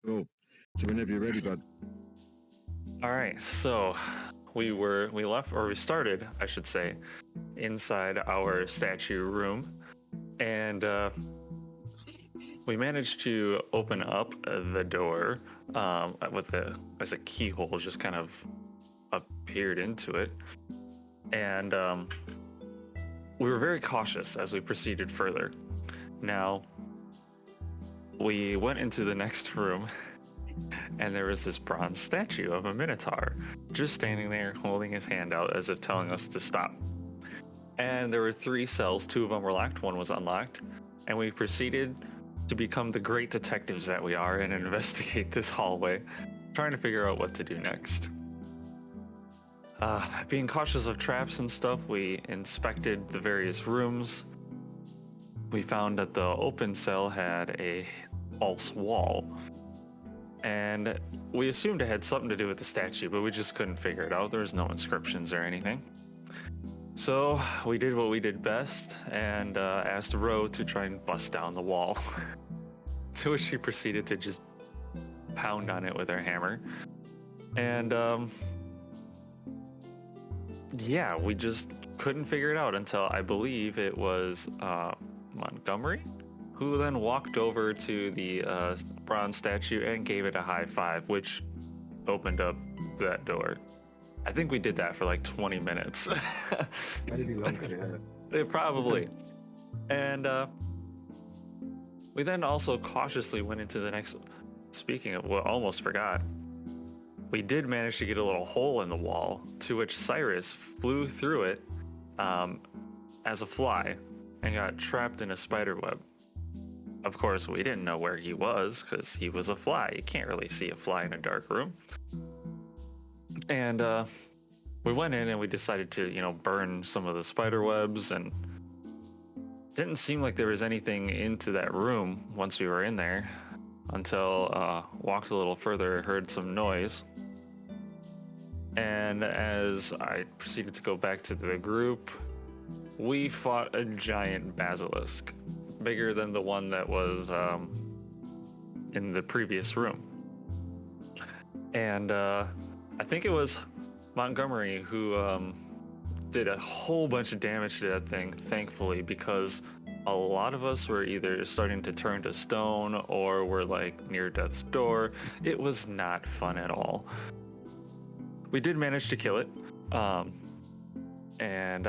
Oh, so whenever you're ready, bud. All right, so we started, I should say, inside our statue room, and we managed to open up the door with as a keyhole just kind of appeared into it, and we were very cautious as we proceeded further. Now, we went into the next room, and there was this bronze statue of a minotaur just standing there holding his hand out as if telling us to stop. And there were 3 cells, 2 of them were locked, 1 was unlocked, and we proceeded to become the great detectives that we are and investigate this hallway, trying to figure out what to do next. Being cautious of traps and stuff, we inspected the various rooms. We found that the open cell had a false wall, and we assumed it had something to do with the statue, but we just couldn't figure it out. There was no inscriptions or anything. So we did what we did best and asked Ro to try and bust down the wall, to which she proceeded to just pound on it with her hammer. And yeah, we just couldn't figure it out until I believe it was Montgomery, who then walked over to the bronze statue and gave it a high five, which opened up that door. I think we did that for like 20 minutes. Maybe longer, yeah. Probably. And we then also cautiously went into the next, speaking of what, almost forgot. We did manage to get a little hole in the wall, to which Cyrus flew through it as a fly and got trapped in a spider web. Of course, we didn't know where he was because he was a fly. You can't really see a fly in a dark room. And we went in and we decided to, burn some of the spider webs, and didn't seem like there was anything into that room once we were in there until walked a little further, heard some noise. And as I proceeded to go back to the group, we fought a giant basilisk, bigger than the one that was in the previous room. And I think it was Montgomery who did a whole bunch of damage to that thing, thankfully, because a lot of us were either starting to turn to stone or were like near death's door. It was not fun at all. We did manage to kill it, and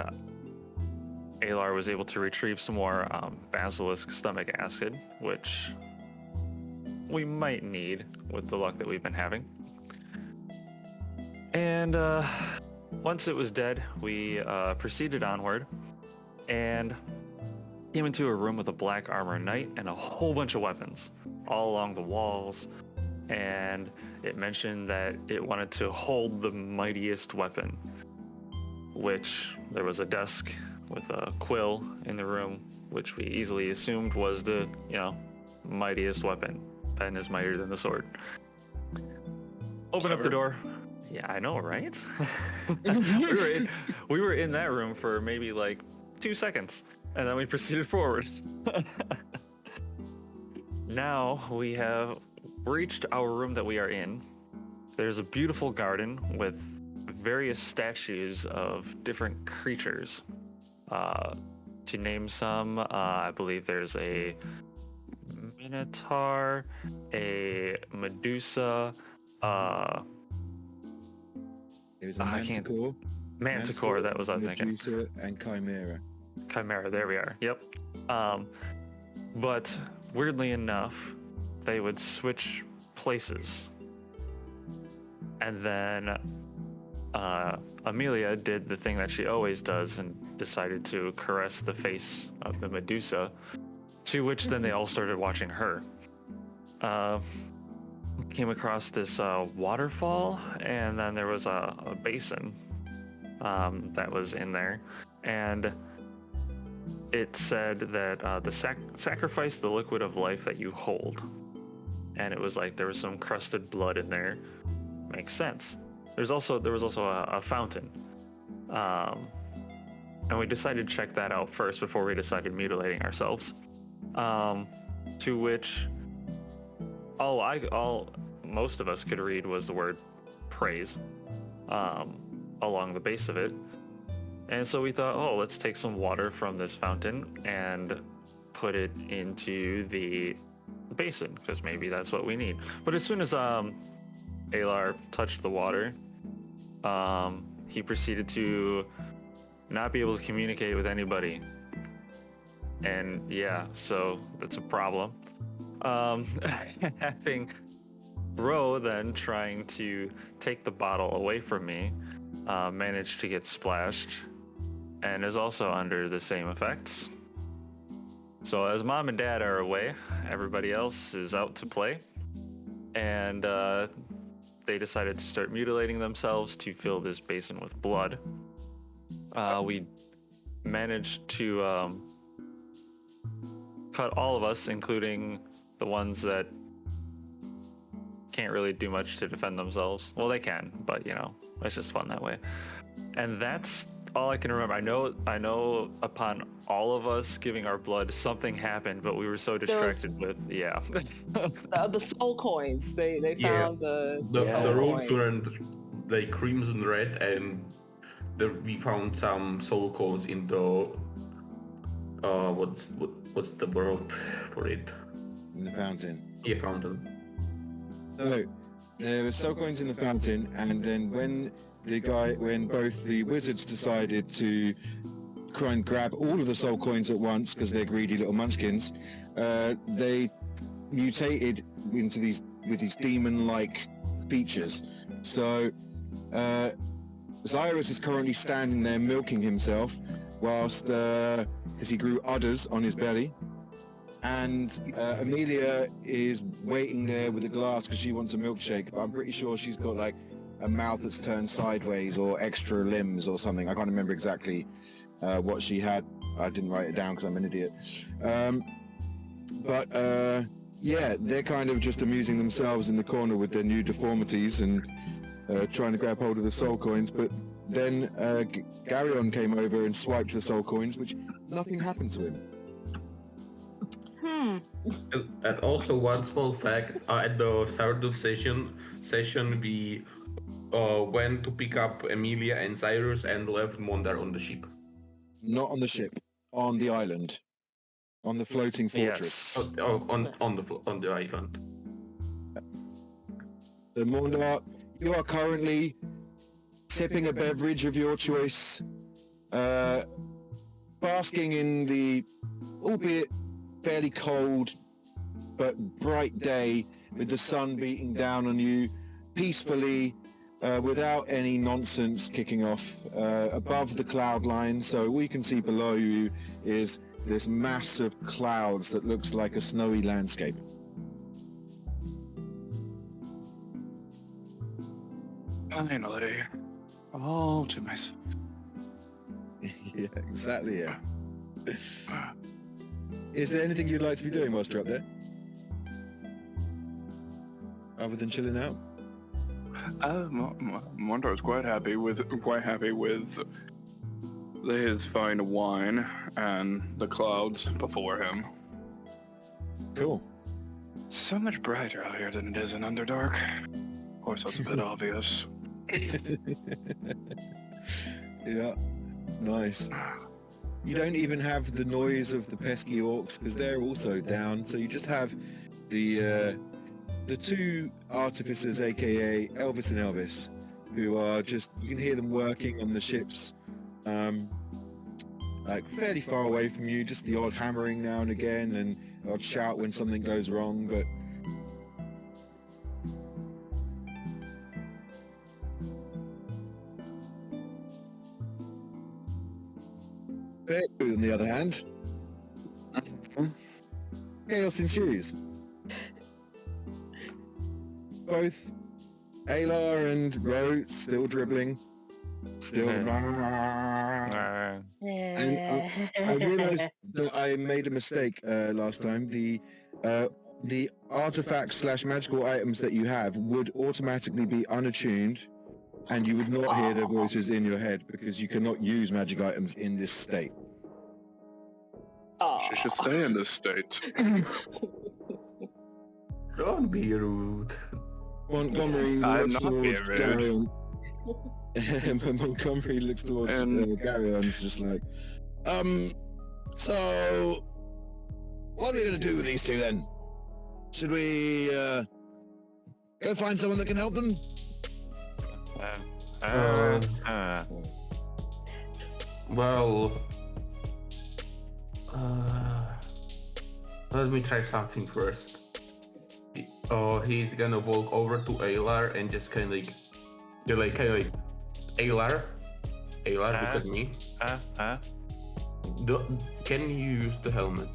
Alar was able to retrieve some more basilisk stomach acid, which we might need with the luck that we've been having. And once it was dead, we proceeded onward and came into a room with a black armor knight and a whole bunch of weapons all along the walls. And it mentioned that it wanted to hold the mightiest weapon, which there was a desk with a quill in the room, which we easily assumed was the, mightiest weapon. Pen is mightier than the sword. Open up the door. Yeah, I know, right? we were in that room for maybe like 2 seconds, and then we proceeded forward. Now we have reached our room that we are in. There's a beautiful garden with various statues of different creatures. To name some, I believe there's a minotaur, a medusa, It was a manticore. Manticore, that was I was thinking. Medusa and Chimera. Chimera, there we are. Yep. But weirdly enough, they would switch places. And then Amelia did the thing that she always does and decided to caress the face of the Medusa, to which then they all started watching her. Came across this waterfall, and then there was a basin that was in there, and it said that sacrifice the liquid of life that you hold. And it was like there was some crusted blood in there. Makes sense. There was also a fountain, and we decided to check that out first before we decided mutilating ourselves. To which all most of us could read was the word praise along the base of it. And so we thought, oh, let's take some water from this fountain and put it into the basin, because maybe that's what we need. But as soon as Alar touched the water, he proceeded to not be able to communicate with anybody. And yeah, so that's a problem. Having Ro then trying to take the bottle away from me, managed to get splashed and is also under the same effects. So as mom and dad are away, everybody else is out to play, and they decided to start mutilating themselves to fill this basin with blood. We managed to cut all of us, including the ones that can't really do much to defend themselves. Well, they can, but you know, it's just fun that way. And that's all I can remember. I know upon all of us giving our blood, something happened, but we were so distracted with, yeah. The soul coins. They found the The road coins. turned like crimson red, and we found some soul coins in the what's the word for it? In the fountain. Yeah, fountain. So, there were soul coins in the fountain, and then when both the wizards decided to try and grab all of the soul coins at once, because they're greedy little munchkins, they mutated into these demon-like features. So, Cyrus is currently standing there milking himself, whilst as he grew udders on his belly. And Amelia is waiting there with a glass because she wants a milkshake, but I'm pretty sure she's got like a mouth that's turned sideways or extra limbs or something. I can't remember exactly what she had. I didn't write it down because I'm an idiot. Yeah, they're kind of just amusing themselves in the corner with their new deformities and trying to grab hold of the soul coins. But then Garyon came over and swiped the soul coins, which nothing happened to him. And also one small fact, at the start of session we went to pick up Amelia and Cyrus and left Mondar on the ship. Not on the ship, on the island, on the floating fortress. Yes. On the island. So Mondar, you are currently sipping a beverage of your choice, basking in the, albeit fairly cold but bright day, with the sun beating down on you peacefully, without any nonsense kicking off, above the cloud line. So all you can see below you is this mass of clouds that looks like a snowy landscape. Finally, all to myself. Yeah, exactly, yeah. Is there anything you'd like to be doing whilst you're up there? Other than chilling out? Mondar was quite happy with his fine wine and the clouds before him. Cool. So much brighter out here than it is in Underdark. Of course, that's a bit obvious. Yeah, nice. You don't even have the noise of the pesky orcs, because they're also down, so you just have the two artificers, aka Elvis and Elvis, who are just, you can hear them working on the ships, like fairly far away from you, just the odd hammering now and again, and odd shout when something goes wrong, but on the other hand, chaos ensues. Both Alar and Ro still dribbling, still. And I realised that I made a mistake last time. The artifacts / magical items that you have would automatically be unattuned, and you would not hear their voices in your head because you cannot use magic items in this state. She should stay in this state. Don't be rude. Montgomery I'm looks not being towards rude. Gary. Montgomery looks towards And- Gary and is just like, so what are we gonna do with these two then? Should we go find someone that can help them? Well, let me try something first. He's gonna walk over to Aylar and just kind of like, Aylar, look at me. Can you use the helmet?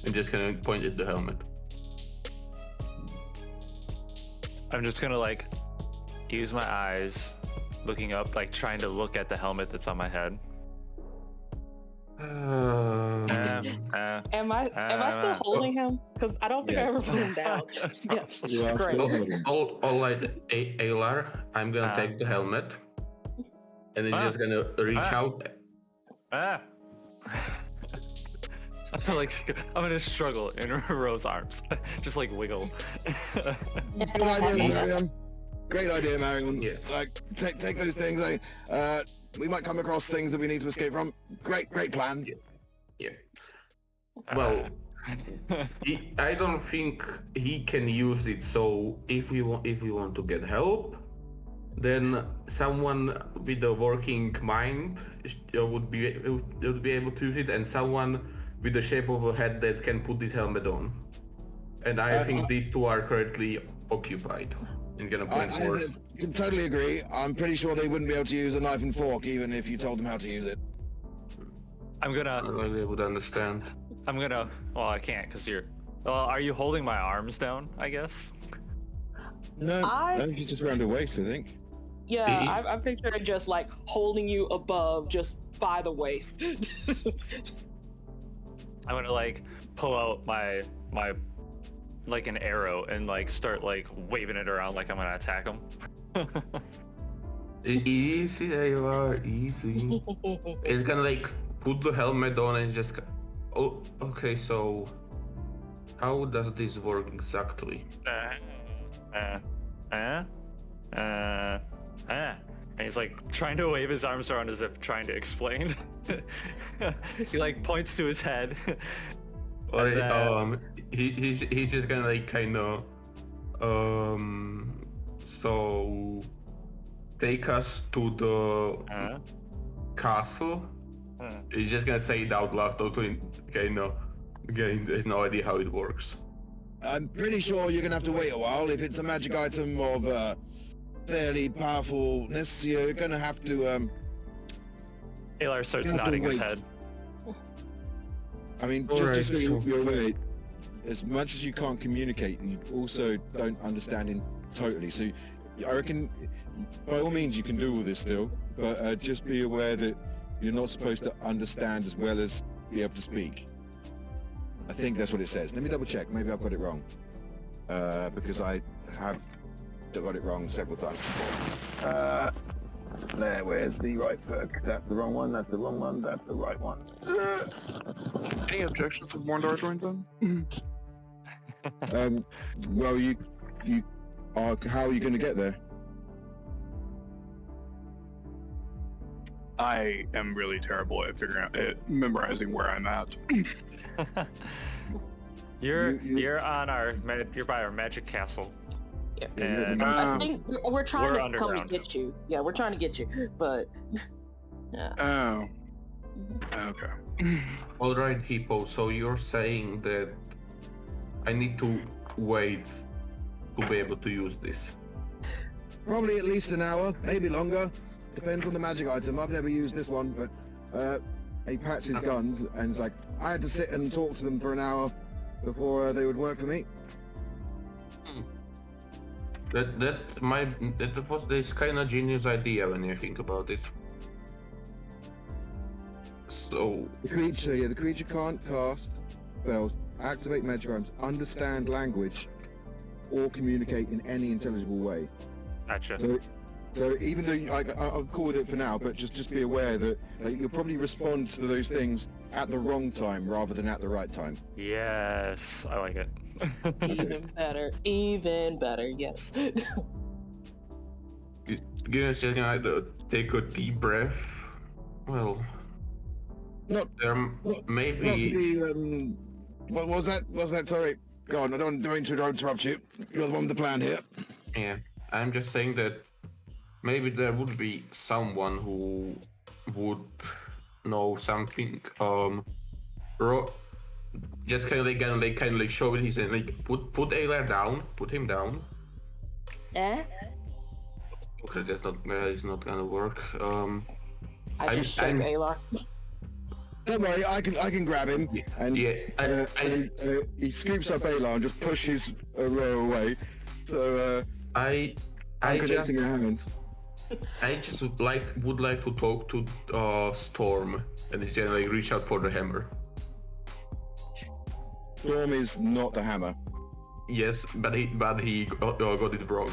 And just kind of point at the helmet. I'm just gonna like use my eyes, looking up, like trying to look at the helmet that's on my head. Am I still holding him? Because I don't think I Yes. ever put him down. Yes. You are Great. still holding. All right, Aylar, I'm gonna take the helmet, and then just gonna reach out. Like I'm gonna struggle in Rose's arms, just like wiggle. Good idea, Marion. Great idea, Marion. Yeah. Like, take those things. We might come across things that we need to escape from. Great plan. Yeah. Well, I don't think he can use it. So if we want to get help, then someone with a working mind would be able to use it, and someone with the shape of a head that can put this helmet on. And I think these two are currently occupied. And gonna point I forward. can totally agree. I'm pretty sure they wouldn't be able to use a knife and fork even if you told them how to use it. I'm I gonna. don't think they would understand. Well, I can't because you're. Well, are you holding my arms down? I guess. No, I- she's just around her waist, I think. Yeah, I'm picturing just like holding you above, just by the waist. I'm gonna like pull out my like an arrow and like start like waving it around like I'm gonna attack him. Easy, Aylar, easy. It's gonna like put the helmet on and just. Oh, okay. So, how does this work exactly? And he's like trying to wave his arms around as if trying to explain. He like points to his head. Or And then- he's just gonna like kind of so take us to the castle. He's just gonna say it out loud, totally kind of again. There's no idea how it works. I'm pretty sure you're gonna have to wait a while. If it's a magic item of fairly powerfulness, you're gonna have to Aylar starts You have to nodding his wait. head. I mean, Alright, just so so- you're aware, as much as you can't communicate, you also don't understand it totally. So I reckon, by all means, you can do all this still, but just be aware that you're not supposed to understand as well as be able to speak. I think that's what it says. Let me double check. Maybe I've got it wrong. Because I have got it wrong several times before. Where's the right book? That's the wrong one, that's the wrong one, that's the right one. Any objections if Morndar joins in? Well, you are, how are you going to get there? I am really terrible at figuring out, memorizing where I'm at. You're You- on you're by our magic castle. Yeah. And I think we're trying We're to come underground. and get you. Yeah, we're trying to get you, but Oh, okay. All right, Hippo. So you're saying that I need to wait to be able to use this? Probably at least an hour, maybe longer. Depends on the magic item. I've never used this one, but he pats his guns and it's like, I had to sit and talk to them for an hour before they would work for me. That was this kind of genius idea when you think about it. So The creature can't cast spells, activate magic items, understand language, or communicate in any intelligible way. Gotcha. So even though I'll call with it for now, but just be aware that you'll probably respond to those things at the wrong time rather than at the right time. Yes, I like it. Even better. Even better. Yes. Give us a second. I take a deep breath. Well, Not, there not to maybe. be, what was that? Sorry. Go on, I don't mean to interrupt you. You're the one with the plan here. Yeah, I'm just saying that maybe there would be someone who would know something. Just kind of like show it. He's like put Ayla down, put him down. Eh? Okay, that's not it's not gonna work. I just shake Alar. Don't worry, I can grab him. And Yeah, he scoops up Ayla and just pushes Ro away. So I I'm just connecting your hands. would like to talk to Storm, and he's gonna like reach out for the hammer. Storm is not the hammer. Yes, but he got it wrong.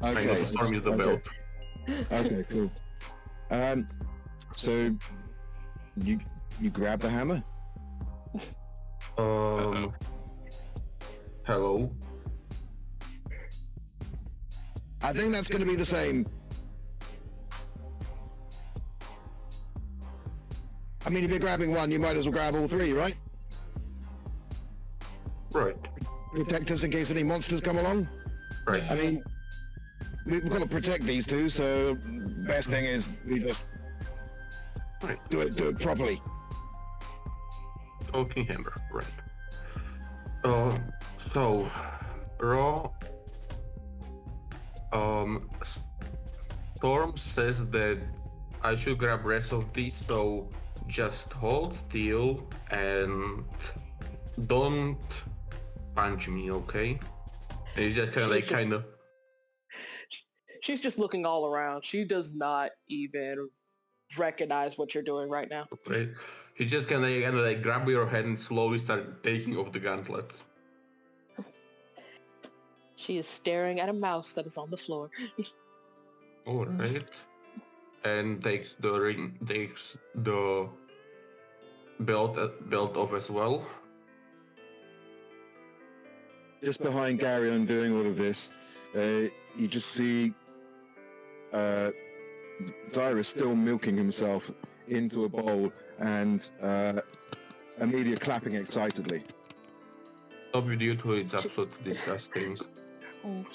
I know Okay. Storm is the belt. Okay, cool. So you grab the hammer? Hello. I think that's going to be the same. I mean, if you're grabbing one, you might as well grab all three, right? Right. Protect us in case any monsters come along. Right. I mean, we've got to protect these two, so best thing is we just do it properly. Talking hammer. Right. So, Raw. Storm says that I should grab rest of these, so just hold still and don't punch me, okay? And he's just kind of She's just looking all around. She does not even recognize what you're doing right now. okay. He's just gonna like grab your hand and slowly start taking off the gauntlets. She is staring at a mouse that is on the floor. All right. And takes the belt off as well. Just behind Gary on doing all of this, you just see Zyrus still milking himself into a bowl and Amelia clapping excitedly. Stop video to it's absolutely disgusting.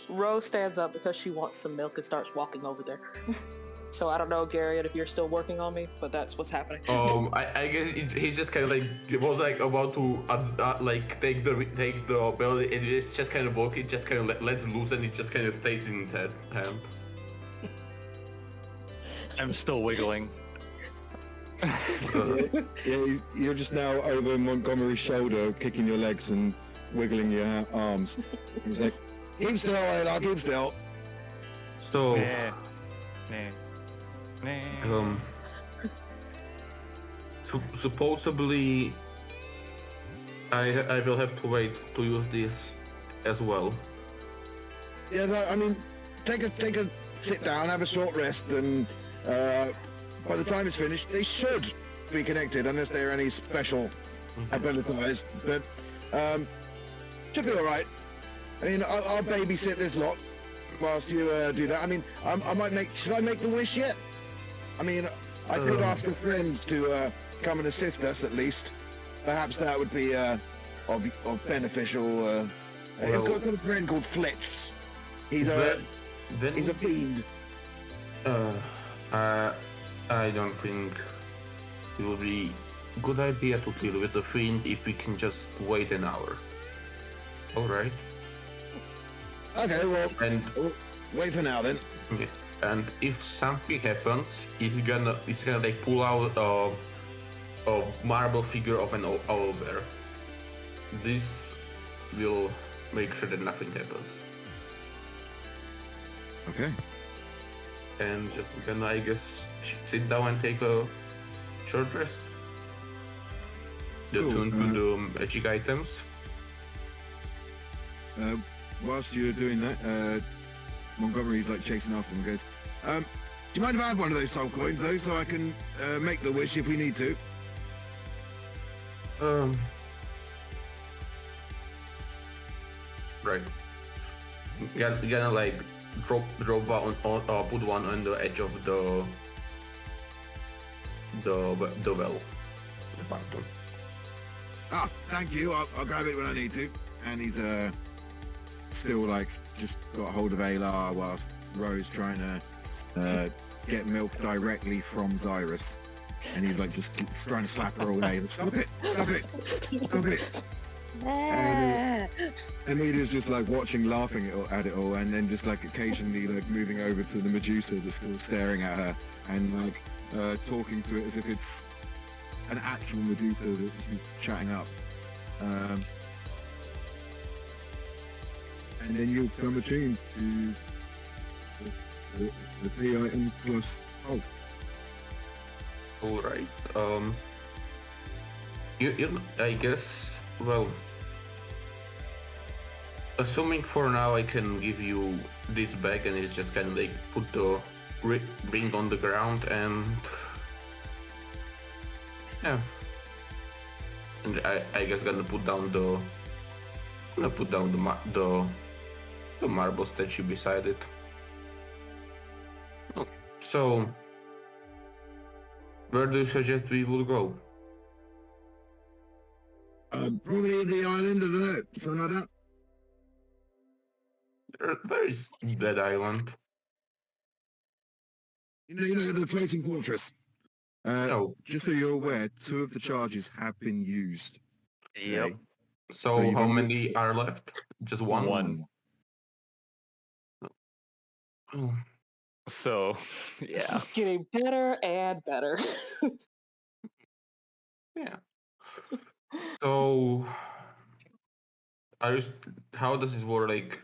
Rose stands up because she wants some milk and starts walking over there. So I don't know, Garrett, if you're still working on me, but that's what's happening. I guess he's just kind of like was like about to like take the belt, and it's just kind of walking, just kind of lets loose, and it just kind of stays in his hand. I'm still wiggling. Yeah, you're just now over Montgomery's shoulder, kicking your legs and wiggling your arms. He's like, keep still, Ayla, keep still. So, supposedly, I will have to wait to use this as well. Yeah, I mean, take a sit down, have a short rest, and by the time it's finished, they should be connected, unless they're any special abilities. But should be all right. I mean, I'll babysit this lot whilst you do that. I mean, I might make. Should I make the wish yet? I mean, I could ask a friend to come and assist us at least. Perhaps that would be of beneficial. I've got a friend called Flitz. He's a fiend. I don't think it would be a good idea to deal with the fiend if we can just wait an hour. All right. Okay, well, And wait for now then. okay. And if something happens, it's gonna like pull out a marble figure of an owlbear. This will make sure that nothing happens. Okay. And just gonna, I guess, sit down and take a short rest. Attune to the magic items. Whilst you're doing that, Montgomery's like chasing after him and goes, do you mind if I have one of those soul coins though, so I can make the wish if we need to? Right. Gonna like drop one on put one on the edge of the well. The button. Ah, thank you. I'll grab it when I need to. And he's still like just got hold of Alar whilst Rose trying to get milk directly from Xyrus. And he's like just trying to slap her away. Stop it! Stop it! Stop it! And Amelia's just like watching, laughing at it all, and then just like occasionally like moving over to the Medusa that's still staring at her, and like talking to it as if it's an actual Medusa that she's chatting up. And then you'll become attuned to the 3 items plus. Oh, All right. I guess. Well, assuming for now I can give you this bag and it's just kind of like put the ring on the ground and yeah, and I guess gonna put down the marble statue beside it. Oh, so where do you suggest we will go? probably the island. I don't know, something like that. Where is that island? You know the floating fortress. No. Just so you're aware, 2 of the charges have been used. Yep. today. So you've how only- many are left? Just one? One. Oh. So, This yeah. is getting better and better. Yeah. So, how does this work? Like,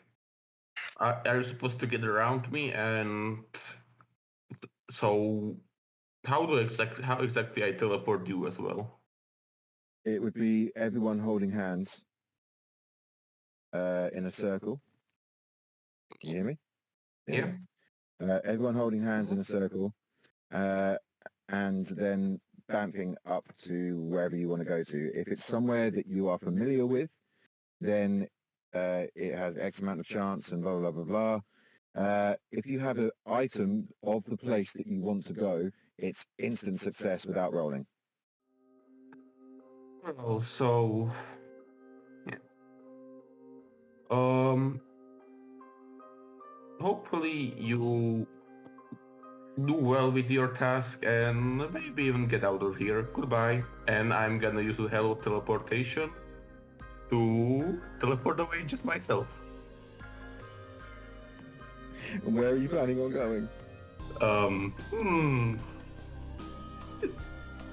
are you supposed to get around me? And so, how exactly I teleport you as well? It would be everyone holding hands in a circle. Can you hear me? Yeah. Everyone holding hands in a circle, and then bamping up to wherever you want to go to. If it's somewhere that you are familiar with, then it has X amount of chance and blah, blah, blah, blah. If you have an item of the place that you want to go, it's instant success without rolling. Oh, so yeah. Hopefully you do well with your task and maybe even get out of here. Goodbye. And I'm gonna use the hello teleportation to teleport away just myself. And where are you planning on going?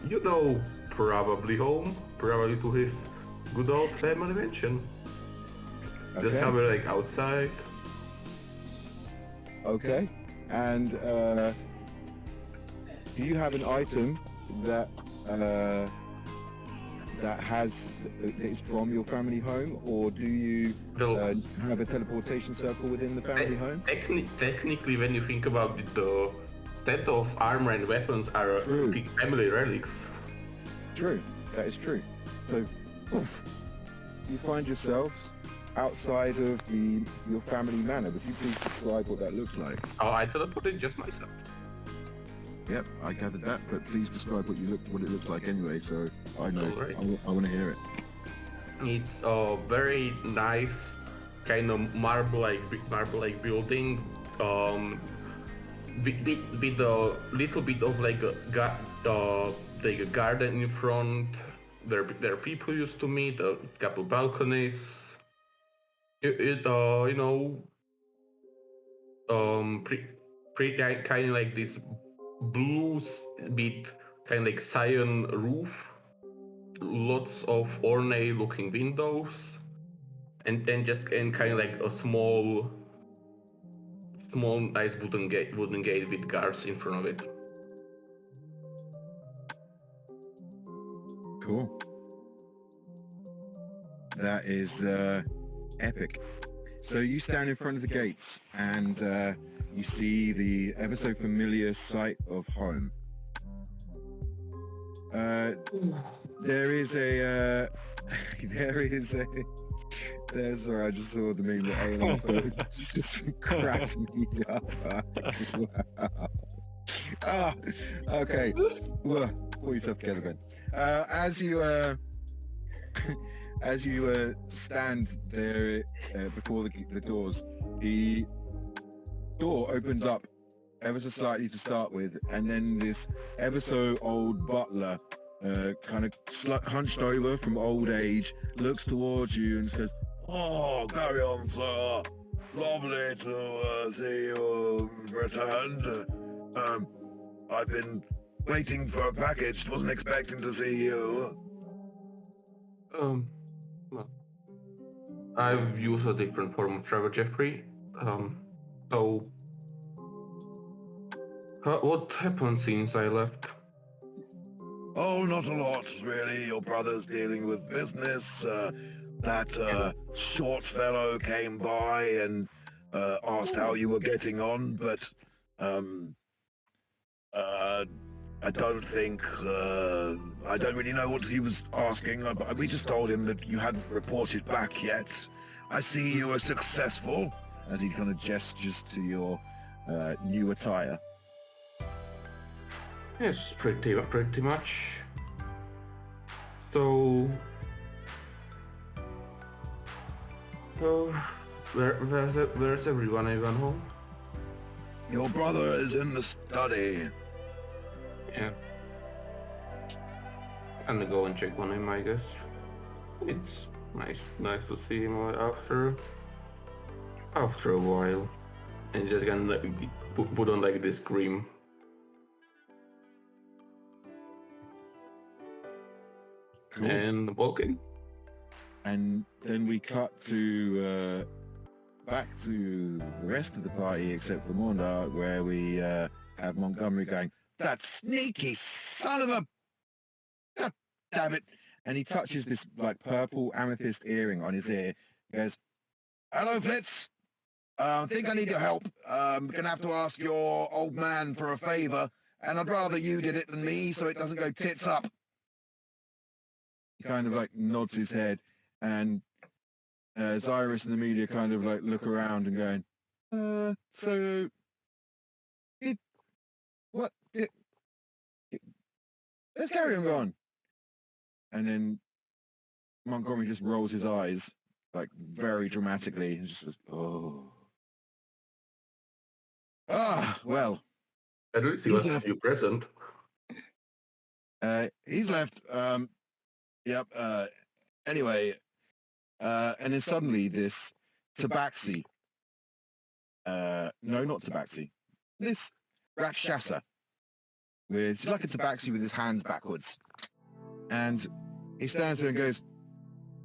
You know, probably home, probably to his good old family mansion. Just Okay. somewhere like outside. Okay. And do you have an item that that is from your family home, or do you Well, have a teleportation circle within the family home? technically, when you think about it, the set of armor and weapons are True. big family relics. True, that is true. So, oof, you find yourselves outside of your family manor. Would you please describe what that looks like? Oh, I teleported just myself. Yep, I gathered that, but please describe what it looks like anyway, so I know. Alright. I want to hear it. It's a very nice kind of marble-like building. With a little bit of like a garden in front. There people used to meet. A couple balconies. Pretty kind of like this blue bit kind of like cyan roof. Lots of ornate looking windows, and kind of like a small nice wooden gate with guards in front of it. Cool. That is epic. So you stand in front of the gates and you see the ever so familiar sight of home. There is a That's alright, I just saw the meme that Elon just cracked me up. Wow. Ah, okay. Well, pull yourself together, Ben. As you as you stand there before the doors, the door opens up ever so slightly to start with, and then this ever so old butler, kind of hunched over from old age, looks towards you and says, "Oh, carry on, sir. Lovely to see you returned. I've been waiting for a package. Wasn't expecting to see you." Well, I've used a different form of travel, Jeffrey. So, what happened since I left? Oh, not a lot, really. Your brother's dealing with business. That short fellow came by and asked how you were getting on, but I don't think I don't really know what he was asking. We just told him that you hadn't reported back yet. I see you were successful, as he kind of gestures to your new attire. Yes, pretty much. So, where's everyone? Everyone home? Your brother is in the study. Yeah. I'm gonna go and check on him, I guess. It's nice to see him after a while, and just gonna like, put on like this scream. Cool. And walking. And then we cut to back to the rest of the party except for Mondar, where we have Montgomery going, "That sneaky son of a... God damn it!" And he touches this like purple amethyst earring on his ear. He goes, "Hello, Flitz. I think I need your help. I'm gonna have to ask your old man for a favor, and I'd rather you did it than me, so it doesn't go tits up." He kind of like nods his head, and Cyrus and Amelia kind of like look around and going, so let's carry on going. And then Montgomery just rolls his eyes, like very dramatically, and just says, "Oh. Ah, well, At least he He's was left. you present. He's left. Yep. Anyway, and then suddenly this tabaxi, no, not tabaxi, this Rakshasa, with like a tabaxi with his hands backwards, and he stands there and goes,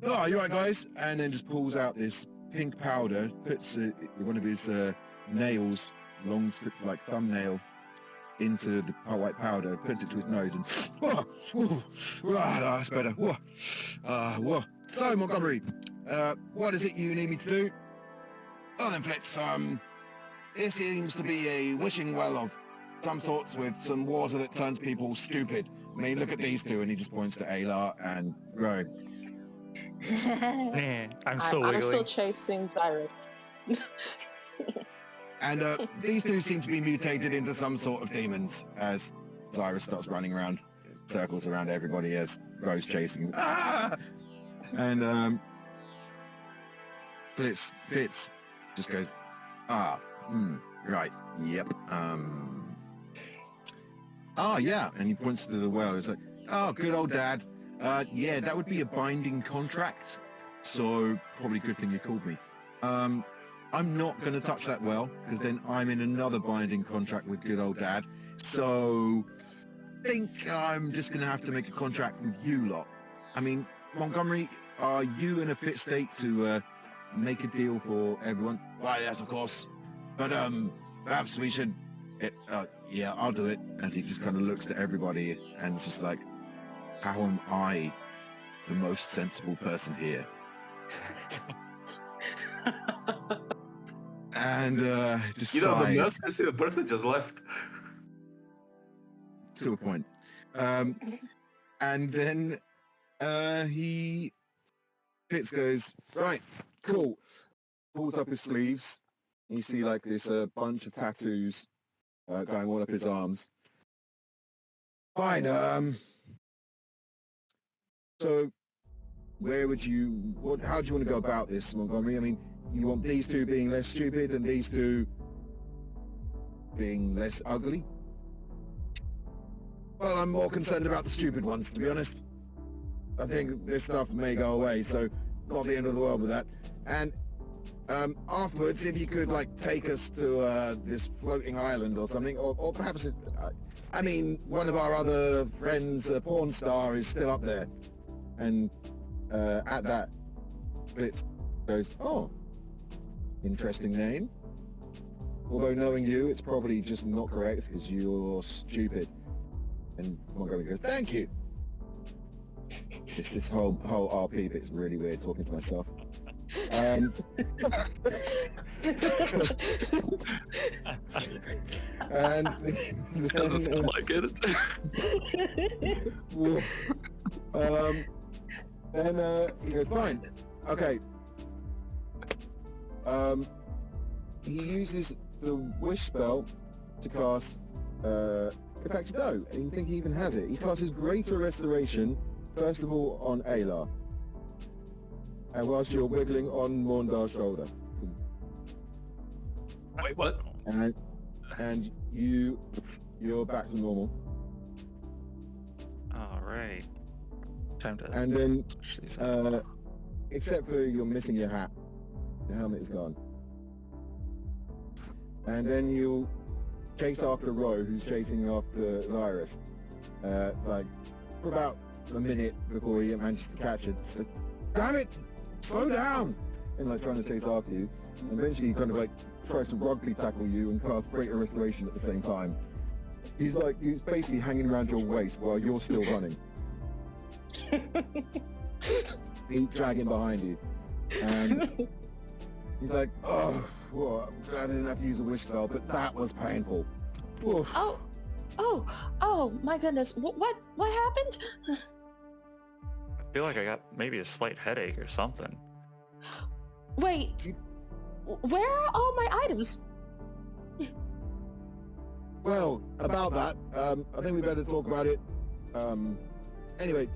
"Oh, you right, guys?" And then just pulls out this pink powder, puts one of his nails, like thumbnail, into the white powder, puts it to his nose, and that's better. So, Montgomery, what is it you need me to do? Oh, then, Flitz, this seems to be a wishing well of some sorts with some water that turns people stupid. I mean, look at these two, and he just points to Ayla and Rowan. Man, I'm still I'm wiggling. still chasing Cyrus. And these two seem to be mutated into some sort of demons, as Cyrus starts running around, circles around everybody as Rose chasing. Ah! And Fitz just goes, right, yep, oh yeah, and he points to the well. It's like, "Oh, good old Dad. Yeah, that would be a binding contract, so probably good thing you called me. I'm not going to touch that well, because then I'm in another binding contract with good old Dad, so I think I'm just going to have to make a contract with you lot. I mean, Montgomery, are you in a fit state to make a deal for everyone?" "Why, yes, of course. But perhaps we should... yeah, I'll do it." As he just kind of looks to everybody, and it's just like, how am I the most sensible person here? And just You know, the sighs most sensitive person just left. to a point. And then he Fitz goes, right, cool. Pulls up his sleeves. You see like this bunch of tattoos going all up his arms. Fine. So, where would you? How do you want to go about this, Montgomery? I mean, you want these two being less stupid and these two being less ugly? Well, I'm more concerned about the stupid ones, to be honest. I think this stuff may go away, so not the end of the world with that. And afterwards, if you could like take us to this floating island or something, or perhaps, I mean, one of our other friends, a porn star, is still up there. And at that, Blitz goes, oh, interesting name. Although knowing you, it's probably just not correct because you're stupid. And Montgomery goes, thank you. This whole RP bit's really weird talking to myself. And Doesn't sound like it. Then he goes, fine. Okay. He uses the wish spell to cast Effective No, and you think he even has it. He casts Greater Restoration, first of all on Ayla. And whilst you're wiggling on Morndar's shoulder. Wait, what? And you're back to normal. All right. Time to. And then, switch these out. except for you're missing your hat, your helmet is gone. And then you chase after Ro, who's chasing after Zyrus. Like, for about a minute before he manages to catch it. Just like, damn it! Slow down! And like trying to chase after you. And eventually he kind of like tries to rugby tackle you and cast Greater Restoration at the same time. He's basically hanging around your waist while you're still running. He's dragging behind you. And he's like, oh, well, I'm glad I didn't have to use a wish spell, but that was painful. Oof. Oh, my goodness. What happened? I feel like I got maybe a slight headache or something. Wait, where are all my items? Well, about that, I think we better talk about it. Anyway,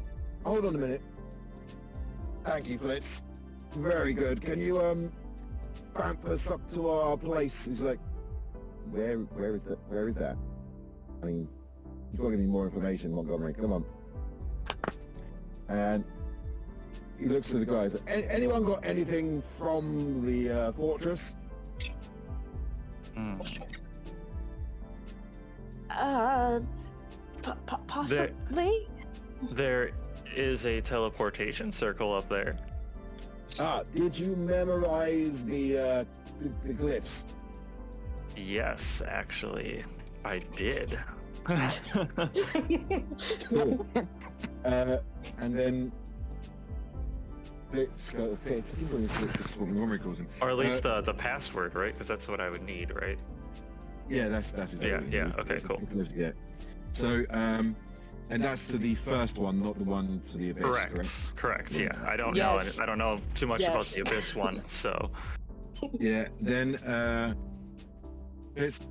hold on a minute. Thank you, Flitz. Very good. Can you, ramp us up to our place? He's like, where is that? I mean, you've got to give me more information, Montgomery. Come on. And he looks to the guys. Anyone got anything from the fortress? Possibly? There is a teleportation circle up there. Did you memorize the glyphs? Yes, actually, I did. Cool. And then Fitz, I think that's what Montgomery calls him. Or at least the password, right? Because that's what I would need, right? Yeah, that's exactly. Yeah, okay, cool. Yeah. So, and that's to the first one, not the one to the abyss. Correct. Yeah, I don't Yes. know. I don't know too much about Yes. the abyss one, so. Yeah. Then Fitz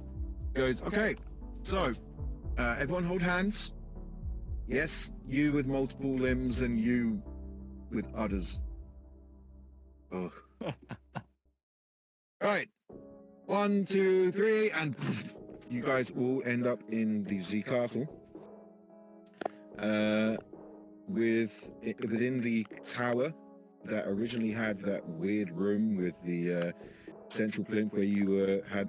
goes, okay. So, everyone hold hands. Yes, you with multiple limbs and you with udders. Oh. Right. 1, 2, 3, and you guys all end up in the Z Castle. Within the tower that originally had that weird room with the central plinth where you had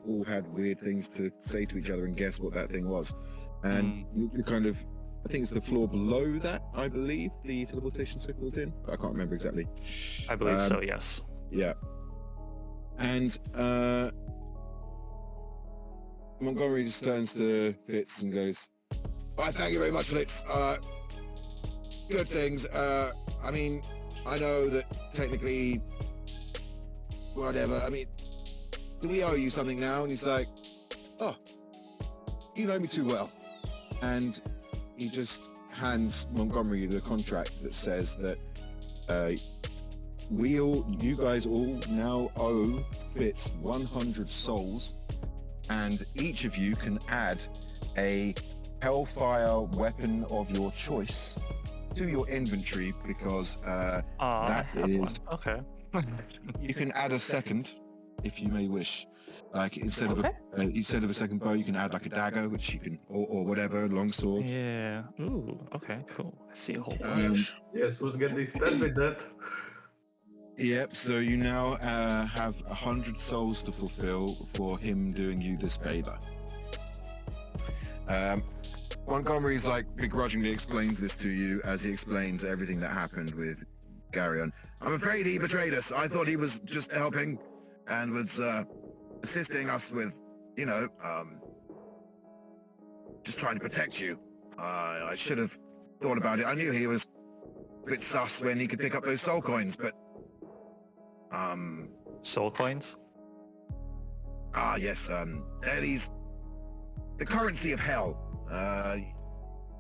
weird things to say to each other and guess what that thing was. And you kind of, I think it's the floor below that, I believe, the teleportation circle's in. I can't remember exactly. I believe so, yes. Yeah. And Montgomery just turns to Fitz and goes, "Right, thank you very much, Fitz. Good things. I mean, I know that technically, whatever. I mean, do we owe you something now?" And he's like, "Oh, you know me too well." And he just hands Montgomery the contract that says that you guys all now owe Fitz 100 souls, and each of you can add a Hellfire weapon of your choice to your inventory, because that I have is... one. Okay. You can add a second, if you may wish. Like instead Okay. of a second bow, you can add like a dagger, which you can, or whatever, longsword. Yeah. Ooh. Okay. Cool. I see a whole Okay. bunch. Yes, who's getting stabbed with that? Yep. So you now have 100 souls to fulfill for him doing you this favor. Montgomery's like begrudgingly explains this to you as he explains everything that happened with Garyon. I'm afraid he betrayed us. I thought he was just helping and was assisting us with, just trying to protect you. I should have thought about it. I knew he was a bit sus when he could pick up those soul coins, but Soul coins. yes, they're the currency of hell.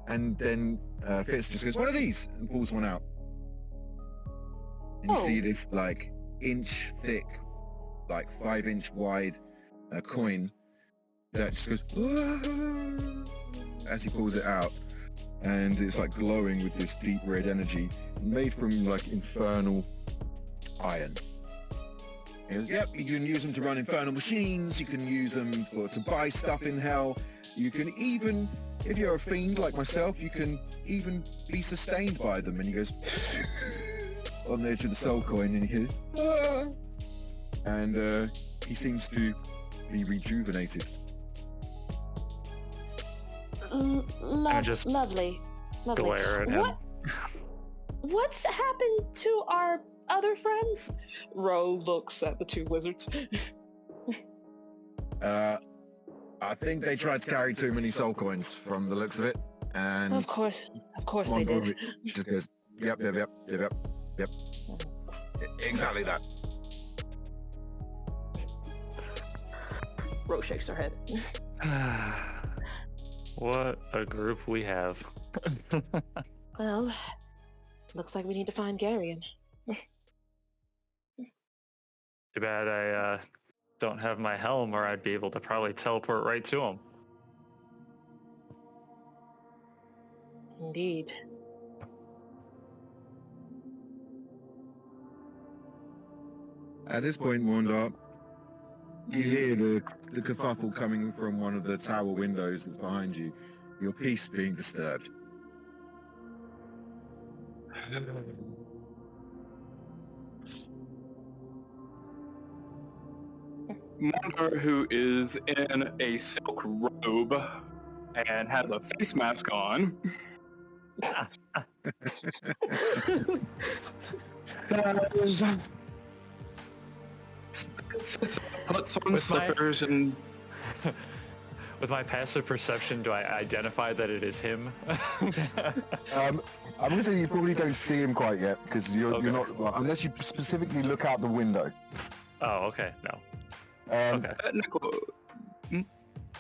And then Fitz just goes, "What are these?" and pulls one out. And you see this like inch thick, like 5-inch wide coin that just goes as he pulls it out, and it's like glowing with this deep red energy, made from like infernal iron. He goes, "Yep, you can use them to run infernal machines. You can use them to buy stuff in hell. You can even, if you're a fiend like myself, you can even be sustained by them." And he goes on the edge of the soul coin, and he goes, "Ah!" And he seems to be rejuvenated. just Lovely. Glare at him. What's happened to our other friends? Ro looks at the two wizards. I think they tried to carry too many soul coins from the looks of it, and Of course they did. just goes, yep. Exactly that. Ro shakes her head. What a group we have. Well, looks like we need to find Garyon. Too bad I don't have my helm, or I'd be able to probably teleport right to him. Indeed. At this point, Morndar, you hear the kerfuffle coming from one of the tower windows that's behind you. Your peace being disturbed. Mondar, who is in a silk robe and has a face mask on, puts on slippers and... With my passive perception, do I identify that it is him? I'm gonna say you probably don't see him quite yet, because you're not, well, unless you specifically look out the window. Oh, okay, no. Okay.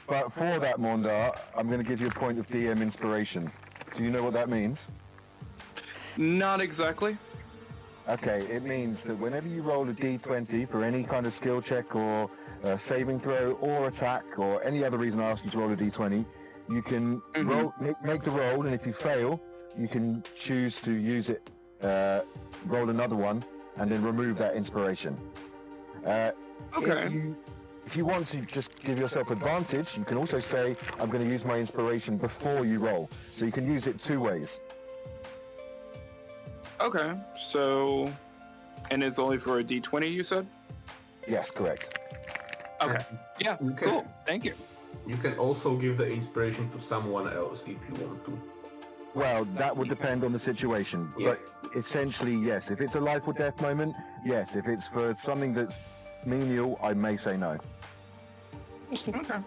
But for that, Mondar, I'm going to give you a point of DM inspiration. Do you know what that means? Not exactly. Okay, it means that whenever you roll a d20 for any kind of skill check or saving throw or attack or any other reason I ask you to roll a d20, you can roll, make the roll, and if you fail, you can choose to use it, roll another one, and then remove that inspiration. Okay. If you want to just give yourself advantage, you can also say, I'm going to use my inspiration before you roll. So you can use it two ways. Okay, so... And it's only for a d20, you said? Yes, correct. Okay. Yeah, cool. Thank you. You can also give the inspiration to someone else if you want to. Well, that would depend on the situation. Yeah. But essentially, yes. If it's a life or death moment, yes. If it's for something that's menial, I may say no. Okay.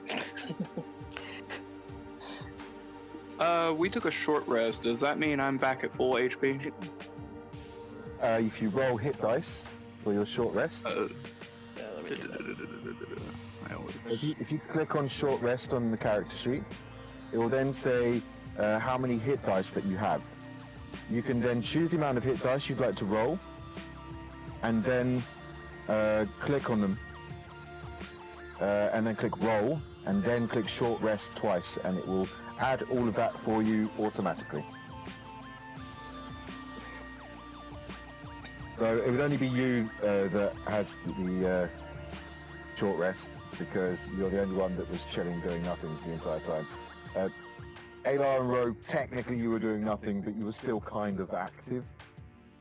We took a short rest. Does that mean I'm back at full HP? If you roll hit dice for your short rest, if you click on short rest on the character sheet, it will then say how many hit dice that you have. You can then choose the amount of hit dice you'd like to roll, and then click on them, and then click roll, and then click short rest twice, and it will add all of that for you automatically. So it would only be you that has the short rest, because you're the only one that was chilling doing nothing the entire time. Alar and Rogue, technically you were doing nothing, but you were still kind of active.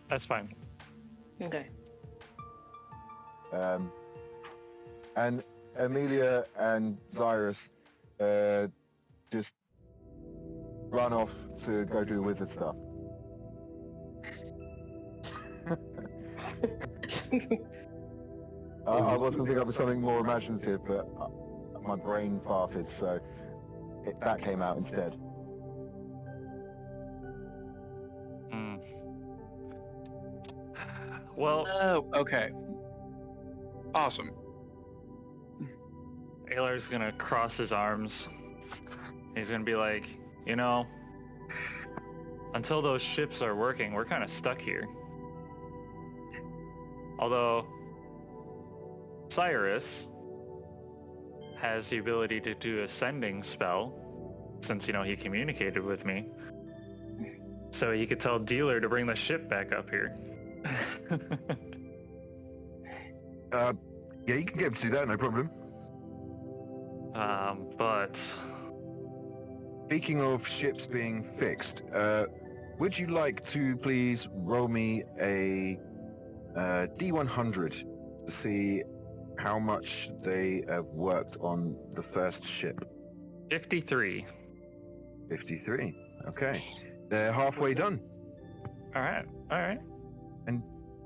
That's fine. Okay. And Amelia and Zyrus just run off to go do wizard stuff. I was going to think up with something more imaginative, but my brain farted, so that came out instead. Well, Oh, okay. Awesome. Alar's gonna cross his arms. He's gonna be like, you know, until those ships are working, we're kind of stuck here. Although Cyrus has the ability to do a sending spell, since, you know, he communicated with me. So he could tell Dealer to bring the ship back up here. Yeah, you can get him to do that, no problem. But Speaking of ships being fixed, would you like to please roll me a D100 to see how much they have worked on the first ship? 53. 53. Okay. They're halfway done. All right. And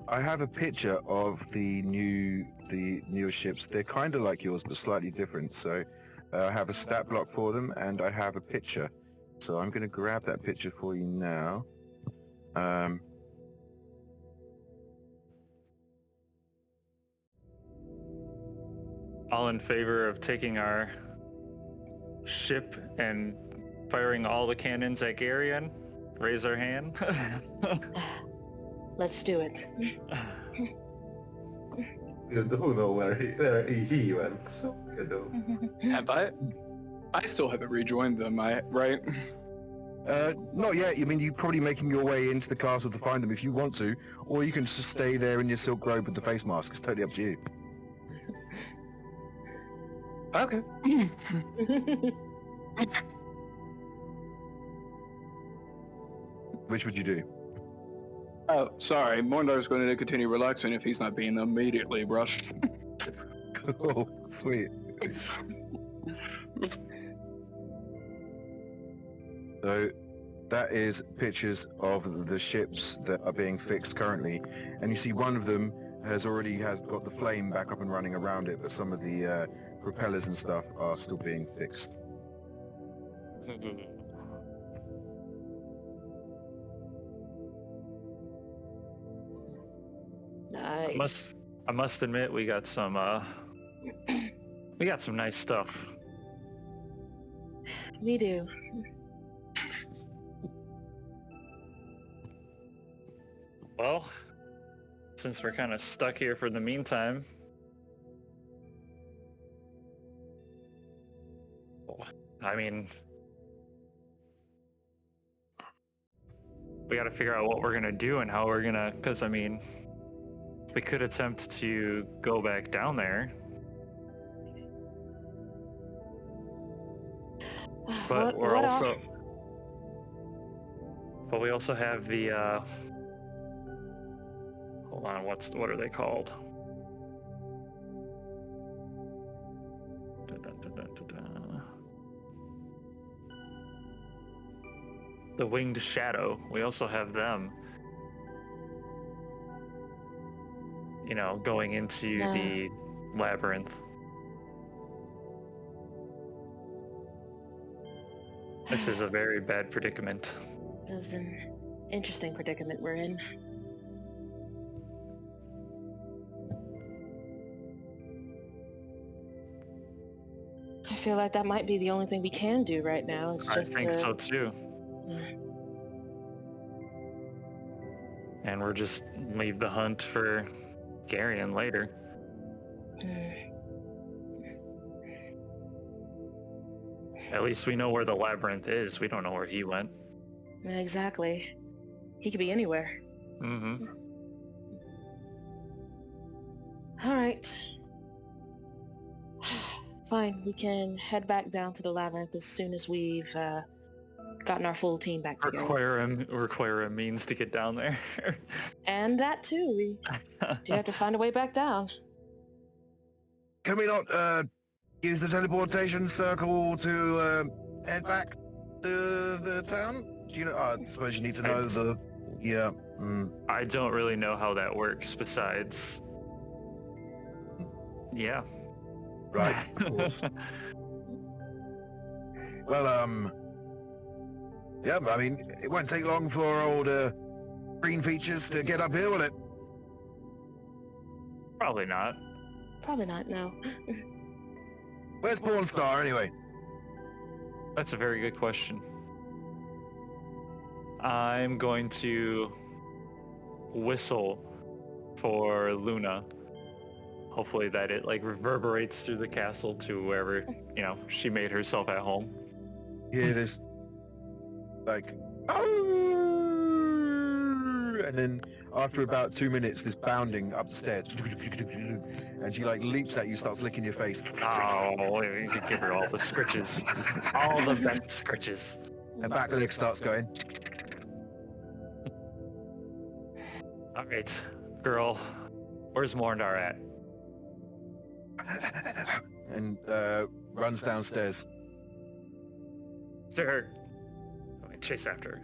I have a picture of the newer ships. They're kind of like yours, but slightly different. So I have a stat block for them, and I have a picture. So I'm going to grab that picture for you now. All in favor of taking our ship and firing all the cannons at Garion? Raise our hand. Let's do it. You don't know where he went, so you know. Have I still haven't rejoined them, right? Not yet. I mean, you're probably making your way into the castle to find them if you want to, or you can just stay there in your silk robe with the face mask. It's totally up to you. Okay. Which would you do? Oh, sorry. Morndar's going to continue relaxing if he's not being immediately brushed. Oh, sweet. So that is pictures of the ships that are being fixed currently, and you see one of them has got the flame back up and running around it, but some of the propellers and stuff are still being fixed. Nice. I must admit, we got some nice stuff. We do. Well, since we're kind of stuck here for the meantime, I mean, we got to figure out what we're gonna do and how we're gonna, because I mean, we could attempt to go back down there, but we also have the hold on, what are they called? The Winged Shadow. We also have them, you know, going into the labyrinth. This is a very bad predicament. This is an interesting predicament we're in. I feel like that might be the only thing we can do right now. It's just I think so too. And we're just leave the hunt for Garion later. At least we know where the labyrinth is. We don't know where he went. Exactly. He could be anywhere. Mm-hmm. All right. Fine, we can head back down to the labyrinth as soon as we've gotten our full team back together. Require a means to get down there. And that too. We do have to find a way back down. Can we not use the teleportation circle to head back to the town? Do you know? I suppose you need to know the. Yeah. I don't really know how that works. Besides, yeah. Right. Of course. Well, yeah. I mean, it won't take long for old green features to get up here, will it? Probably not. Probably not, no. Where's Porn Star anyway? That's a very good question. I'm going to whistle for Luna. Hopefully that it like reverberates through the castle to wherever, she made herself at home. Here it is. Like, oh! And then after about 2 minutes, this bounding up the stairs, and she like leaps at you, starts licking your face. Oh, you could give her all the scritches. All the best scritches. And back leg starts going. Alright, girl. Where's Morndar at? And runs downstairs. Sir. Let me chase after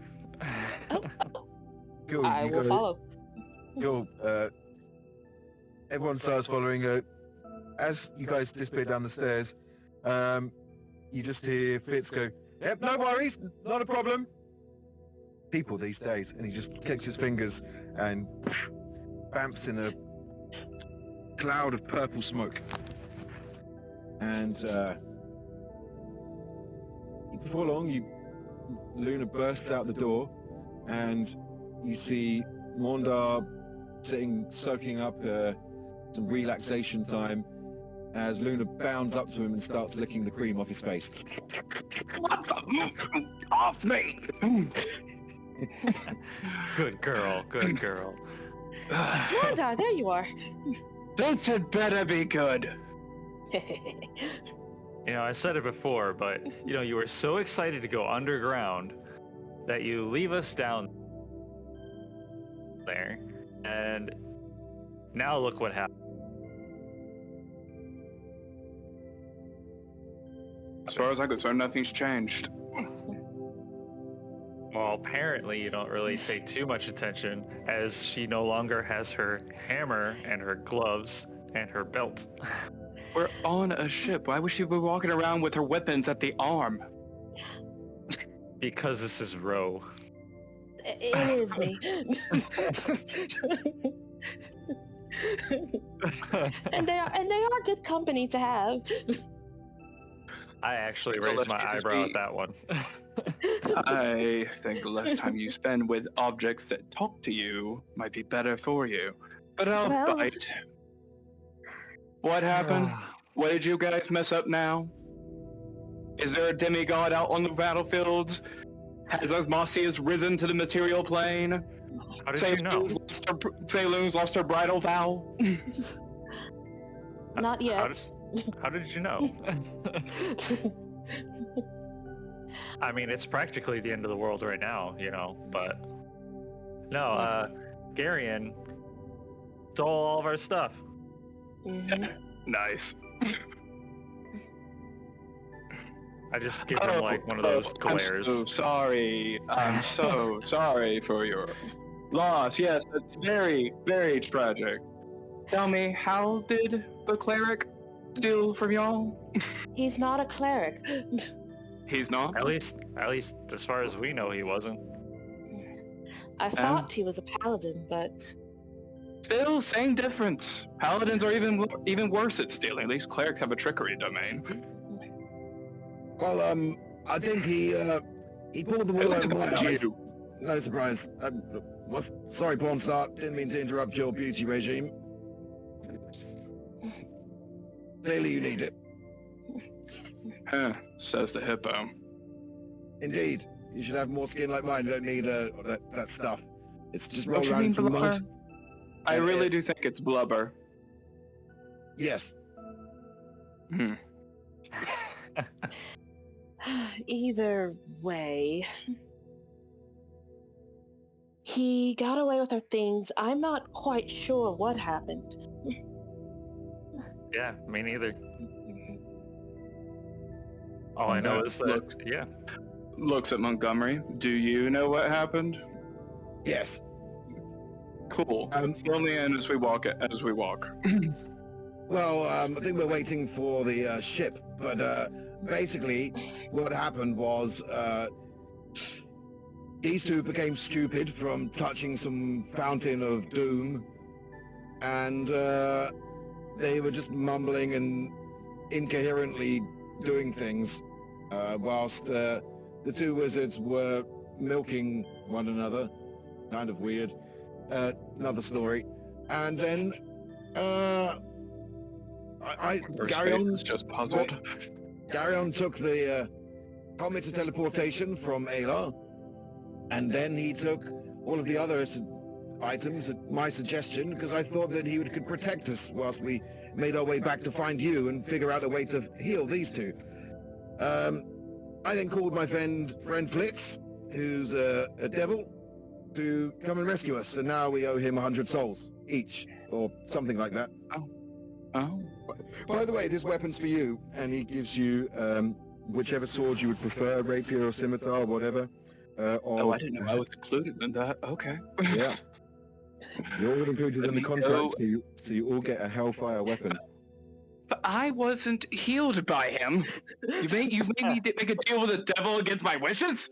her. Cool, I will follow. Cool. Everyone starts following her. As you guys disappear down the stairs, you just hear Fitz go, "Yep, no worries, not a problem." People these days, and he just clicks his fingers and bamps in a Cloud of purple smoke. And before long, Luna bursts out the door, and you see Morndar sitting, soaking up some relaxation time, as Luna bounds up to him and starts licking the cream off his face. What the? Off me! Good girl, good girl. Wanda, there you are. This had better be good. I said it before, but you were so excited to go underground that you leave us down there, and now look what happened. As far as I'm concerned, nothing's changed. Well, apparently you don't really take too much attention, as she no longer has her hammer and her gloves and her belt. We're on a ship. Why would she be walking around with her weapons at the arm? Because this is Ro. It is me. and they are good company to have. I actually So raised let's my get this eyebrow beat. at that one. I think the less time you spend with objects that talk to you might be better for you. But I'll Well- bite. What happened? What did you guys mess up now? Is there a demigod out on the battlefields? Has Osmosis risen to the material plane? How did you know? Saloon's lost her bridal vow? Not yet. How did you know? I mean, it's practically the end of the world right now, but... No, Garion stole all of our stuff. Mhm. Nice. I just give him, one of those glares. I'm so sorry. I'm so sorry for your loss. Yes, it's very, very tragic. Tell me, how did the cleric steal from y'all? He's not a cleric. He's not? At least as far as we know, he wasn't. I thought he was a paladin, but Still, same difference. Paladins are even worse at stealing. At least clerics have a trickery domain. Well, I think he pulled the wool over my eyes. You. No surprise. Sorry, Pornstar. Didn't mean to interrupt your beauty regime. Clearly you need it. Huh, says the hippo. Indeed. You should have more skin like mine. You don't need that stuff. It's just Don't roll you around in mean some blubber? mud. I And really it- do think it's blubber. Yes. Hmm. Either way, he got away with our things. I'm not quite sure what happened. Yeah, me neither. All I know is that, Looks- yeah. Looks at Montgomery. Do you know what happened? Yes. Cool. Fill me in as we walk. Well, I think we're waiting for the ship, but basically what happened was these two became stupid from touching some fountain of doom, and they were just mumbling and incoherently doing things, whilst the two wizards were milking one another. Kind of weird. Another story. And then Garyon is just puzzled. Garyon took the helmet of teleportation from Ayla, and then he took all of the other items at my suggestion, because I thought that he could protect us whilst we made our way back to find you and figure out a way to heal these two. I then called my friend Flitz, who's a devil, to come and rescue us, and now we owe him 100 souls each, or something like that. Oh. By the way, this weapon's for you, and he gives you whichever sword you would prefer, rapier or scimitar, whatever. Oh, I didn't know I was included in that. Okay. Yeah. You're all included Let in the me contract, go. so you all get a Hellfire weapon. But I wasn't healed by him. You made me make a deal with the devil against my wishes?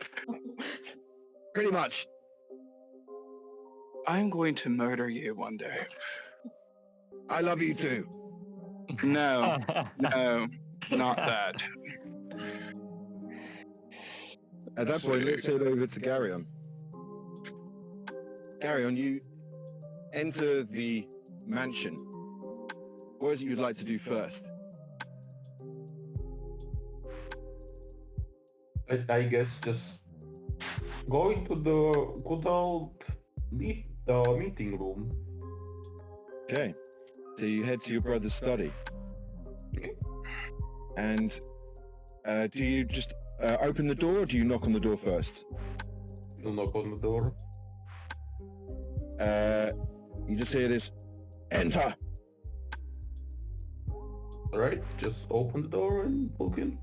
Pretty much. I'm going to murder you one day. I love you too. No, no, not that. At that point, let's head over to Garyon. Garyon, you enter the mansion. What is it you'd like to do first? I guess just going to the good old meeting room. Okay. So you head to your brother's study. And do you just open the door, or do you knock on the door first? You knock on the door. You just hear this, enter! Alright, just open the door and look in.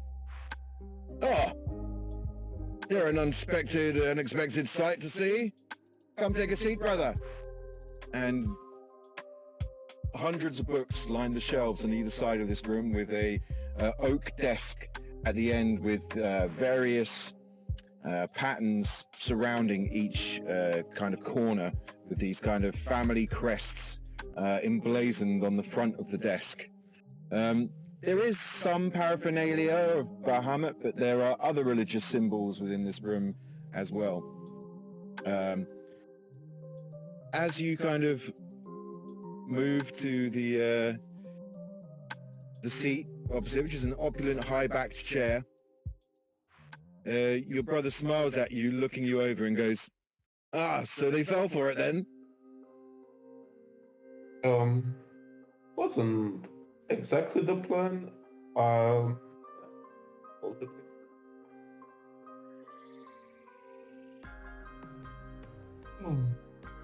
Oh! You're an unexpected sight to see. Come take a seat, brother. And hundreds of books line the shelves on either side of this room, with a oak desk at the end with various patterns surrounding each kind of corner, with these kind of family crests emblazoned on the front of the desk. There is some paraphernalia of Bahamut, but there are other religious symbols within this room as well. As you kind of move to the seat opposite, which is an opulent, high-backed chair, your brother smiles at you, looking you over, and goes, "Ah, so they fell for it then?" Wasn't exactly the plan.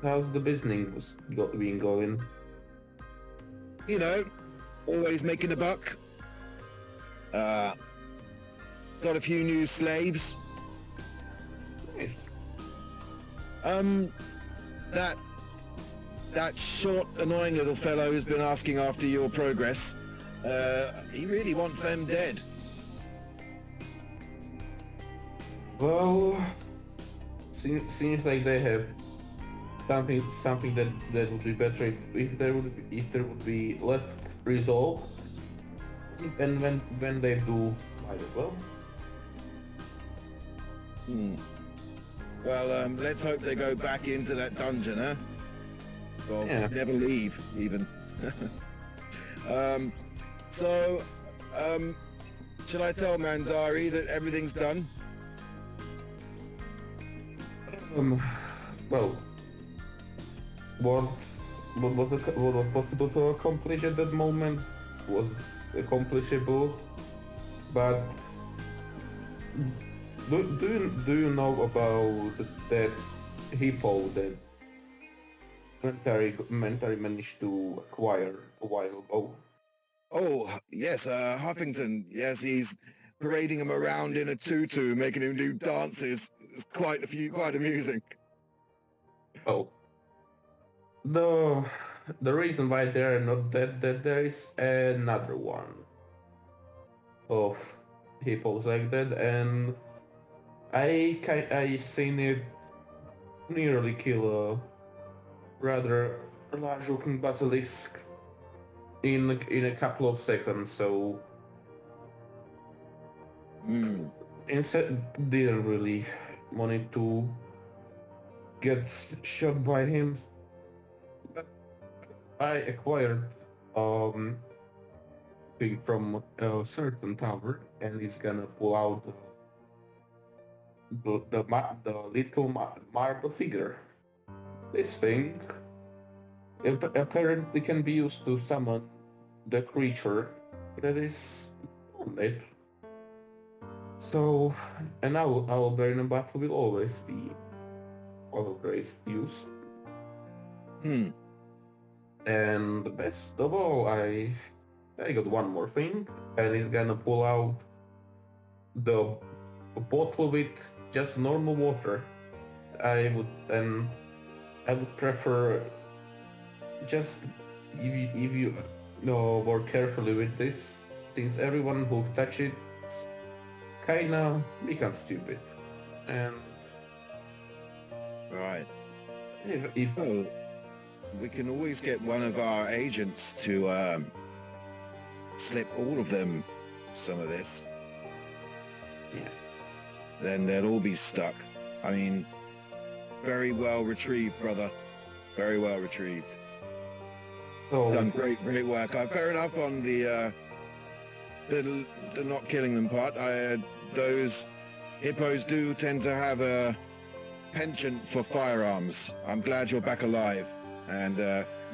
How's the business been going? You know, always making a buck. Got a few new slaves. That short, annoying little fellow has been asking after your progress. He really wants them dead. Well, seems like they have something that would be better if there would be left resolved, and when they do, might as well. Well, let's hope they go back into that dungeon, huh? Well, Yeah. never leave, even. So, should I tell Manzari that everything's done? Well, what what was possible to accomplish at that moment was accomplishable, but do you know about that hippo that Mentary managed to acquire a while ago? Oh, yes, Huffington. Yes, he's parading him around in a tutu, making him do dances. It's quite amusing. Oh, the reason why they're not dead, that there is another one of hippos like that, and I seen it nearly kill a rather large looking basilisk in a couple of seconds. So instead didn't really wanted to get shot by him. But I acquired thing from a certain tower, and it's gonna pull out the little marble figure. This thing apparently can be used to summon the creature that is on it. So, and our burning battle will always be of great use. And the best of all, I got one more thing, and it's gonna pull out the bottle with just normal water. I would prefer just if you know more carefully with this, since everyone who touch it kinda becomes stupid. And Right. if Well, we can always get one of our agents to slip all of them some of this. Yeah. Then they'll all be stuck. I mean, very well retrieved, brother. Very well retrieved. so Done great work. Fair enough on the not killing them part. Those hippos do tend to have a penchant for firearms. I'm glad you're back alive, and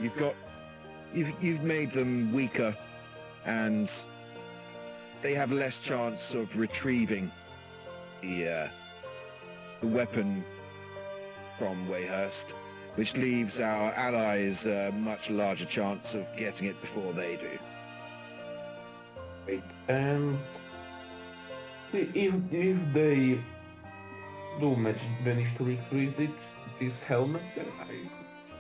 you've made them weaker, and they have less chance of retrieving the weapon from Wayhurst, which leaves our allies a much larger chance of getting it before they do. Wait, and if they do manage to retrieve this helmet, then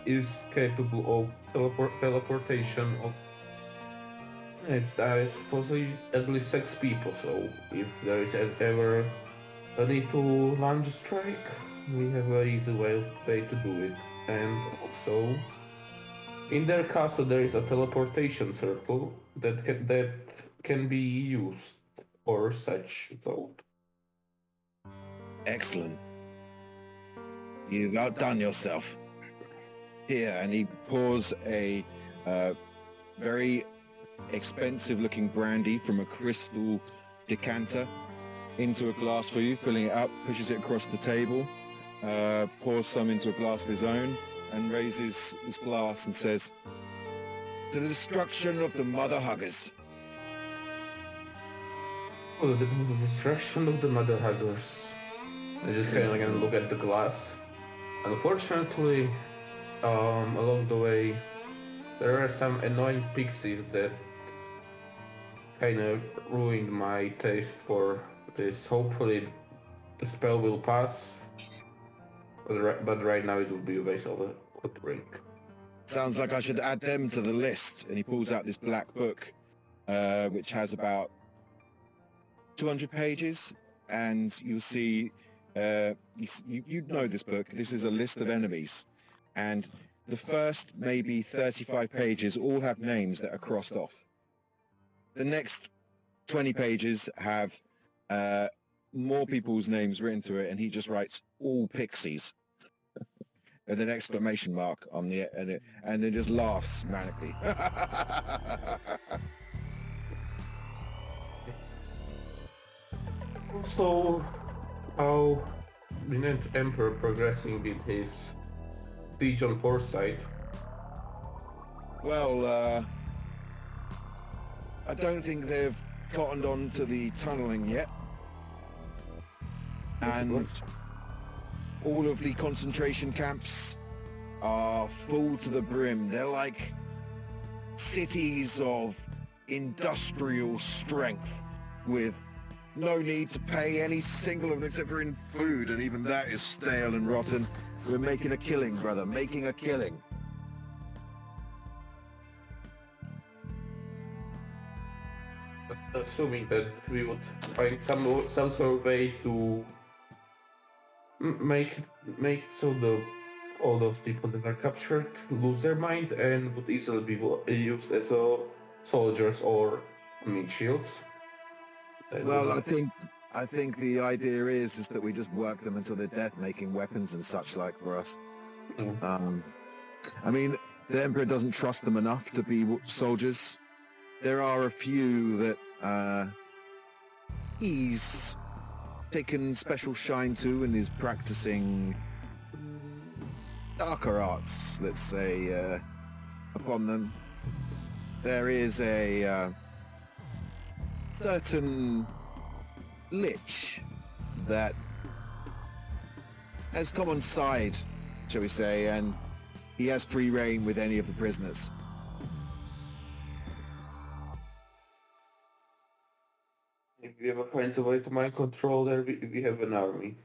is capable of teleportation of, I suppose, at least 6 people. So if there is ever a need to launch a strike, we have an easy way to do it. And also, in their castle there is a teleportation circle that can be used for such thought. Excellent. You've outdone yourself. Here, and he pours a very expensive-looking brandy from a crystal decanter into a glass for you, filling it up, pushes it across the table, pours some into a glass of his own, and raises his glass and says, "To the destruction of the Mother Huggers." Oh, the destruction of the Mother Huggers. I just kind of gonna look at the glass. Unfortunately, along the way, there are some annoying pixies that kind of ruined my taste for this. Hopefully, the spell will pass, but right now it will be a waste of a drink. Sounds like I should add them to the list. And he pulls out this black book, which has about 200 pages, and you'll see, you know this book. This is a list of enemies, and the first maybe 35 pages all have names that are crossed off. The next 20 pages have more people's names written to it, and he just writes all pixies with an exclamation mark on the and then just laughs manically. So, how the Emperor progressing with his siege on Foresight? Well, I don't think they've cottoned on to the tunneling yet. And all of the concentration camps are full to the brim. They're like cities of industrial strength with no need to pay any single of them except for in food, and even that is stale and rotten. We're making a killing, brother, making a killing. Assuming that we would find some sort of way to make it so all those people that are captured lose their mind and would easily be used as soldiers or meat shields. Well, I think the idea is that we just work them until they're dead, making weapons and such like for us. I mean, the Emperor doesn't trust them enough to be soldiers. There are a few that he's taken special shine to and is practicing darker arts, let's say, upon them. There is a certain lich that has come on side, shall we say, and he has free reign with any of the prisoners. If we ever find a way to mind control there, we have an army.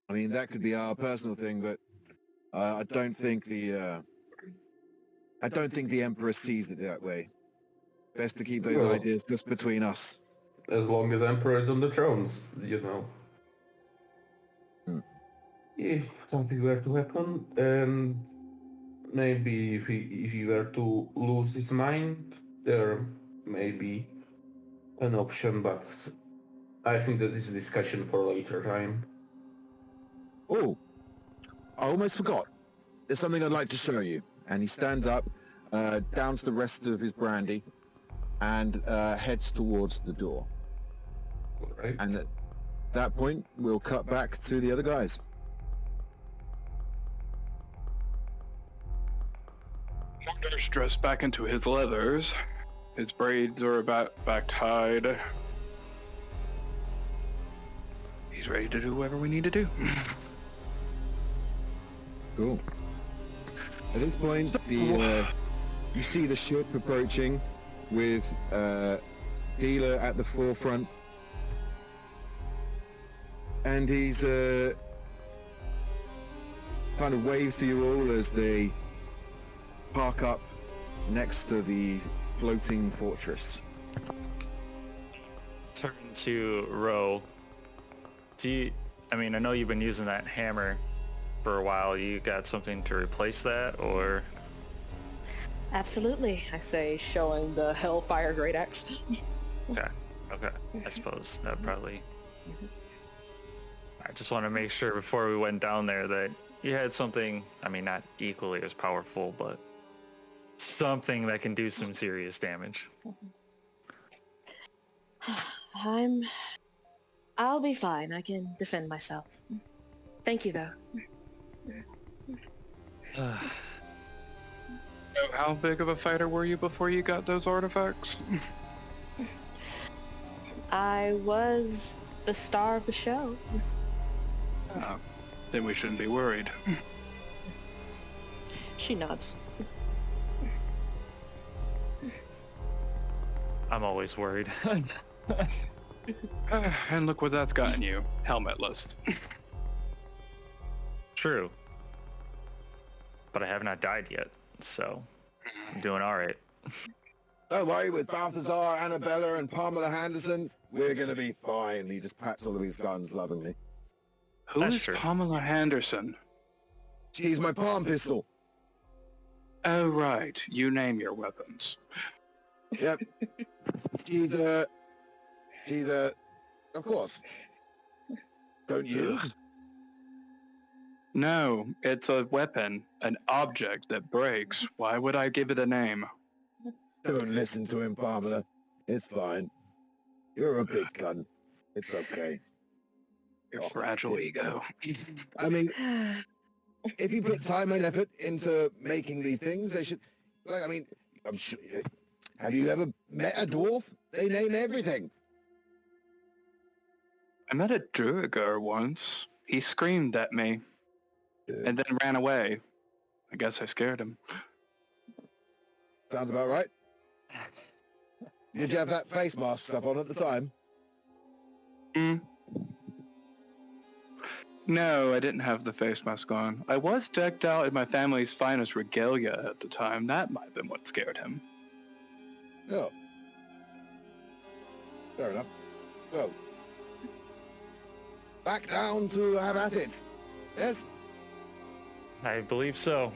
I mean, that could be our personal thing, but I don't think the Emperor sees it that way. Best to keep those Well, ideas just between us. as long as Emperor is on the thrones, you know. If something were to happen, and maybe if he were to lose his mind, there may be an option, but I think that is a discussion for a later time. Oh, I almost forgot. There's something I'd like to show you. And he stands up, downs the rest of his brandy, and heads towards the door. Right? And at that point, we'll cut back to the other guys. Munder's dressed back into his leathers. His braids are about back tied. He's ready to do whatever we need to do. Cool. At this point, you see the ship approaching with Dealer at the forefront. And he's kind of waves to you all as they park up next to the floating fortress. Turn to Ro. I mean, I know you've been using that hammer for a while. You got something to replace that, or? Absolutely. I say, showing the Hellfire Great Axe. Okay. I suppose that probably... I just want to make sure before we went down there that you had something, I mean, not equally as powerful, but something that can do some serious damage. I'll be fine. I can defend myself. Thank you, though. So how big of a fighter were you before you got those artifacts? I was the star of the show. Oh, then we shouldn't be worried. She nods. I'm always worried. And look what that's gotten you. Helmetless. True. But I have not died yet, so I'm doing alright. Don't worry, with Balthazar, Annabella, and Pamela Henderson, we're gonna be fine. He just pats all of his guns lovingly. Who That's is true. Pamela Henderson? She's my palm pistol. Oh, right. You name your weapons. Yep. She's of course. Don't you? Ugh. No, it's a weapon, an object that breaks. Why would I give it a name? Don't listen to him, Pamela. It's fine. You're a big gun. It's okay. Your fragile ego. I mean, if you put time and effort into making these things, they should. Like, I mean, I'm sure. Have you ever met a dwarf? They name everything. I met a Druigar once. He screamed at me and then ran away. I guess I scared him. Sounds about right. Did you have that face mask stuff on at the time? No, I didn't have the face mask on. I was decked out in my family's finest regalia at the time. That might have been what scared him. No. Fair enough. So, back down to have at it. Yes? I believe so.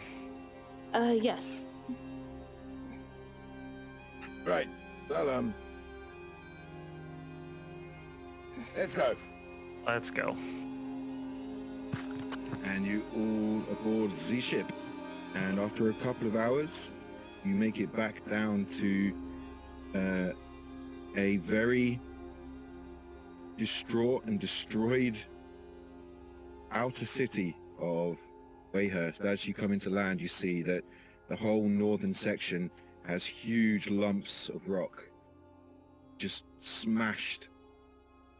Yes. Right. Well, let's go. Let's go. And you all aboard the ship. And after a couple of hours, you make it back down to a very distraught and destroyed outer city of Wayhurst. As you come into land, you see that the whole northern section has huge lumps of rock just smashed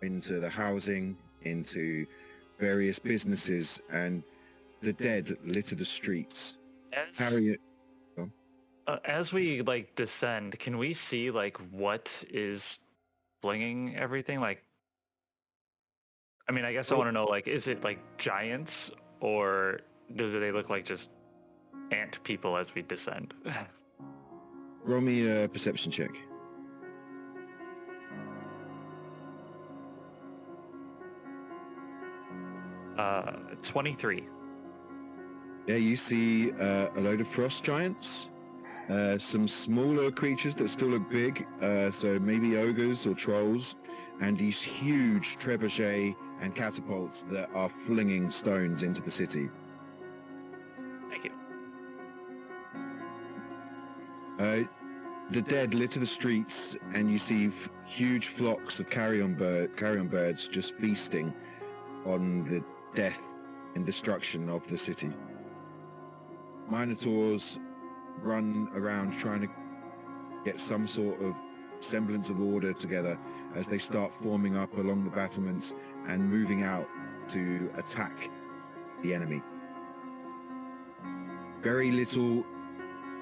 into the housing, into various businesses, and the dead litter the streets. Harriet, As we like descend, can we see like what is flinging everything? Like, I mean, I guess I want to know, like, is it like giants, or they look like just ant people as we descend? roll me a perception check. 23. Yeah, you see a load of frost giants, some smaller creatures that still look big, so maybe ogres or trolls, and these huge trebuchet and catapults that are flinging stones into the city. Thank you. The dead litter the streets, and you see huge flocks of carrion birds just feasting on the death and destruction of the city. Minotaurs run around trying to get some sort of semblance of order together as they start forming up along the battlements and moving out to attack the enemy. Very little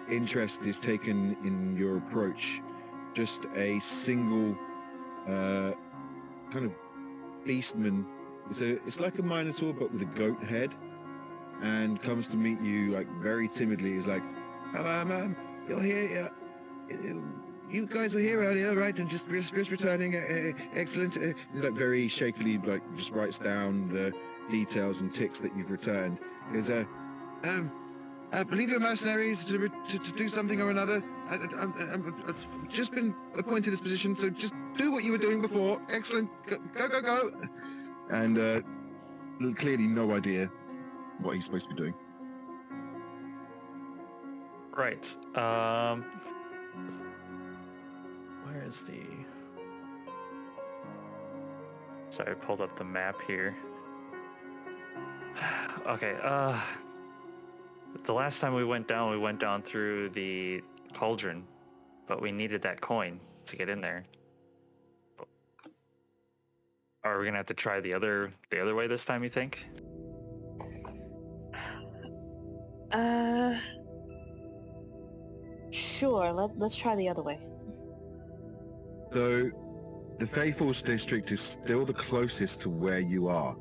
interest is taken in your approach. Just a single kind of beastman. It's like a minotaur but with a goat head, and comes to meet you like very timidly. He's like, you're here. You guys were here earlier, right? And just returning. Excellent. Like very shakily, like just writes down the details and ticks that you've returned. Is I believe you're mercenaries to do something or another. I've just been appointed this position, so just do what you were doing before. Excellent. Go. And clearly no idea what he's supposed to be doing. Right. Where is the... Sorry, I pulled up the map here. Okay, the last time we went down through the cauldron, but we needed that coin to get in there. Are we gonna have to try the other way this time, you think? Sure. Let's try the other way. So, the Faithfuls district is still the closest to where you are.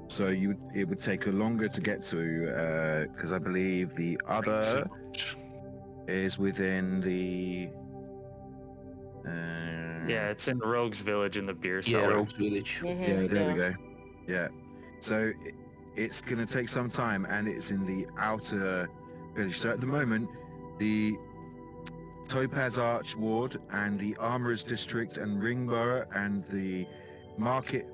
So it would take longer to get to, because I believe the other is within the... Yeah, it's in Rogue's Village in the beer Yeah, cellar. Rogue's Village. Yeah, there we go. Yeah. So it's going to take some time, and it's in the outer village. So at the moment, the Topaz Arch Ward and the Armourers District and Ringborough and the Market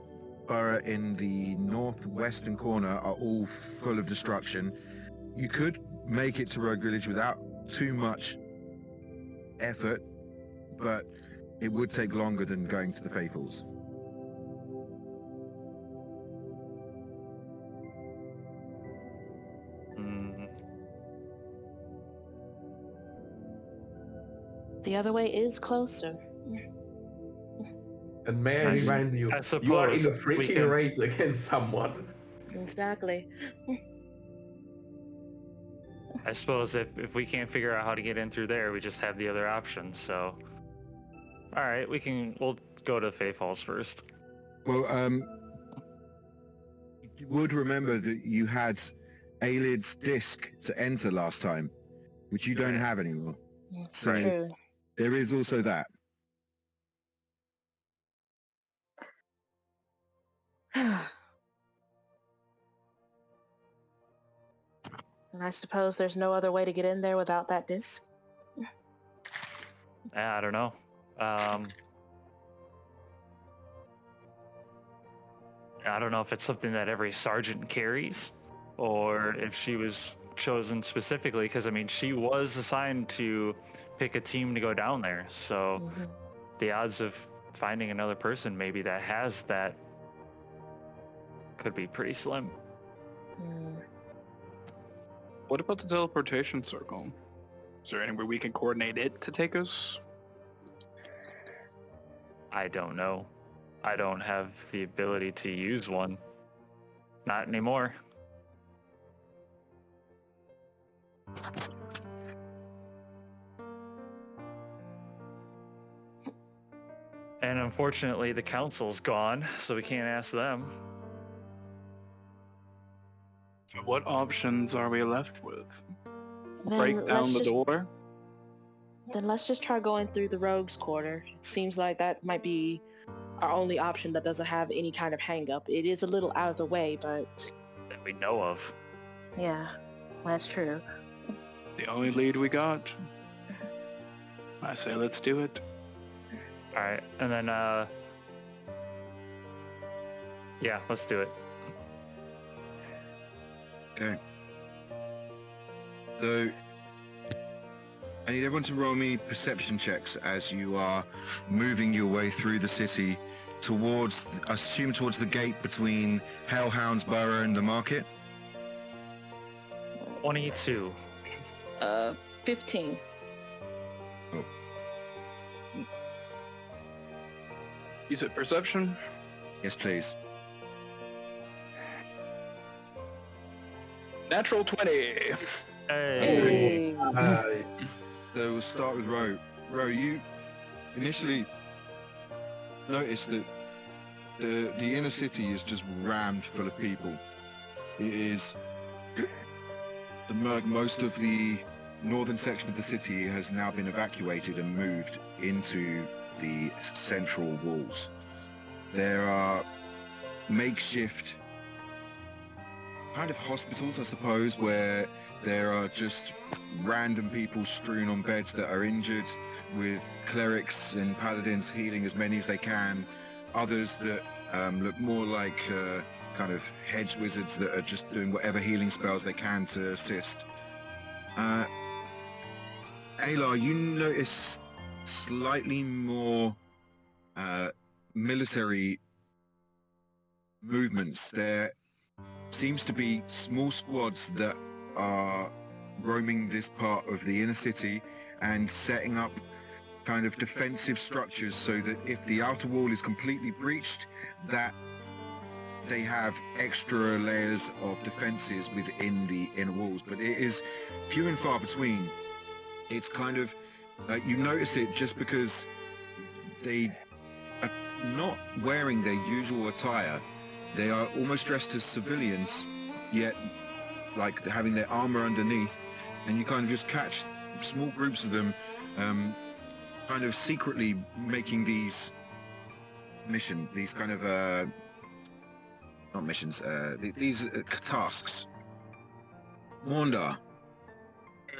Borough in the northwestern corner are all full of destruction. You could make it to Rogue Village without too much effort, but it would take longer than going to the Faithfuls. Mm, The other way is closer. And may I I remind you, I you are in suppose a we freaking can- race against someone. Exactly. I suppose if we can't figure out how to get in through there, we just have the other option. So, all right, we'll go to Faith Halls first. Well, you would remember that you had Aelid's disc to enter last time, which you don't Right. have anymore. So Right. True. there is also that. And I suppose there's no other way to get in there without that disc. I don't know. I don't know if it's something that every sergeant carries, or if she was chosen specifically. Because I mean, she was assigned to pick a team to go down there. So Mhm. the odds of finding another person maybe that has that could be pretty slim. Mm. What about the teleportation circle? Is there anywhere we can coordinate it to take us? I don't know. I don't have the ability to use one. Not anymore. And unfortunately, the council's gone, so we can't ask them. So what options are we left with? Then Break down let's the just- door? Then let's just try going through the rogues quarter. It seems like that might be our only option that doesn't have any kind of hang up. It is a little out of the way, but That we know of. yeah, that's true. The only lead we got. I say let's do it. All right, and then yeah, let's do it. Okay. So I need everyone to roll me perception checks as you are moving your way through the city towards the gate between Hellhound's Burrow and the market. 22. 15. You said perception? Yes, please. Natural 20. Hey. Hey. So we'll start with Ro. Ro, you initially noticed that the inner city is just rammed full of people. It is most of the northern section of the city has now been evacuated and moved into the central walls. There are makeshift kind of hospitals, I suppose, where there are just random people strewn on beds that are injured, with clerics and paladins healing as many as they can. Others that look more like kind of hedge wizards that are just doing whatever healing spells they can to assist. Aylar, you notice slightly more military movements. There seems to be small squads that are roaming this part of the inner city and setting up kind of defensive structures so that if the outer wall is completely breached, that they have extra layers of defenses within the inner walls. But it is few and far between. It's kind of you notice it just because they are not wearing their usual attire. They are almost dressed as civilians, yet like having their armor underneath, and you kind of just catch small groups of them kind of secretly making these kind of not missions, these tasks. Wanda,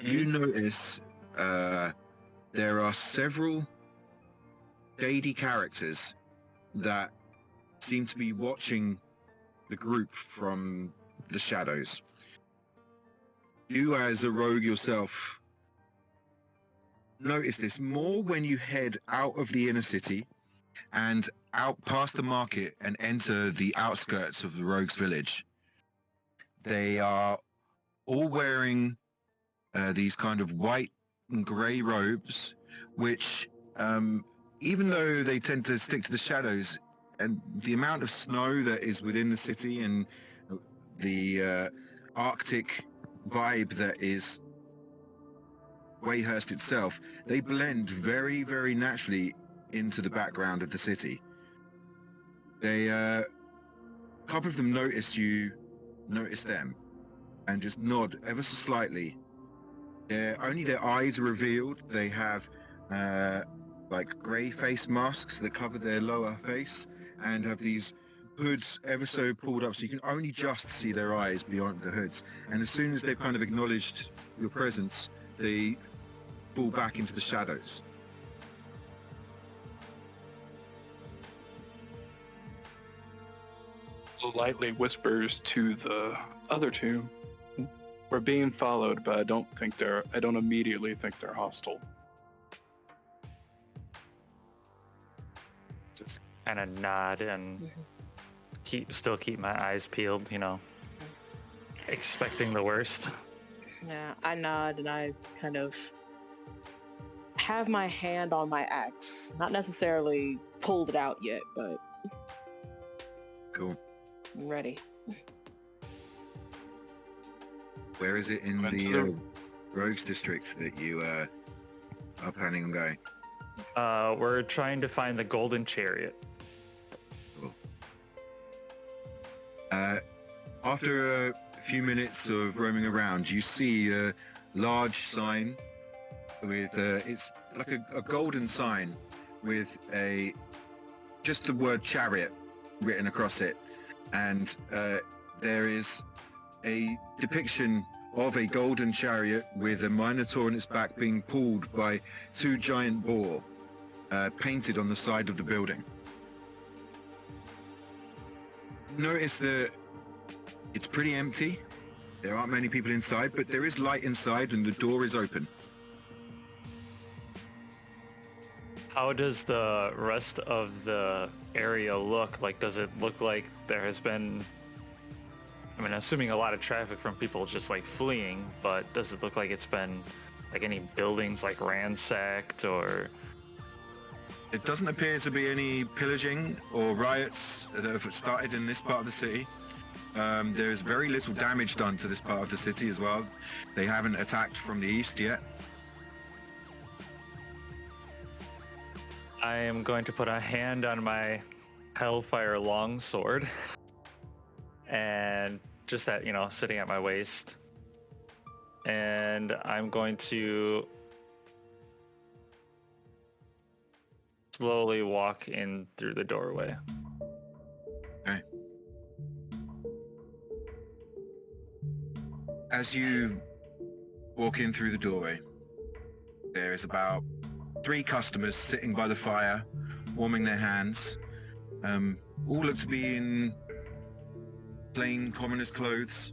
you notice there are several shady characters that seem to be watching the group from the shadows. You, as a rogue yourself, notice this more when you head out of the inner city and out past the market and enter the outskirts of the rogues village. They are all wearing these kind of white and grey robes, which even though they tend to stick to the shadows, and the amount of snow that is within the city and the Arctic vibe that is Wayhurst itself, they blend very, very naturally into the background of the city. They, a couple of them notice them, and just nod ever so slightly. Only their eyes are revealed. They have like grey face masks that cover their lower face, and have these hoods ever so pulled up so you can only just see their eyes beyond the hoods. And as soon as they've kind of acknowledged your presence, they fall back into the shadows. Lightly whispers to the other two, "We're being followed, but I don't immediately think they're hostile." Just kind of nod and still keep my eyes peeled, expecting the worst. Yeah, I nod and I kind of have my hand on my axe. Not necessarily pulled it out yet, but Cool. I'm ready. Where is it in the rogues district that you are planning on going? We're trying to find the golden chariot. Cool. After a few minutes of roaming around, you see a large sign with it's like a golden sign with just the word chariot written across it, and there is a depiction of a golden chariot with a minotaur on its back being pulled by two giant boar painted on the side of the building. Notice that it's pretty empty. There aren't many people inside, but there is light inside and the door is open. How does the rest of the area look? Like, does it look like there has been, assuming a lot of traffic from people just like fleeing, but does it look like it's been like any buildings like ransacked or? It doesn't appear to be any pillaging or riots that have started in this part of the city. There's very little damage done to this part of the city as well. They haven't attacked from the east yet. I am going to put a hand on my Hellfire longsword and just that, sitting at my waist. And I'm going to slowly walk in through the doorway. Okay. As you walk in through the doorway, there is about 3 customers sitting by the fire, warming their hands. All look to be in plain commoner's clothes.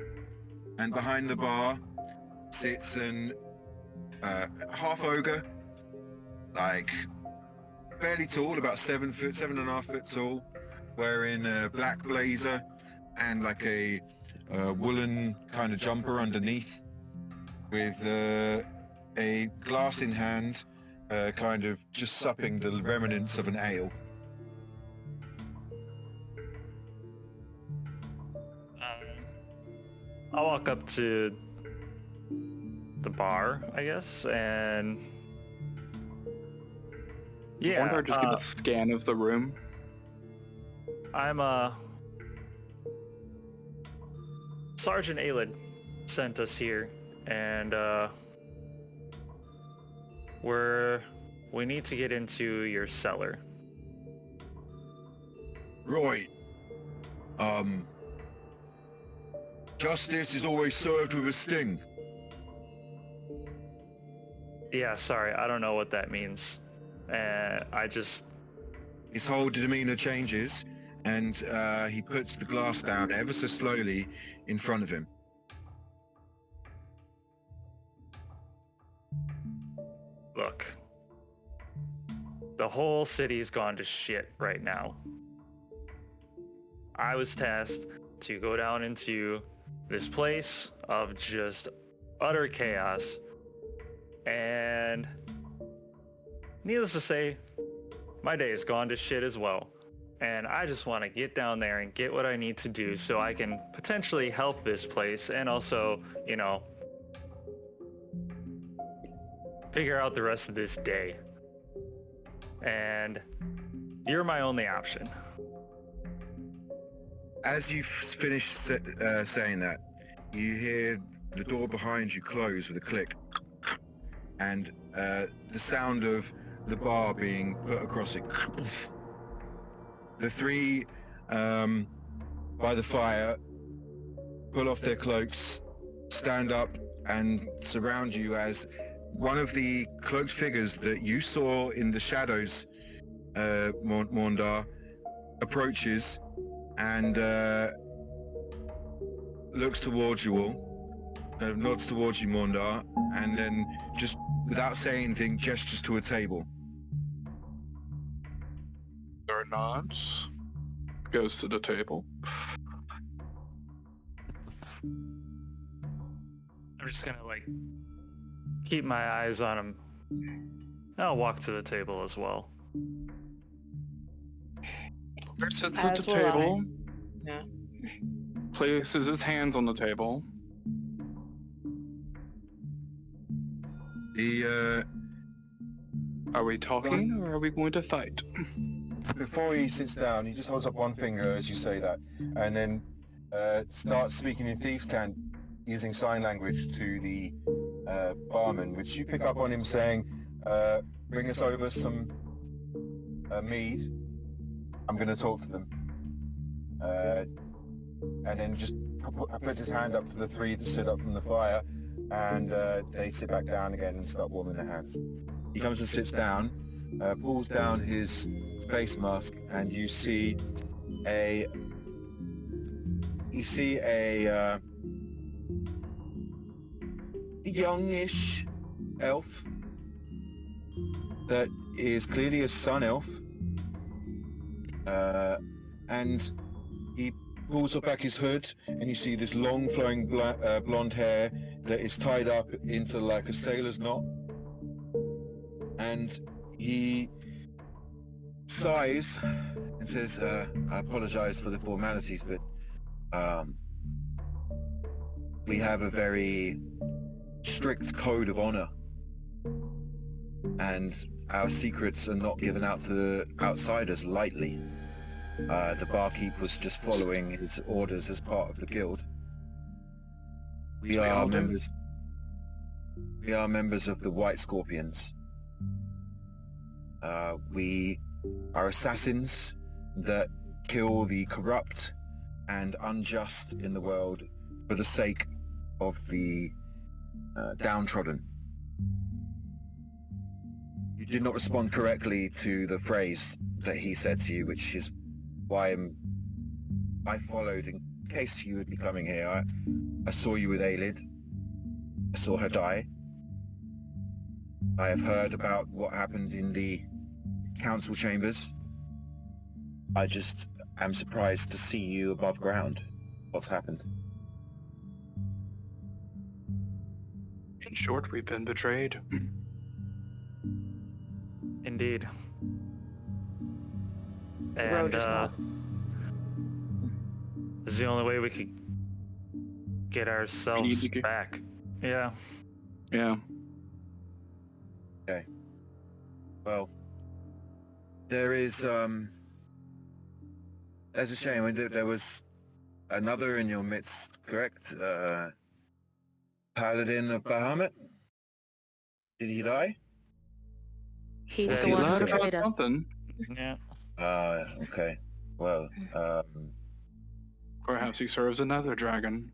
And behind the bar sits an half ogre, like fairly tall, about 7.5 foot tall, wearing a black blazer and like a woolen kind of jumper underneath, with a glass in hand, kind of just supping the remnants of an ale. I'll walk up to the bar, I guess, and I wonder, just give a scan of the room. I'm Sergeant Aelid sent us here, and we need to get into your cellar. Right. Justice is always served with a sting. Yeah, sorry, I don't know what that means. His whole demeanor changes, and he puts the glass down ever so slowly in front of him. Look, the whole city's gone to shit right now. I was tasked to go down into this place of just utter chaos, and needless to say, my day has gone to shit as well. And I just want to get down there and get what I need to do so I can potentially help this place and also, you know, figure out the rest of this day. And you're my only option. As you finish saying that, you hear the door behind you close with a click, and the sound of the bar being put across it. The three by the fire pull off their cloaks, stand up, and surround you as one of the cloaked figures that you saw in the shadows, Morndar, approaches and looks towards you all, nods towards you, Morndar, and then just without saying anything, gestures to a table. There nods, goes to the table. I'm just gonna like keep my eyes on him. I'll walk to the table as well. There sits at As the will I. table, Yeah. places his hands on the table. Are we talking or are we going to fight? Before he sits down, he just holds up one finger as you say that, and then starts speaking in Thieves' Cant, using sign language to the barman, which you pick up on him saying, bring us over some mead. I'm going to talk to them. And then just puts his hand up to the three that stood up from the fire, and they sit back down again and start warming their hands. He comes and sits down, pulls down his face mask, and you see a youngish elf that is clearly a sun elf, and he pulls up back his hood, and you see this long flowing blonde hair that is tied up into like a sailor's knot, and he sighs and says, I apologize for the formalities, but we have a very strict code of honor, and our secrets are not given out to outsiders lightly. The barkeep was just following his orders as part of the guild. We are members of the White Scorpions. We are assassins that kill the corrupt and unjust in the world for the sake of the downtrodden. You did not respond correctly to the phrase that he said to you, which is why I followed in case you would be coming here. I saw you with Aelid. I saw her die. I have heard about what happened in the council chambers. I just am surprised to see you above ground. What's happened? In short, we've been betrayed. Indeed. Ro And just nods. this is the only way we could get ourselves to get- back. Yeah. Yeah. Okay. Well, there is, there's a shame. I mean, there was another in your midst, correct? Paladin of Bahamut? Did he die? He's Yeah, the He one lied who about betrayed us. something. Yeah. Okay. Well, Perhaps he serves another dragon.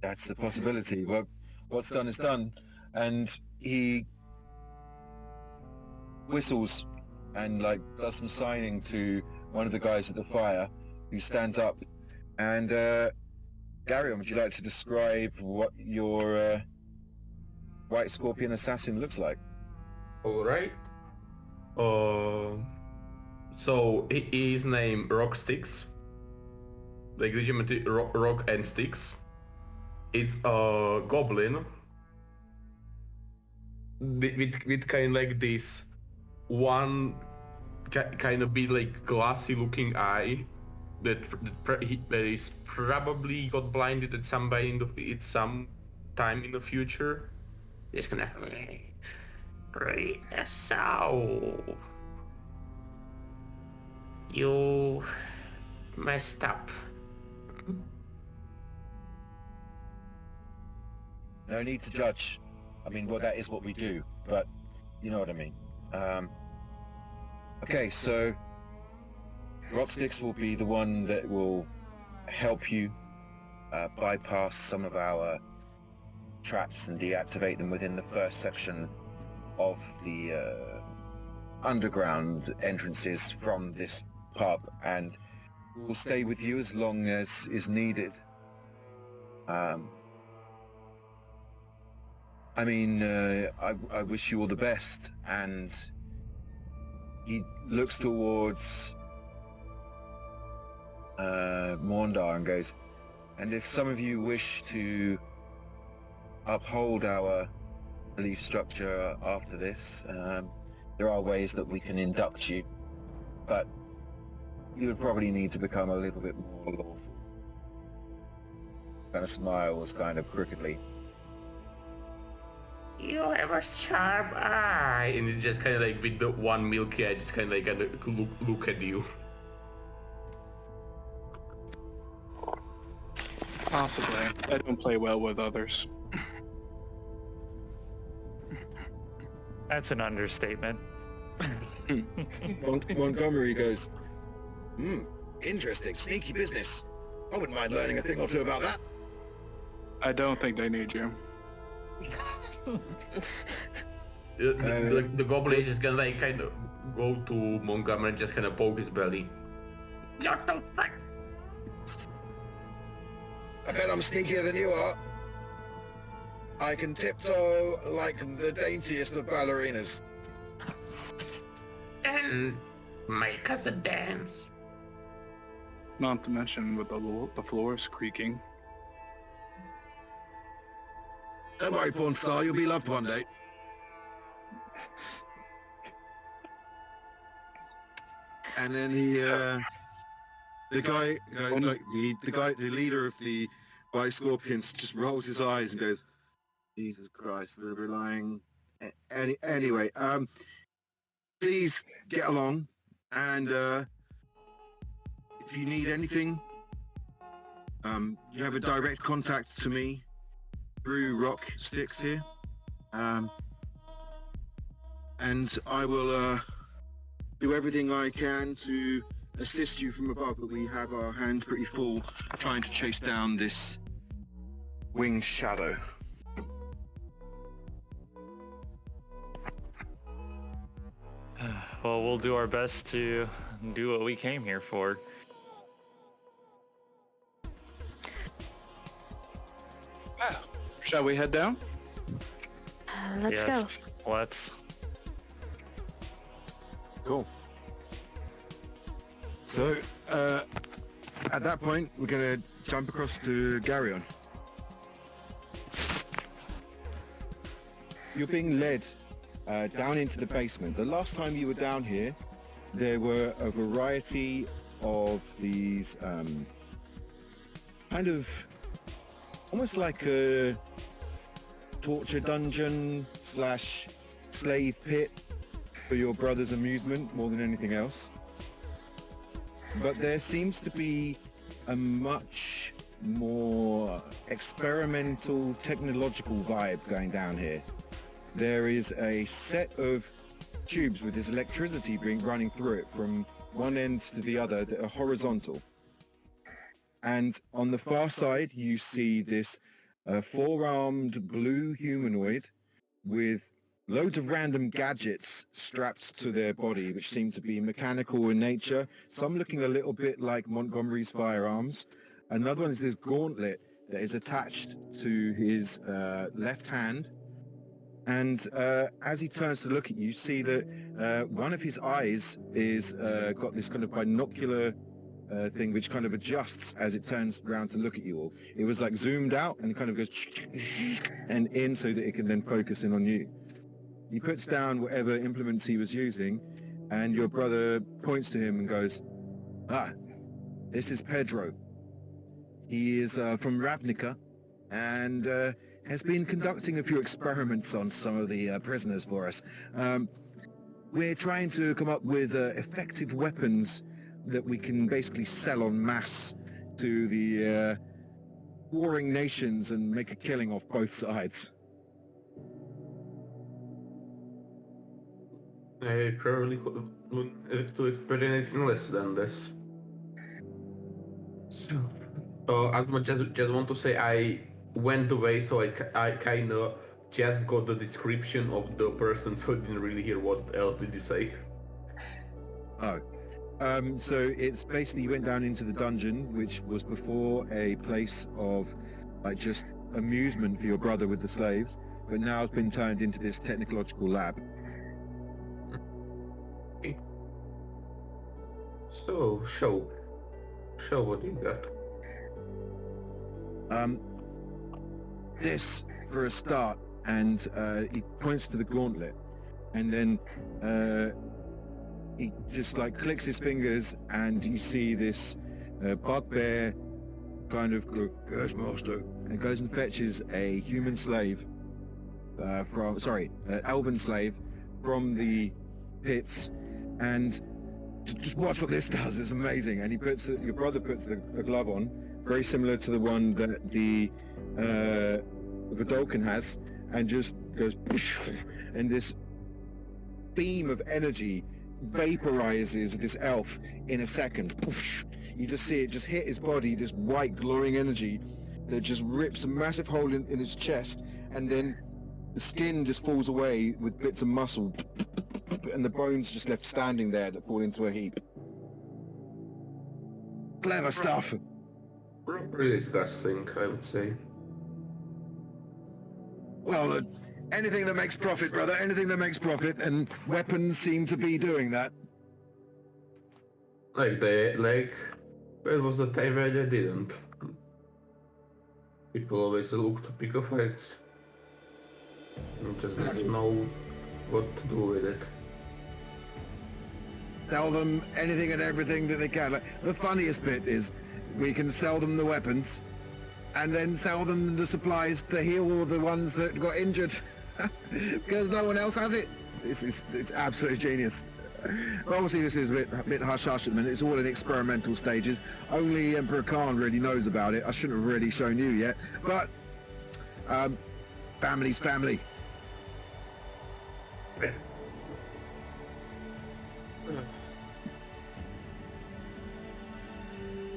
that's a possibility. Well, what's done is done. And he whistles and like does some signing to one of the guys at the fire, who stands up. And Garion, would you like to describe what your White Scorpion assassin looks like? All right. So he is named Rocksticks. Like legitimately rock and sticks. It's a goblin with kind of like this one kind of bit like glassy looking eye that is probably got blinded at some time in the future. It's gonna right. So you messed up. No need to judge. I mean, well, that is what we do, but you know what I mean. Okay, so Rocksticks will be the one that will help you bypass some of our traps and deactivate them within the first section of the underground entrances from this pub, and will stay with you as long as is needed. I mean, I wish you all the best, and he looks towards Morndar and goes, and if some of you wish to uphold our belief structure after this, there are ways that we can induct you, but you would probably need to become a little bit more lawful. Kind of smiles kind of crookedly. You have a sharp eye, and it's just kind of like with the one milky eye, just kind of like look at you. Possibly. I don't play well with others. That's an understatement. Montgomery goes, interesting, sneaky business. I wouldn't mind learning a thing or two about that. I don't think they need you. The goblin is just gonna like kind of go to Montgomery and just kind of poke his belly. What the fuck? I bet I'm sneakier than you are. I can tiptoe like the daintiest of ballerinas. And make us a dance. Not to mention with the floors creaking. Don't worry, porn star, you'll be loved one day. And then the leader of the White Scorpions just rolls his eyes and goes, Jesus Christ, we're relying. Anyway, please get along, and if you need anything, you have a direct contact to me through Rocksticks here, and I will do everything I can to assist you from above, but we have our hands pretty full trying to chase down this winged shadow. Well, we'll do our best to do what we came here for. Shall we head down? Let's go. Let's. Cool. So, at that point, we're going to jump across to Garyon. You're being led down into the basement. The last time you were down here, there were a variety of these kind of almost like a torture dungeon slash slave pit for your brother's amusement more than anything else. But there seems to be a much more experimental technological vibe going down here. There is a set of tubes with this electricity running through it from one end to the other that are horizontal. And on the far side, you see this four-armed blue humanoid with loads of random gadgets strapped to their body, which seem to be mechanical in nature, some looking a little bit like Montgomery's firearms. Another one is this gauntlet that is attached to his left hand, And as he turns to look at you, see that one of his eyes is got this kind of binocular thing which kind of adjusts as it turns around to look at you all. It was like zoomed out and it kind of goes and in so that it can then focus in on you. He puts down whatever implements he was using, and your brother points to him and goes, "Ah, this is Pedro. He is from Ravnica and has been conducting a few experiments on some of the prisoners for us. We're trying to come up with effective weapons that we can basically sell en masse to the warring nations and make a killing off both sides." I probably wouldn't do expect anything less than this. So, as much as just want to say, I went away, so I kind of just got the description of the person, so I didn't really hear what else did you say. Oh. So it's basically you went down into the dungeon, which was before a place of like just amusement for your brother with the slaves, but now it's been turned into this technological lab. So, show what you got. This for a start, and he points to the gauntlet, and then he just like clicks his fingers, and you see this bugbear kind of go, "Yes, master," and goes and fetches a human slave elven slave from the pits, and just watch what this does. It's amazing. And your brother puts a glove on, very similar to the one that the Vidalcan has, and just goes, and this beam of energy vaporizes this elf in a second. You just see it just hit his body, this white glowing energy that just rips a massive hole in his chest, and then the skin just falls away with bits of muscle, and the bones just left standing there that fall into a heap. Clever stuff. Pretty disgusting, I would say. Well, anything that makes profit, brother, anything that makes profit, and weapons seem to be doing that. It was the time when they didn't. People always look to pick a fight. And just don't know what to do with it. Sell them anything and everything that they can. Like, the funniest bit is we can sell them the weapons and then sell them the supplies to heal all the ones that got injured because no one else has it. It's absolutely genius. But obviously this is a bit hush-hush at the minute. It's all in experimental stages. Only Emperor Khan really knows about it. I shouldn't have really shown you yet. But family's family.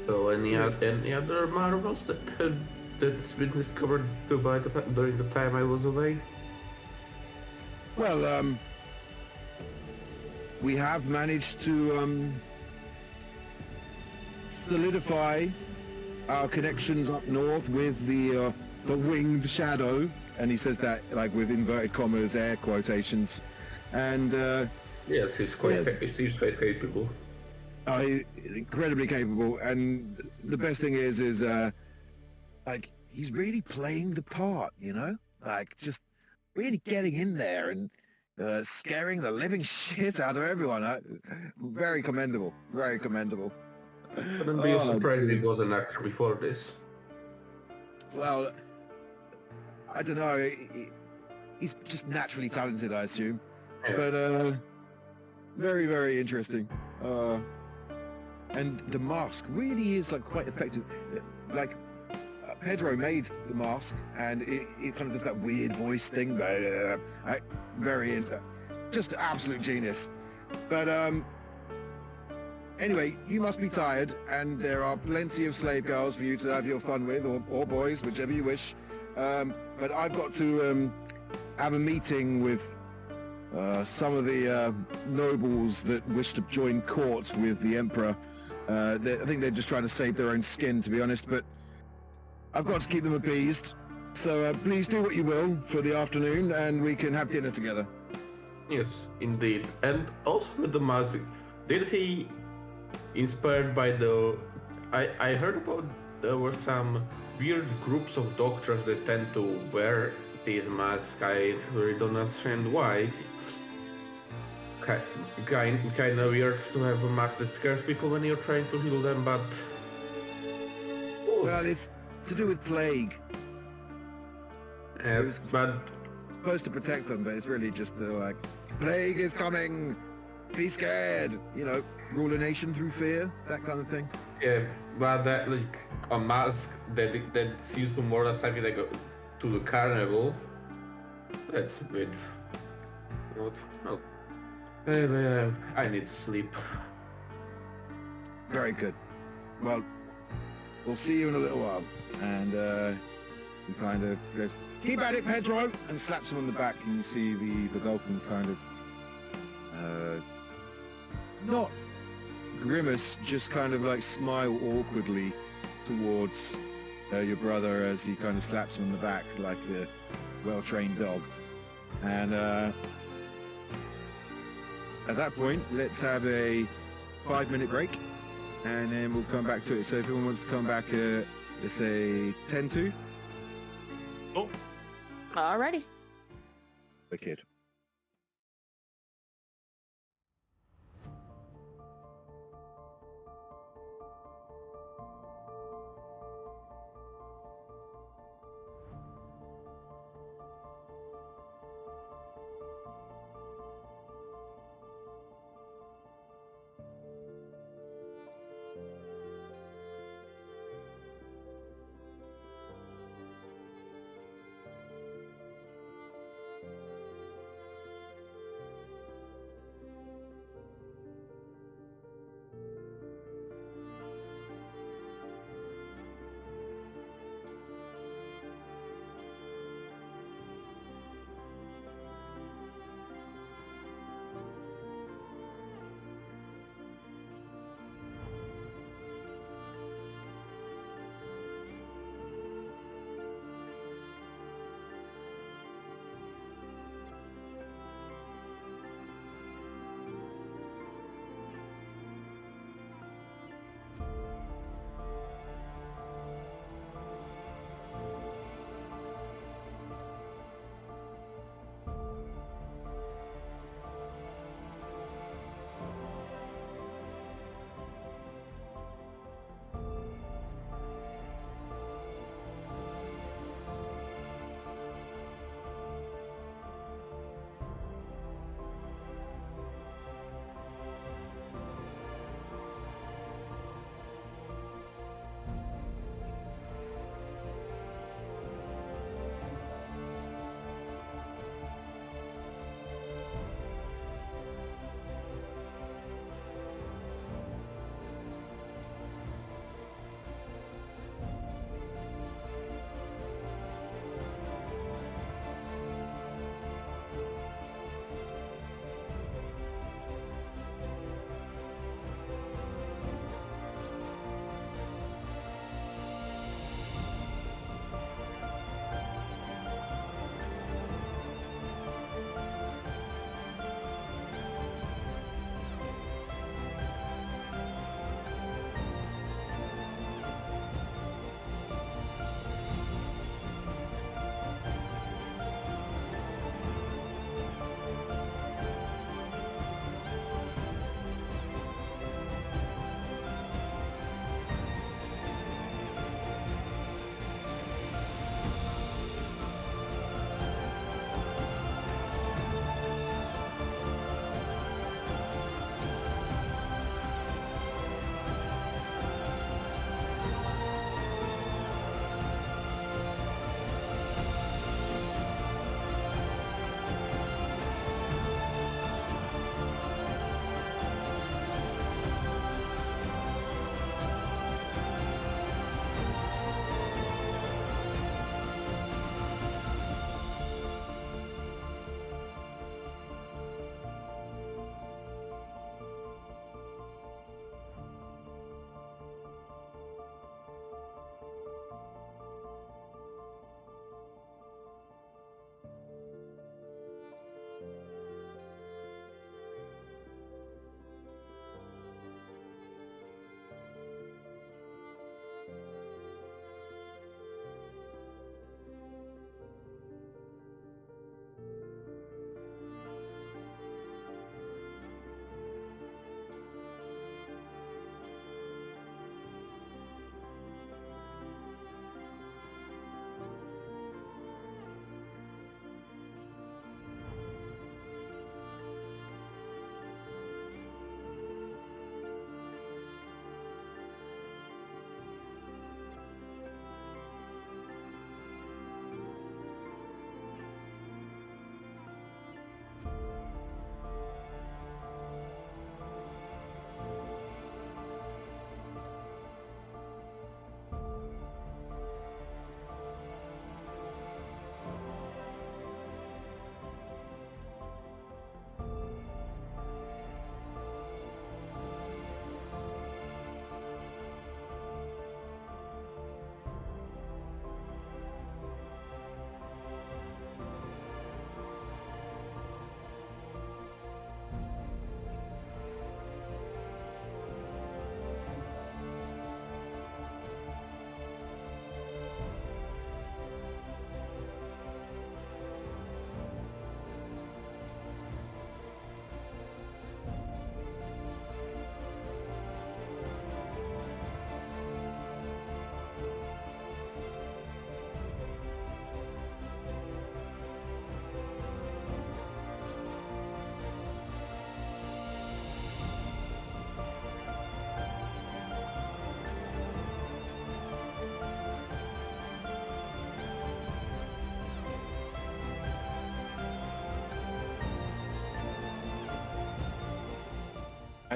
So any other marvels that's been discovered during the time I was away? Well, we have managed to solidify our connections up north with the winged shadow, and he says that like with inverted commas, air quotations, and yes, he seems quite capable. He's incredibly capable, and the best thing is like he's really playing the part, you know, like just really getting in there and scaring the living shit out of everyone. Very commendable, very commendable. Wouldn't be surprised if he was an actor before this. Well, I don't know. He's just naturally talented, I assume. Yeah. But very, very interesting. And the mask really is like quite effective. Like Pedro made the mask, and it kind of does that weird voice thing. Just absolute genius. But anyway, you must be tired, and there are plenty of slave girls for you to have your fun with, or boys, whichever you wish. But I've got to have a meeting with some of the nobles that wish to join court with the Emperor. I think they're just trying to save their own skin, to be honest, but I've got to keep them appeased. So please do what you will for the afternoon, and we can have dinner together. Yes, indeed. And also with the mask, did he, inspired by the... I heard about there were some weird groups of doctors that tend to wear these masks. I really don't understand why. Kind of weird to have a mask that scares people when you're trying to heal them, but... Well, it's to do with plague. but Supposed to protect them, but it's really just like, plague is coming, be scared, you know, rule a nation through fear, that kind of thing. yeah, but that like a mask that seems to more as something like to the carnival. That's a bit. Not. I need to sleep. Very good. Well, we'll see you in a little while. And he kind of goes, keep at it, Pedro, and slaps him on the back, and you see the dolphin kind of not grimace, just kind of like smile awkwardly towards your brother as he kind of slaps him on the back like a well-trained dog. And at that point, let's have a 5-minute break, and then we'll come back to it. So if everyone wants to come back at, let's say, 10 to. Oh, Alrighty. Wicked.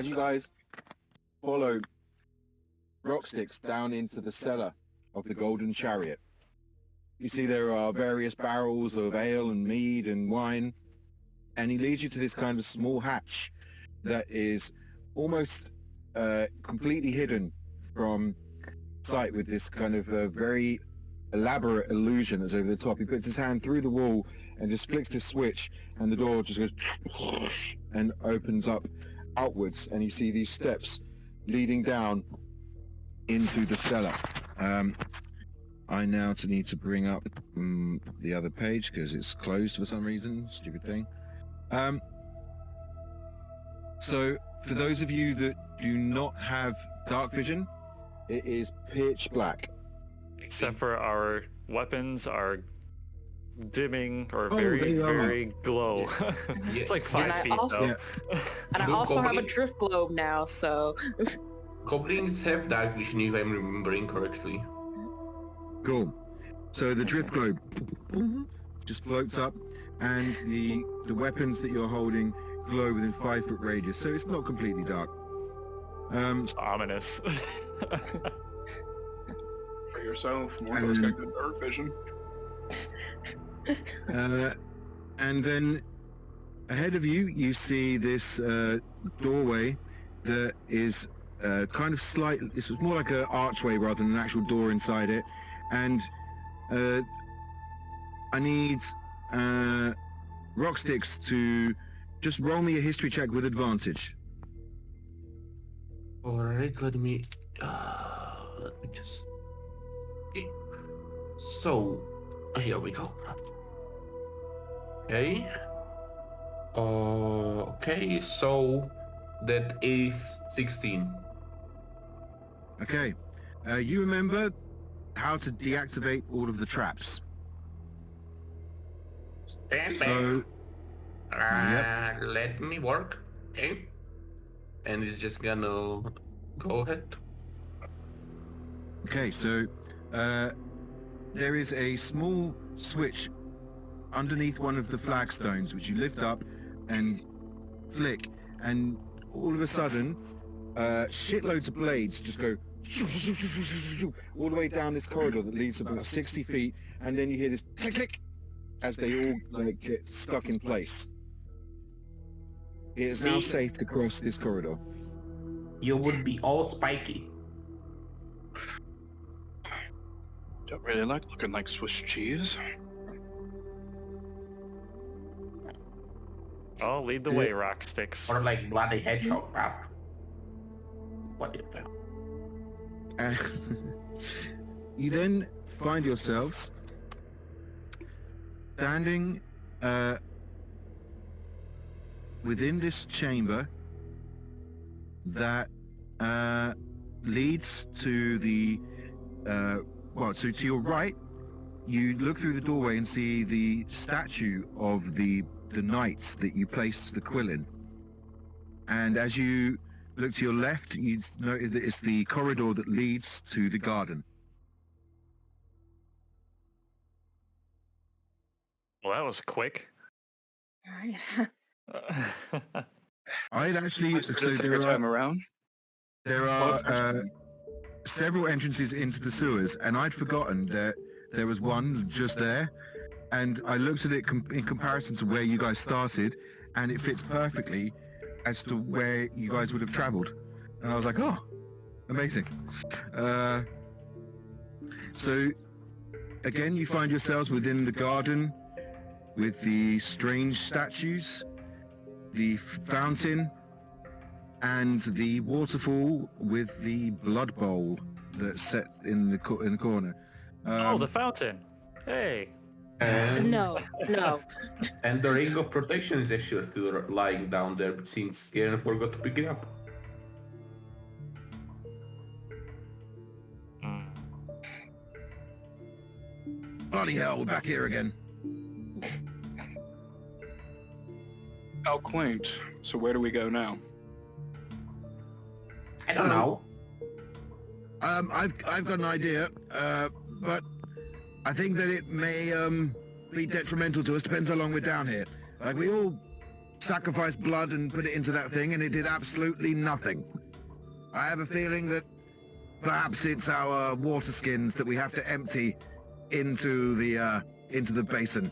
As you guys follow Rocksticks down into the cellar of the Golden Chariot, you see there are various barrels of ale and mead and wine, and he leads you to this kind of small hatch that is almost completely hidden from sight with this kind of very elaborate illusion that's over the top. He puts his hand through the wall and just flicks the switch, and the door just goes and opens up outwards, and you see these steps leading down into the cellar. I now need to bring up the other page because it's closed for some reason. Stupid thing. So for those of you that do not have dark vision, it is pitch black. Except for our weapons are dimming or Oh, very, they are. very glow. It's like 5 And I feet also- though. And I Look, also have a Goblin. drift globe now, so Goblins have dark vision if I'm remembering correctly. Cool. So the drift globe just floats up, and the weapons that you're holding glow within 5 foot radius, so it's not completely dark. It's ominous. For yourself, Mortal's got good dark vision. And then ahead of you, you see this doorway that is kind of slight. It's more like an archway rather than an actual door inside it. And I need Rocksticks to just roll me a history check with advantage. Alright, let me just... Okay. So, here we go. Okay. Okay, so that is 16. Okay. You remember how to deactivate all of the traps. Stand So, back. Let me work. Okay. And it's just gonna go ahead. okay, so there is a small switch underneath one of the flagstones which you lift up and flick, and all of a sudden shitloads of blades just go all the way down this corridor that leads about 60 feet, and then you hear this click click as they all like get stuck in place. It is now safe to cross this corridor. You would be all spiky. Don't really like looking like Swiss cheese. Oh, lead the way, rock sticks. Or like bloody hedgehog wrap. What is that? You then find yourselves standing within this chamber that leads to the to your right. You look through the doorway and see the statue of the knights that you placed the quill in, and as you look to your left, you notice that it's the corridor that leads to the garden. Well, that was quick. I'd actually Nice, good second time around. there are several entrances into the sewers, and I'd forgotten that there was one just there, and I looked at it in comparison to where you guys started, and it fits perfectly as to where you guys would have traveled, and I was like, oh, amazing. So again, you find yourselves within the garden with the strange statues, the fountain, and the waterfall with the blood bowl that's set in the corner. Oh, the fountain. Hey. And, No. and the ring of protection is actually still lying down there, but since Garen forgot to pick it up. Bloody hell, we're back here again. How quaint. So where do we go now? I don't know. I've got an idea, but I think that it may be detrimental to us. Depends how long we're down here. Like we all sacrificed blood and put it into that thing, and it did absolutely nothing. I have a feeling that perhaps it's our water skins that we have to empty into the basin.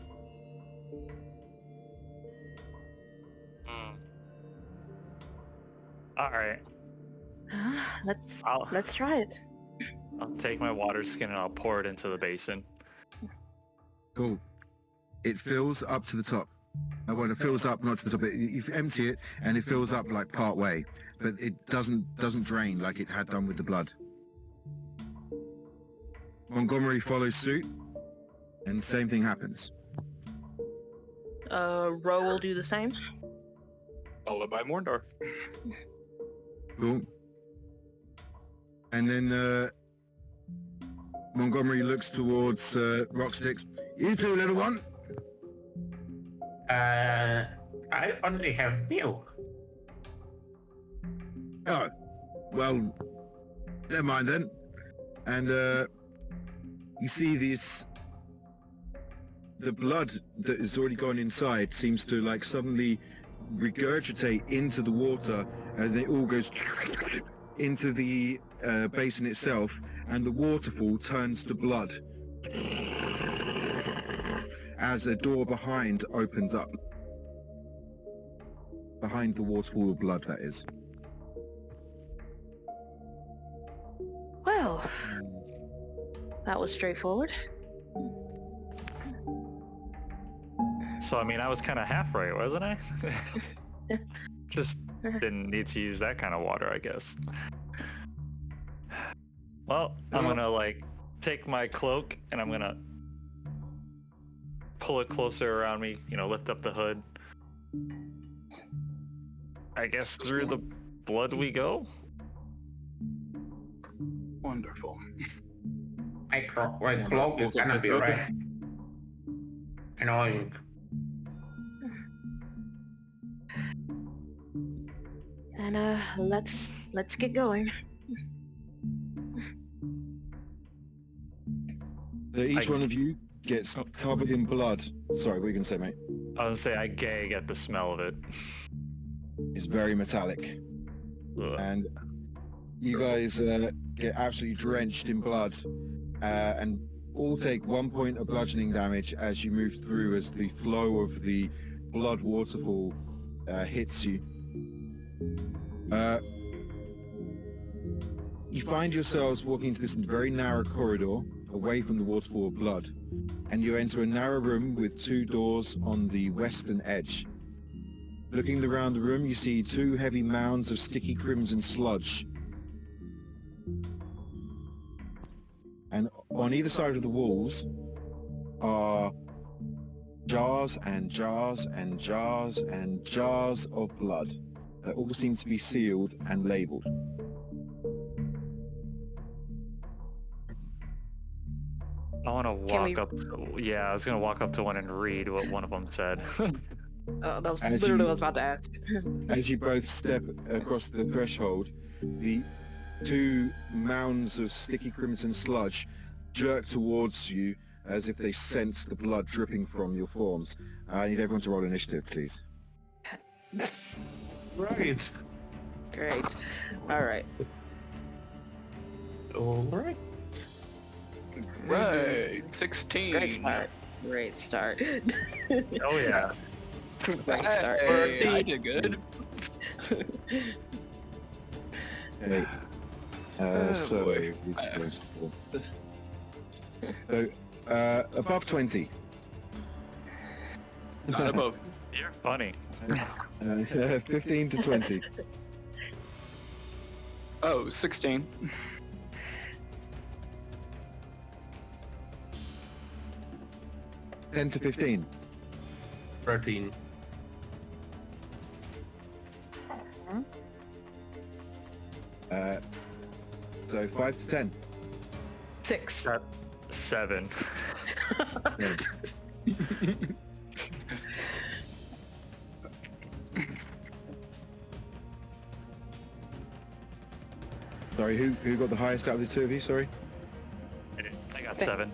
All right. Let's try it. I'll take my water skin and I'll pour it into the basin. Cool. It fills up to the top. Well, it fills up not to the top. You empty it, and it fills up like part way, but it doesn't drain like it had done with the blood. Montgomery follows suit, and the same thing happens. Ro will do the same. Followed by Mordor. Cool. And then Montgomery looks towards Rocksticks. You two, little one. I only have milk. Oh, well, never mind then. And you see the blood that has already gone inside seems to like suddenly regurgitate into the water as it all goes into the basin itself, and the waterfall turns to blood as a door behind opens up. Behind the waterfall of blood, that is. Well, that was straightforward. So, I mean, I was kind of half right, wasn't I? Just didn't need to use that kind of water, I guess. Well, I'm gonna, like, take my cloak and I'm gonna pull it closer around me, you know, lift up the hood. I guess through the blood we go? Wonderful. My cloak is gonna be right. Annoying. And let's get going. Each one of you gets covered in blood. Sorry, what were you going to say, mate? I was gonna say I gag at the smell of it. It's very metallic. Ugh. And you guys get absolutely drenched in blood and all take 1 point of bludgeoning damage as you move through, as the flow of the blood waterfall hits you. You find yourselves walking into this very narrow corridor away from the waterfall of blood, and you enter a narrow room with 2 doors on the western edge. Looking around the room, you see 2 heavy mounds of sticky crimson sludge. And on either side of the walls are jars and jars and jars and jars of blood that all seem to be sealed and labeled. I want to walk up to, yeah, I was gonna walk up to one and read what one of them said. That was As literally you- what I was about to ask. As you both step across the threshold, the 2 mounds of sticky crimson sludge jerk towards you as if they sense the blood dripping from your forms. I need everyone to roll initiative, please. Right. Great. All right. Alright. Right. 16. Great start. Great start. Oh yeah. Great start. Hey, I did good. Okay. Oh, So, boy. above 20. Not above. You're funny. 15 to 20. Oh, 16. 10 to 15. 13. So 5 to 10. 6. 7. Yeah. Sorry, who got the highest out of the 2 of you? Sorry. I got 7.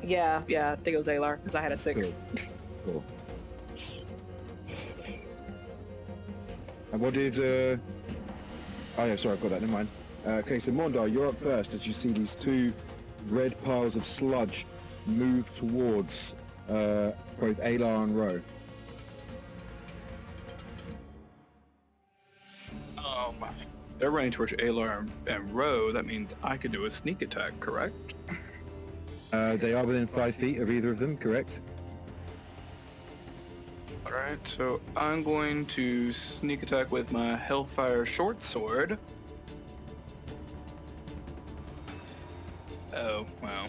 Yeah, I think it was Alar, because I had a 6. Cool. And what did? Oh yeah, sorry, I've got that. Never mind. Okay, so Mondar, you're up first as you see these two red piles of sludge move towards both Alar and Ro. They're running towards Alar and Ro. That means I could do a sneak attack, correct? They are within 5 feet of either of them, correct? Alright, so I'm going to sneak attack with my Hellfire Short Sword. Oh, wow.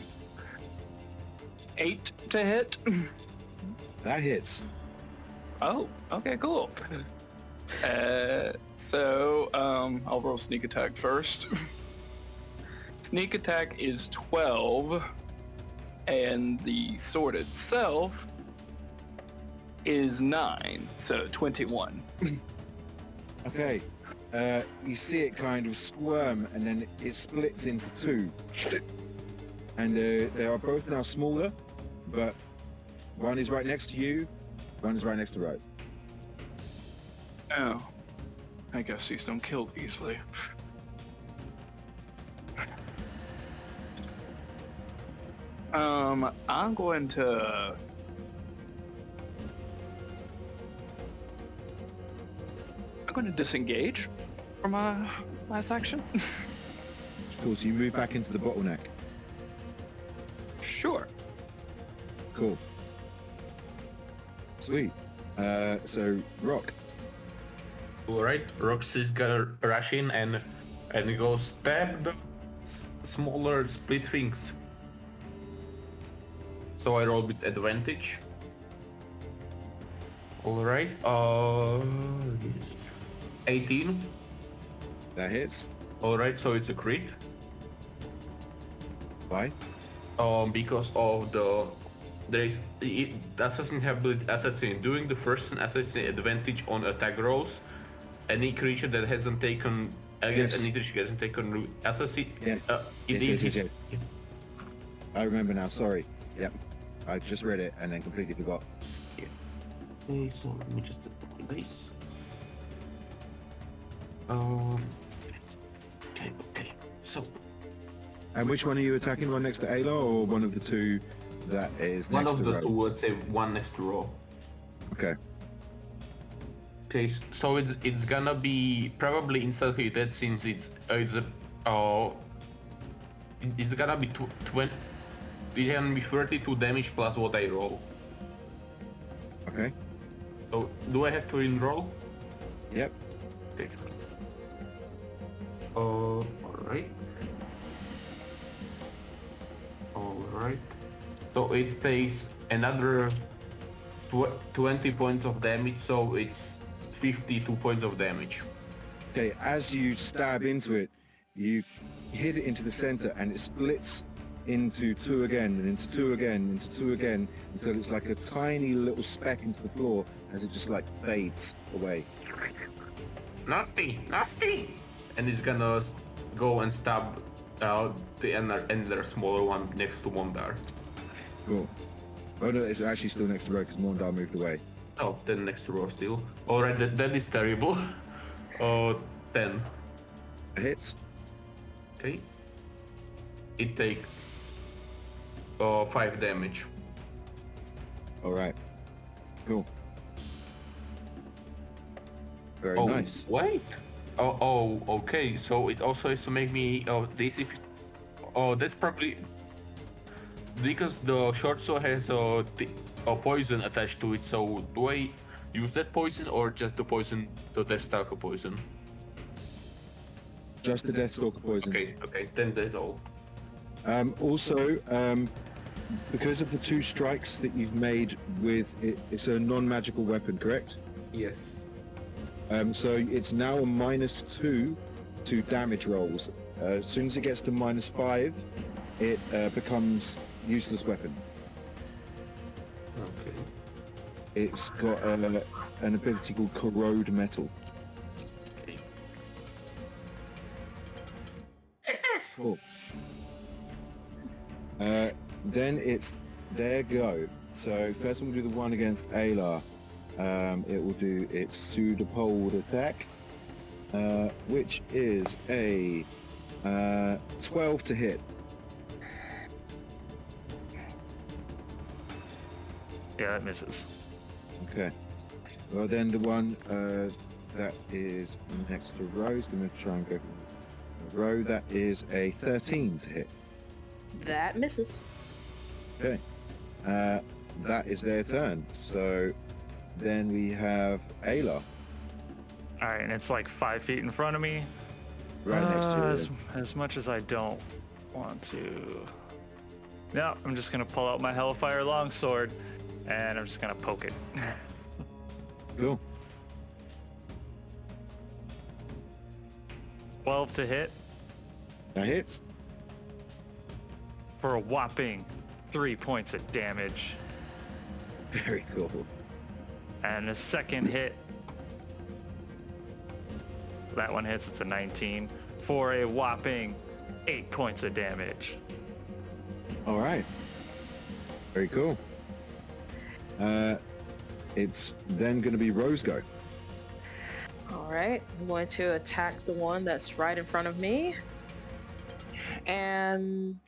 8 to hit. That hits. Oh, okay, cool. So I'll roll sneak attack first. Sneak attack is 12, and the sword itself is 9, so 21. Okay. You see it kind of squirm, and then it splits into two. And they are both now smaller, but one is right next to you, one is right next to Ro. Oh, I guess these don't kill easily. I'm going to... I'm going to disengage from my last action. Cool, so you move back into the bottleneck. Sure. Cool. Sweet. So, Rock. Alright, Rox is gonna rush in and go stab the smaller split things. So I roll with advantage. Alright, 18. That hits. Alright, so it's a crit. Why? Because of the assassin have the assassin doing the first assassin advantage on attack rolls. Any creature that hasn't taken against any creature that hasn't taken assassin. Yeah. Yes. I remember now. Sorry. Yep. I just read it and then completely forgot. Okay, so let me just put this. Okay. So And which one are you attacking? One next to Alar or one of the two that is one next of to the Ro? two, let's say one next to Ro. Okay. Okay, so it's gonna be probably instantly dead since it's gonna be 20. It can be 32 damage plus what I roll. Okay. So do I have to enroll? Yep. Okay. Alright. Alright. So it takes another 20 points of damage, so it's 52 points of damage. Okay, as you stab into it, you hit it into the center and it splits into two again, and into two again, into two again, until it's like a tiny little speck into the floor as it just like fades away. Nasty! And it's gonna go and stab the another smaller one next to Mondar. Cool. Oh no, it's actually still next to Ro because Mondar moved away. Oh, then next to Ro still. Alright, that is terrible. 10. Hits. Okay. It takes 5 damage. Alright. Cool. Very Oh, nice. wait. Oh, okay. So it also has to make me this if. Oh, that's probably because the short sword has a poison attached to it. So do I use that poison or just the poison, the Deathstalker poison? Just the Deathstalker poison. Okay, then that's all. Also, because of the 2 strikes that you've made with it, it's a non-magical weapon, correct? Yes. So it's now a -2 to damage rolls. As soon as it gets to -5, it becomes useless weapon. Okay. It's got an ability called Corrode Metal. Cool. Then it's their go. So first we'll do the one against Alar. It will do its pseudopode attack. which is a 12 to hit. Yeah, that misses. Okay. Well, then the one that is next to Rose, going to try and go for Row. That is a 13 to hit. That misses. Okay. That is their turn. So then we have Ayla All right, and it's like 5 feet in front of me. right next to you. As much as I don't want to. No, I'm just gonna pull out my Hellfire Longsword, and I'm just gonna poke it. Cool. 12 to hit That hits. for a whopping 3 points of damage. Very cool. And the second hit, that one hits, it's a 19, for a whopping 8 points of damage. All right. Very cool. It's then going to be Rose go. All right, I'm going to attack the one that's right in front of me. And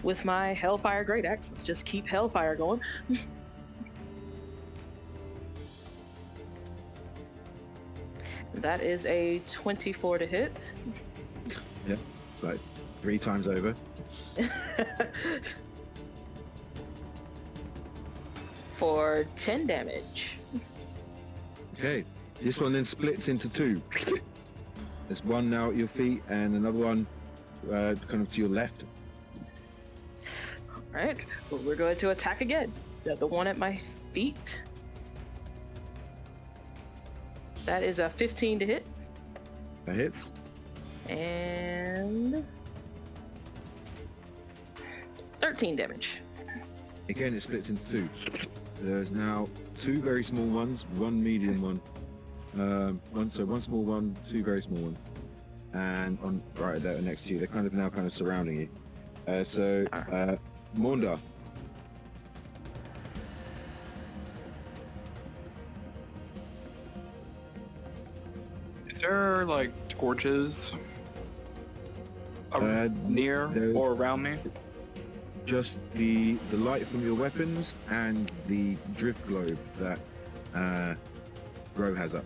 with my Hellfire Great Axe, let's just keep Hellfire going. That is a 24 to hit. Yeah, it's like 3 times over. For 10 damage. Okay. This one then splits into 2. There's one now at your feet and another one kind of to your left. Alright, well, we're going to attack again. The one at my feet. That is a 15 to hit. That hits. And 13 damage. Again, it splits into 2. So there's now 2 very small ones, 1 medium one. One small one, 2 very small ones. And on right there next to you, they're kind of surrounding you. Maunda. Is there like torches near there- or around me? Just the light from your weapons and the drift globe that Ro has up.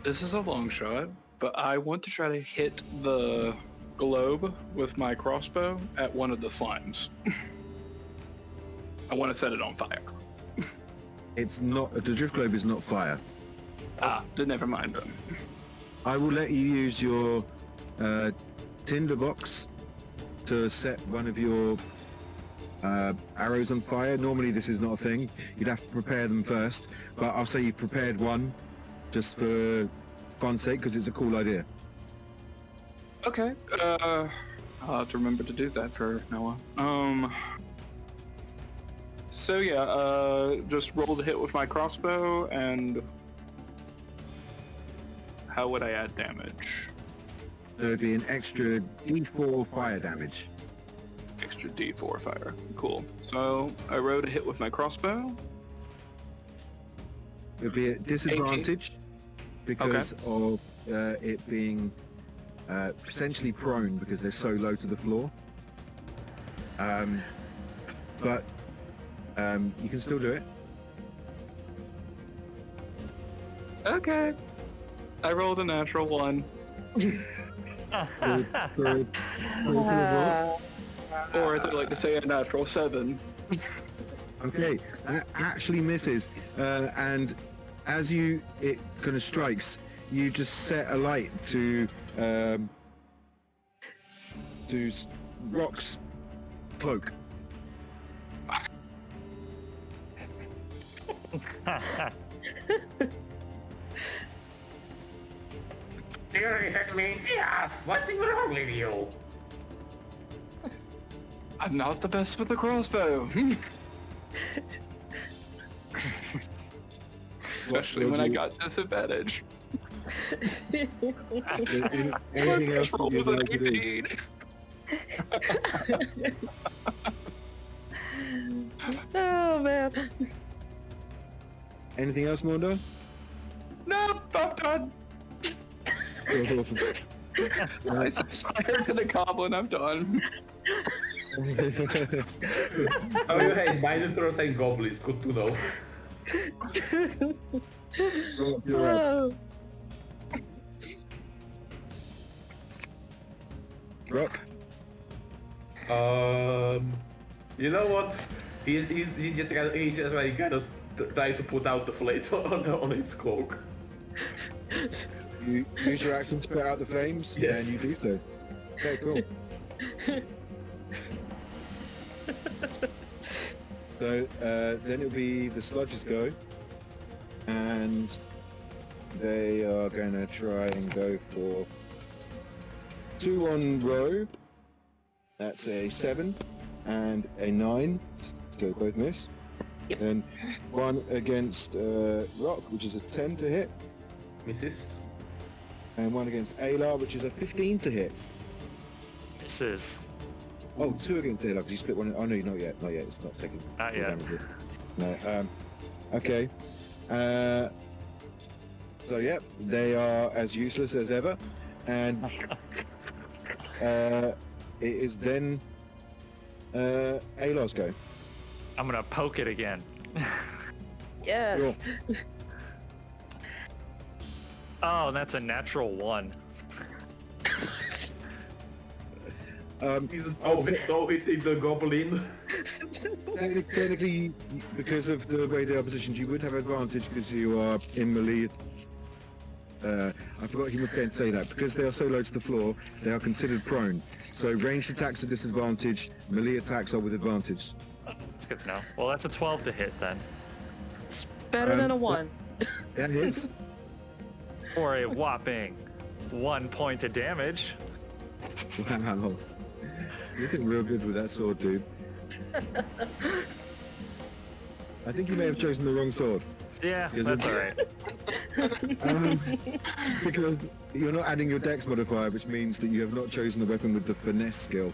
This is a long shot, but I want to try to hit the globe with my crossbow at one of the slimes. I want to set it on fire. It's not, the drift globe is not fire. Then never mind then. I will let you use your tinderbox to set one of your arrows on fire. Normally this is not a thing. You'd have to prepare them first, but I'll say you've prepared one just for fun's sake because it's a cool idea. Okay. I'll have to remember to do that for Noah. So yeah, just roll the hit with my crossbow, and how would I add damage? There'd be an extra D4 fire damage. Extra D4 fire. Cool. So I rolled a hit with my crossbow. It'd be at disadvantage because of it being essentially prone because they're so low to the floor. But you can still do it. Okay. I rolled a natural 1. Or as I like to say, a natural 7. Okay, that actually misses, and as it kind of strikes, you just set a light to Rock's cloak. You hit me in the ass. What's wrong with you? I'm not the best with the crossbow. Especially when I got disadvantage. Anything else Roll you'd was an like to do? 18. Oh man. Anything else, Mondo? No, I'm done. Awesome. I set fire to the goblin. I'm done. Oh, you hate Minotaurs and goblins. Good to know. You're right. Oh. Rock. You know what? He just like kind of trying to put out the flames on his cloak. You use your action to put out the flames, Yes. and you do so. Okay, cool. So then it'll be the sludges go, and they are going to try and go for 2 on row. That's a 7 and a 9, so both miss. Yep. And 1 against Rock, which is a 10 to hit, Misses. and 1 against Ayla, which is a 15 to hit. Misses. Oh, 2 against Ayla, because you split 1. Oh no, not yet. It's not taking. Not full yet. damage yet. No. Okay. So yeah, they are as useless as ever, and it is then Ayla's go. I'm gonna poke it again. Yes. Oh, that's a natural 1. He's no hitting the goblin. Technically, because of the way they are positioned, you would have advantage because you are in melee. I forgot he was going to say that. Because they are so low to the floor, they are considered prone. So ranged attacks are disadvantage, melee attacks are with advantage. Oh, that's good to know. Well, that's a 12 to hit then. It's better than a 1. That hits. For a whopping 1 point of damage. Wow. You did real good with that sword, dude. I think you may have chosen the wrong sword. Yeah, Is that's it- alright. Because you're not adding your dex modifier, which means that you have not chosen the weapon with the finesse skill.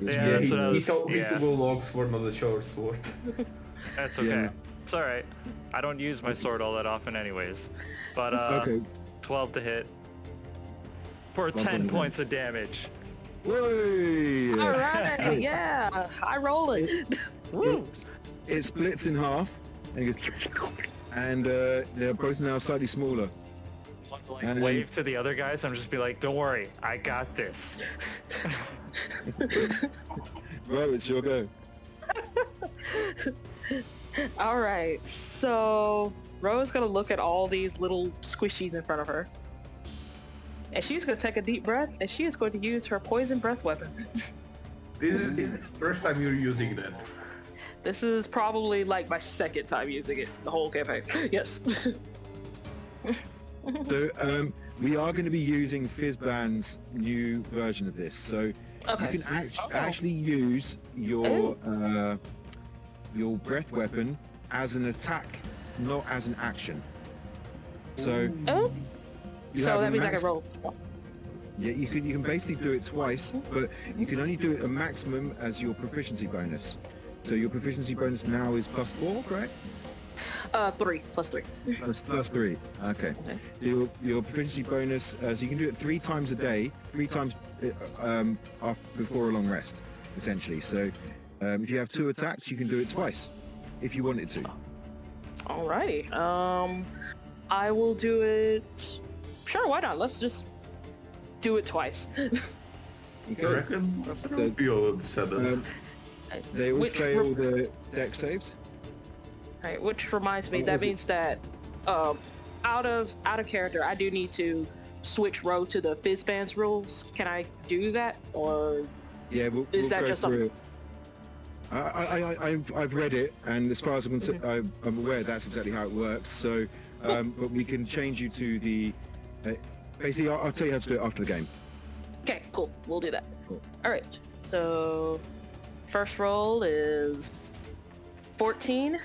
Which Yeah, Yeah, that's he, what I he was- told me yeah. to go long sword, not a short sword. That's okay. Yeah. It's alright. I don't use my sword all that often anyways. But Okay. 12 to hit. For 10 points of damage. Whey! All right. Yeah. High rolling. Woo! It splits in half, and it goes, and they're both now slightly smaller. Like, And- wave to the other guys. I'm just be like, don't worry, I got this. Right, it's your go. All right. So Ro's gonna look at all these little squishies in front of her, and she's gonna take a deep breath, and she is going to use her poison breath weapon. This is the first time you're using that. This is probably like my second time using it the whole campaign. Yes. So we are going to be using Fizzban's new version of this. So Okay. you can actually use your breath weapon as an attack, not as an action. So Oh. you So have that a means I max- can roll. Yeah, you can basically do it twice, but you can only do it a maximum as your proficiency bonus. So your proficiency bonus now is +4, correct? 3 plus 3. Plus 3. Okay. So your proficiency bonus, so you can do it 3 times a day, 3 times before a long rest, essentially. So if you have 2 attacks, you can do it twice, if you wanted to. Alrighty. I will do it. Sure, why not? Let's just do it twice. I Okay. reckon that's a good setup. They all Which fail the dex saves. Right, which reminds me, that means that out of character, I do need to switch Ro to the Fizzban's rules. Can I do that, or Yeah, we'll that go just through it. I've read it, and as far as I'm aware, that's exactly how it works. So, but we can change you to the. Basically, I'll tell you how to do it after the game. okay, cool, we'll do that. Cool. All right, so first roll is 14,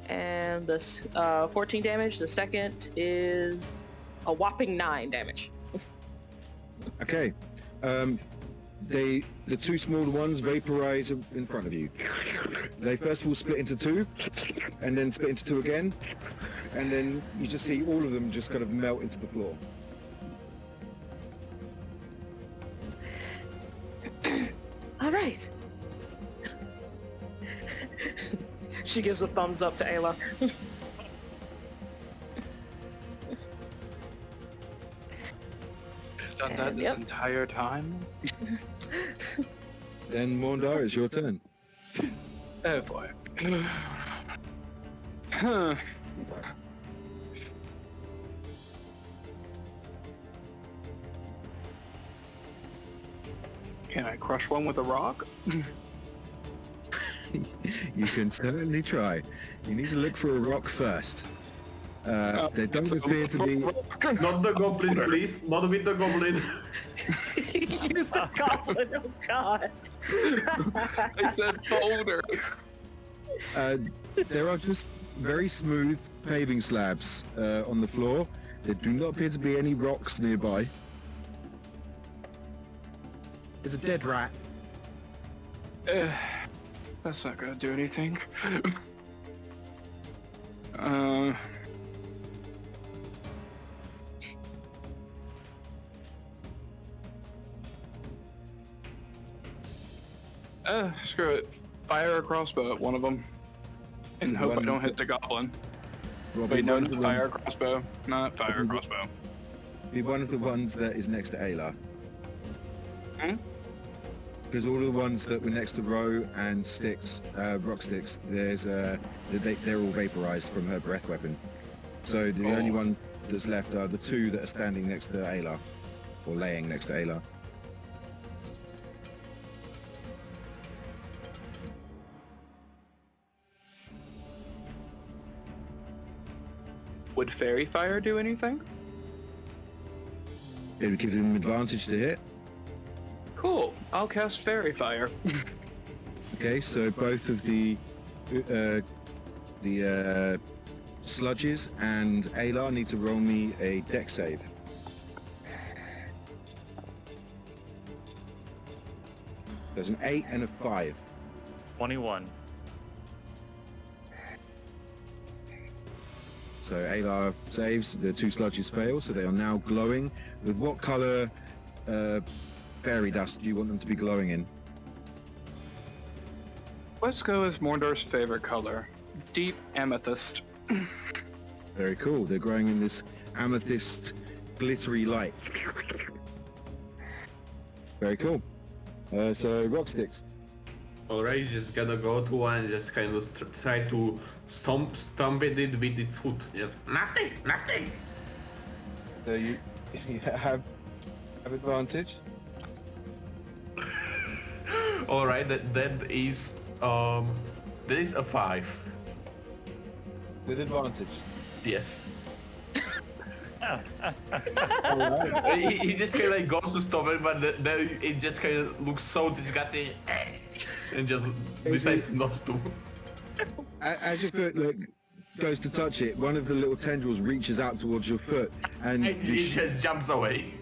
and this 14 damage. The second is a whopping 9 damage. Okay. the two smaller ones vaporize in front of you. They first of all split into two, and then split into two again, and then you just see all of them just kind of melt into the floor. All right. She gives a thumbs up to Ayla. Done that this entire time? Then Morndar, it's your turn. Oh boy. Huh. Can I crush one with a rock? You can certainly try. You need to look for a rock first. There don't appear to be... Not the goblin, please. Not with the goblin. Use the goblin, oh god. I said boulder. There are just very smooth paving slabs on the floor. There do not appear to be any rocks nearby. There's a dead rat. That's not gonna do anything. Screw it. Fire a crossbow at one of them. And So hope I one- don't hit the goblin. Well, Wait, no, one of not the fire a ones- crossbow. Not fire a crossbow. be one of the ones that is next to Ayla. Hmm? Because all of the ones that were next to Ro and Sticks, rock sticks, they're all vaporized from her breath weapon. So the only one that's left are the two that are standing next to Ayla, or laying next to Ayla. Would fairy fire do anything? It would give them advantage to hit. Cool. I'll cast fairy fire. Okay, so both of the sludges and Ayla need to roll me a dex save. There's an 8 and a 5. 21. So Ayla saves, the two sludges fail, so they are now glowing. With what color fairy dust do you want them to be glowing in? Let's go with Morndar's favorite color. Deep amethyst. Very cool. They're glowing in this amethyst glittery light. Very cool. So rock sticks. Alright, just gotta go to one and just kind of try to stomp it with its foot. Just nothing. So you have advantage. Alright, that is a 5. With advantage. Yes. Alright. he just kind of like goes to stop it, but then it just kind of looks so disgusting and just decides not to. As your foot goes to touch it, one of the little tendrils reaches out towards your foot, and And it just jumps away.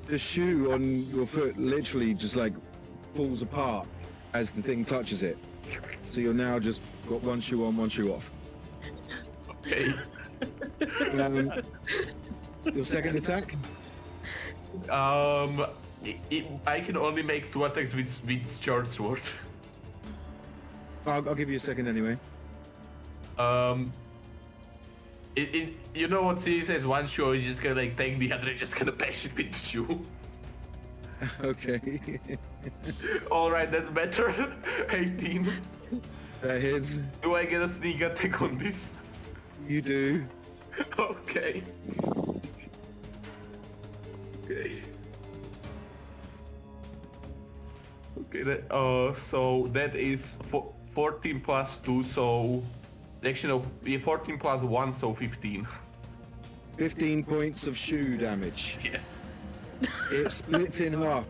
the shoe on your foot literally just like falls apart as the thing touches it. So you're now just got one shoe on, one shoe off. Okay. Your second attack? I can only make 2 attacks with short sword. I'll give you a second anyway. You know what he says? One shoe is just gonna like take the other and just gonna bash it with the shoe. Okay. Alright, that's better. 18. That is. Do I get a sneak attack on this? You do. Okay. Okay, so that is 14 plus 2, so... Action of 14 plus 1, so 15. 15 points of shoe damage. Yes. It splits in half.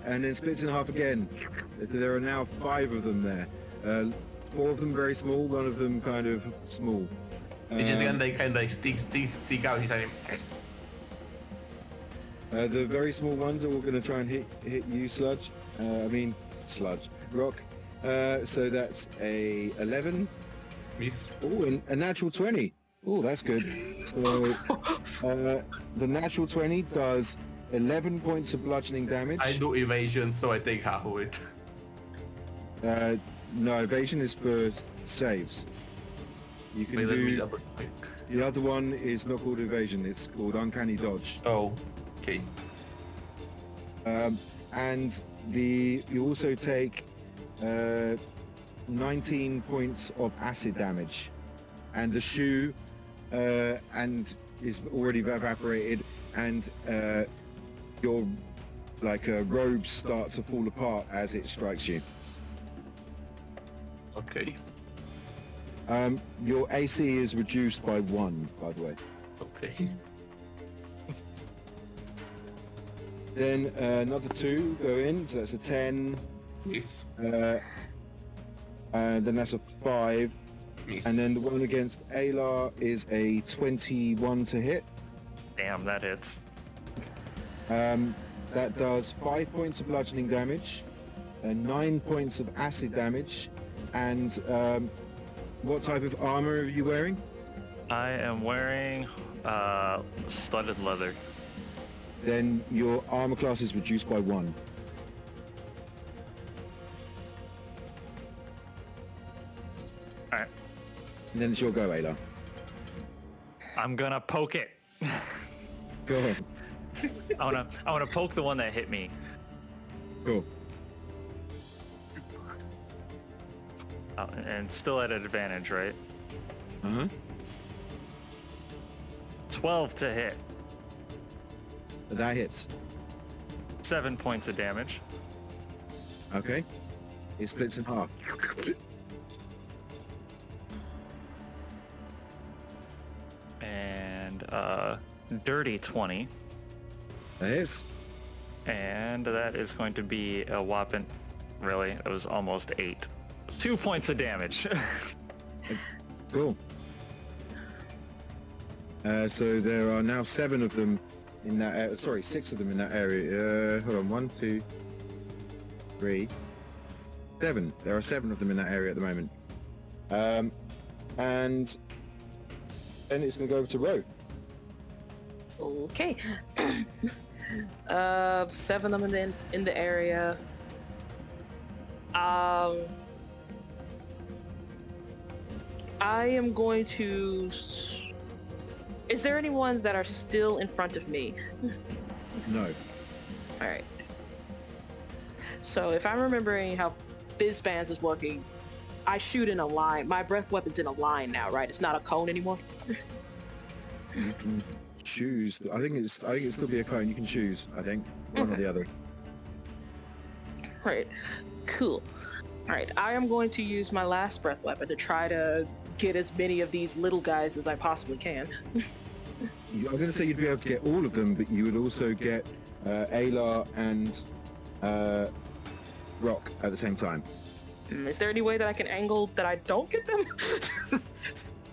And then splits in half again. So there are now 5 of them there. 4 of them very small, 1 of them kind of small. It just kind of like stick out his name. The very small ones are all going to try and hit you, Sludge. Rock. So that's a 11. Miss. Oh, and a natural 20. Oh, that's good. So the natural 20 does 11 points of bludgeoning damage. I do evasion, so I take half of it. No, evasion is for saves. You can Wait, let me do... double check. The other one is not called evasion, it's called uncanny dodge. Oh, okay. And you also take 19 points of acid damage. And the shoe and is already evaporated, and your robes start to fall apart as it strikes you. Okay. Your AC is reduced by 1, by the way. Okay. Then another 2 go in, so that's a 10. Miss. And then that's a 5. Miss. And then the one against Aylar is a 21 to hit. Damn, that hits. That does 5 points of bludgeoning damage, 9 points of acid damage, and what type of armor are you wearing? I am wearing studded leather. Then your armor class is reduced by 1. Alright. And then it's your go, Aylar. I'm gonna poke it. Go on. I wanna poke the one that hit me. Cool. Oh, and still at an advantage, right? Uh-huh. 12 to hit. That hits. 7 points of damage. Okay. It splits in half. And dirty 20. That hits. And that is going to be a whopping, really, it was almost 8. 2 points of damage. Cool. So there are now 7 of them in that. 6 of them in that area. Hold on, 1, 2, 3, 7. There are 7 of them in that area at the moment. And then it's going to go over to Ro. Okay. 7 of them in the area. I am going to... Is there any ones that are still in front of me? No. Alright. So if I'm remembering how Fizz Bands is working, I shoot in a line. My breath weapon's in a line now, right? It's not a cone anymore? You can choose. I think it's still be a cone. You can choose. I think one or the other. Right. Cool. Alright, I am going to use my last breath weapon to try to get as many of these little guys as I possibly can. I'm going to say you'd be able to get all of them, but you would also get Aylar and Rock at the same time. Is there any way that I can angle that I don't get them?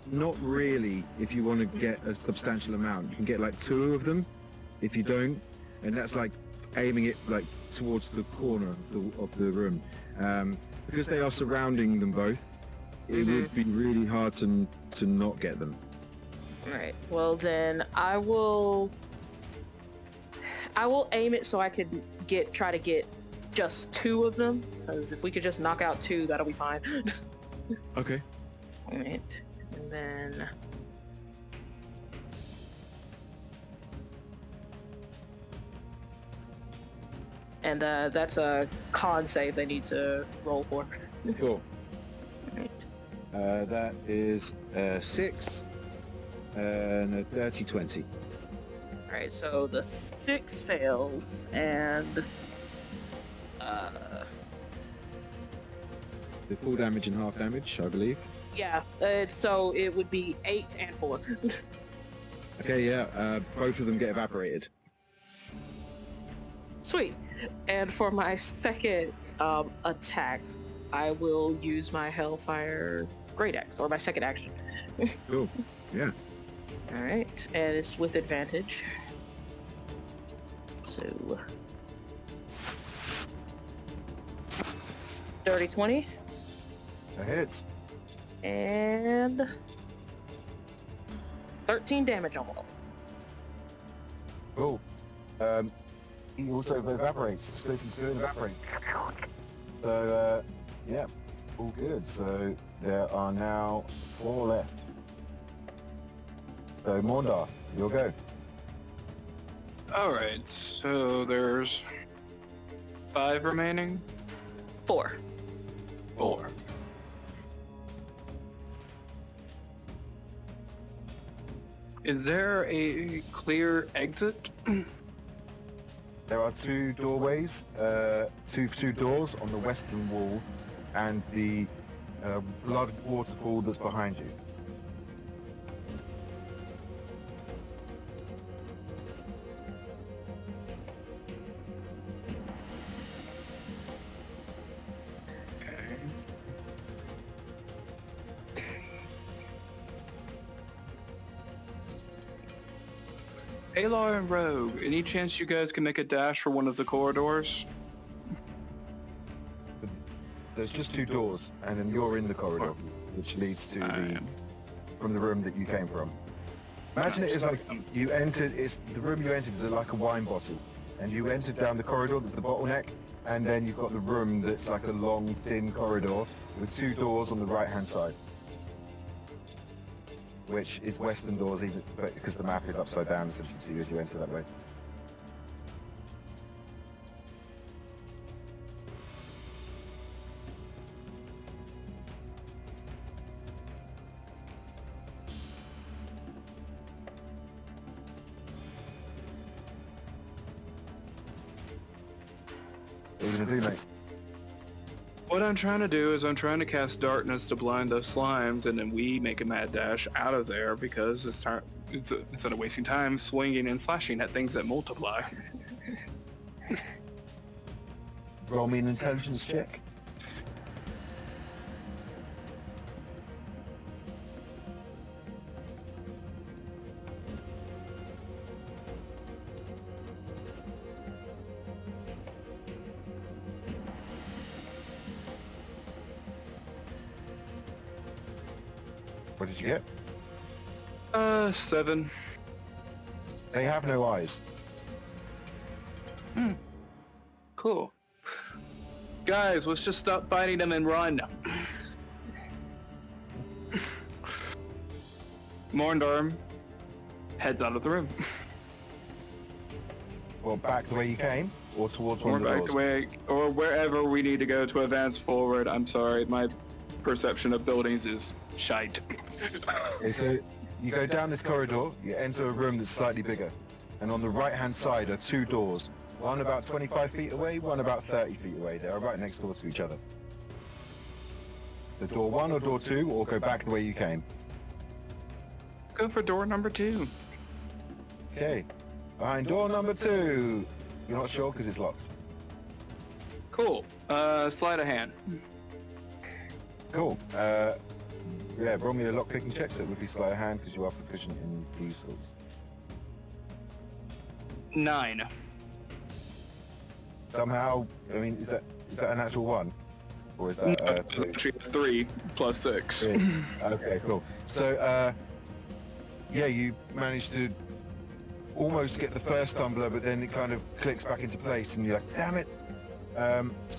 Not really. If you want to get a substantial amount, you can get like 2 of them. If you don't, and that's like aiming it like towards the corner of the room, because they are surrounding them both. It would be really hard to not get them. Alright, well then I will aim it so I could try to get just 2 of them, because if we could just knock out 2, that'll be fine. Okay. Alright, and then... And that's a con save they need to roll for. Cool. Alright. That is 6 and a dirty 20. Alright, so the 6 fails, and... The full damage and half damage, I believe. Yeah, so it would be 8 and 4. Okay, yeah, both of them get evaporated. Sweet. And for my second attack, I will use my Hellfire Great Axe, or my second action. Cool. Yeah. Alright, and it's with advantage. So... Dirty 20. That hits. And... 13 damage on it. Cool. He also evaporates, splits into two and evaporates. So, yeah, all good. So there are now 4 left. So Morndar, you'll go. Alright, so there's 5 remaining? 4. 4. Is there a clear exit? There are 2 doorways, two doors on the western wall, and the blood waterfall that's behind you. Alar and Rogue, any chance you guys can make a dash for one of the corridors? There's just 2 doors, and then you're in the corridor, which leads to from the room that you came from. Imagine it is like you entered. It's the room you entered is like a wine bottle, and you entered down the corridor. There's the bottleneck, and then you've got the room that's like a long, thin corridor with 2 doors on the right-hand side, which is western doors, even because the map is upside down essentially to you as you enter that way. What are you gonna do, mate? What I'm trying to do is I'm trying to cast darkness to blind those slimes, and then we make a mad dash out of there because instead of wasting time swinging and slashing at things that multiply. Roll me an intelligence check. What did you get? 7. They have no eyes. Cool. Guys, let's just stop fighting them and run. Morndarm heads out of the room. Well, back the way you came, or towards one Or of the back doors? the way, or wherever we need to go to advance forward. I'm sorry, my perception of buildings is shite. Okay, so you go down this corridor, you enter a room that's slightly bigger, and on the right-hand side are 2 doors. One about 25 feet away, one about 30 feet away. They are right next door to each other. The door 1 or door 2, or go back the way you came. Go for door number 2. Okay. Behind door number 2. You're not sure because it's locked. Cool. Sleight of hand. Cool. Yeah, roll me a lock-picking check, so it would be sleight of hand because you are proficient in these tools. 9. Somehow, I mean, is that an actual 1? Or is that It's actually 3 plus 6. 3? Okay, cool. So, yeah, you managed to almost get the first tumbler, but then it kind of clicks back into place, and you're like, damn it!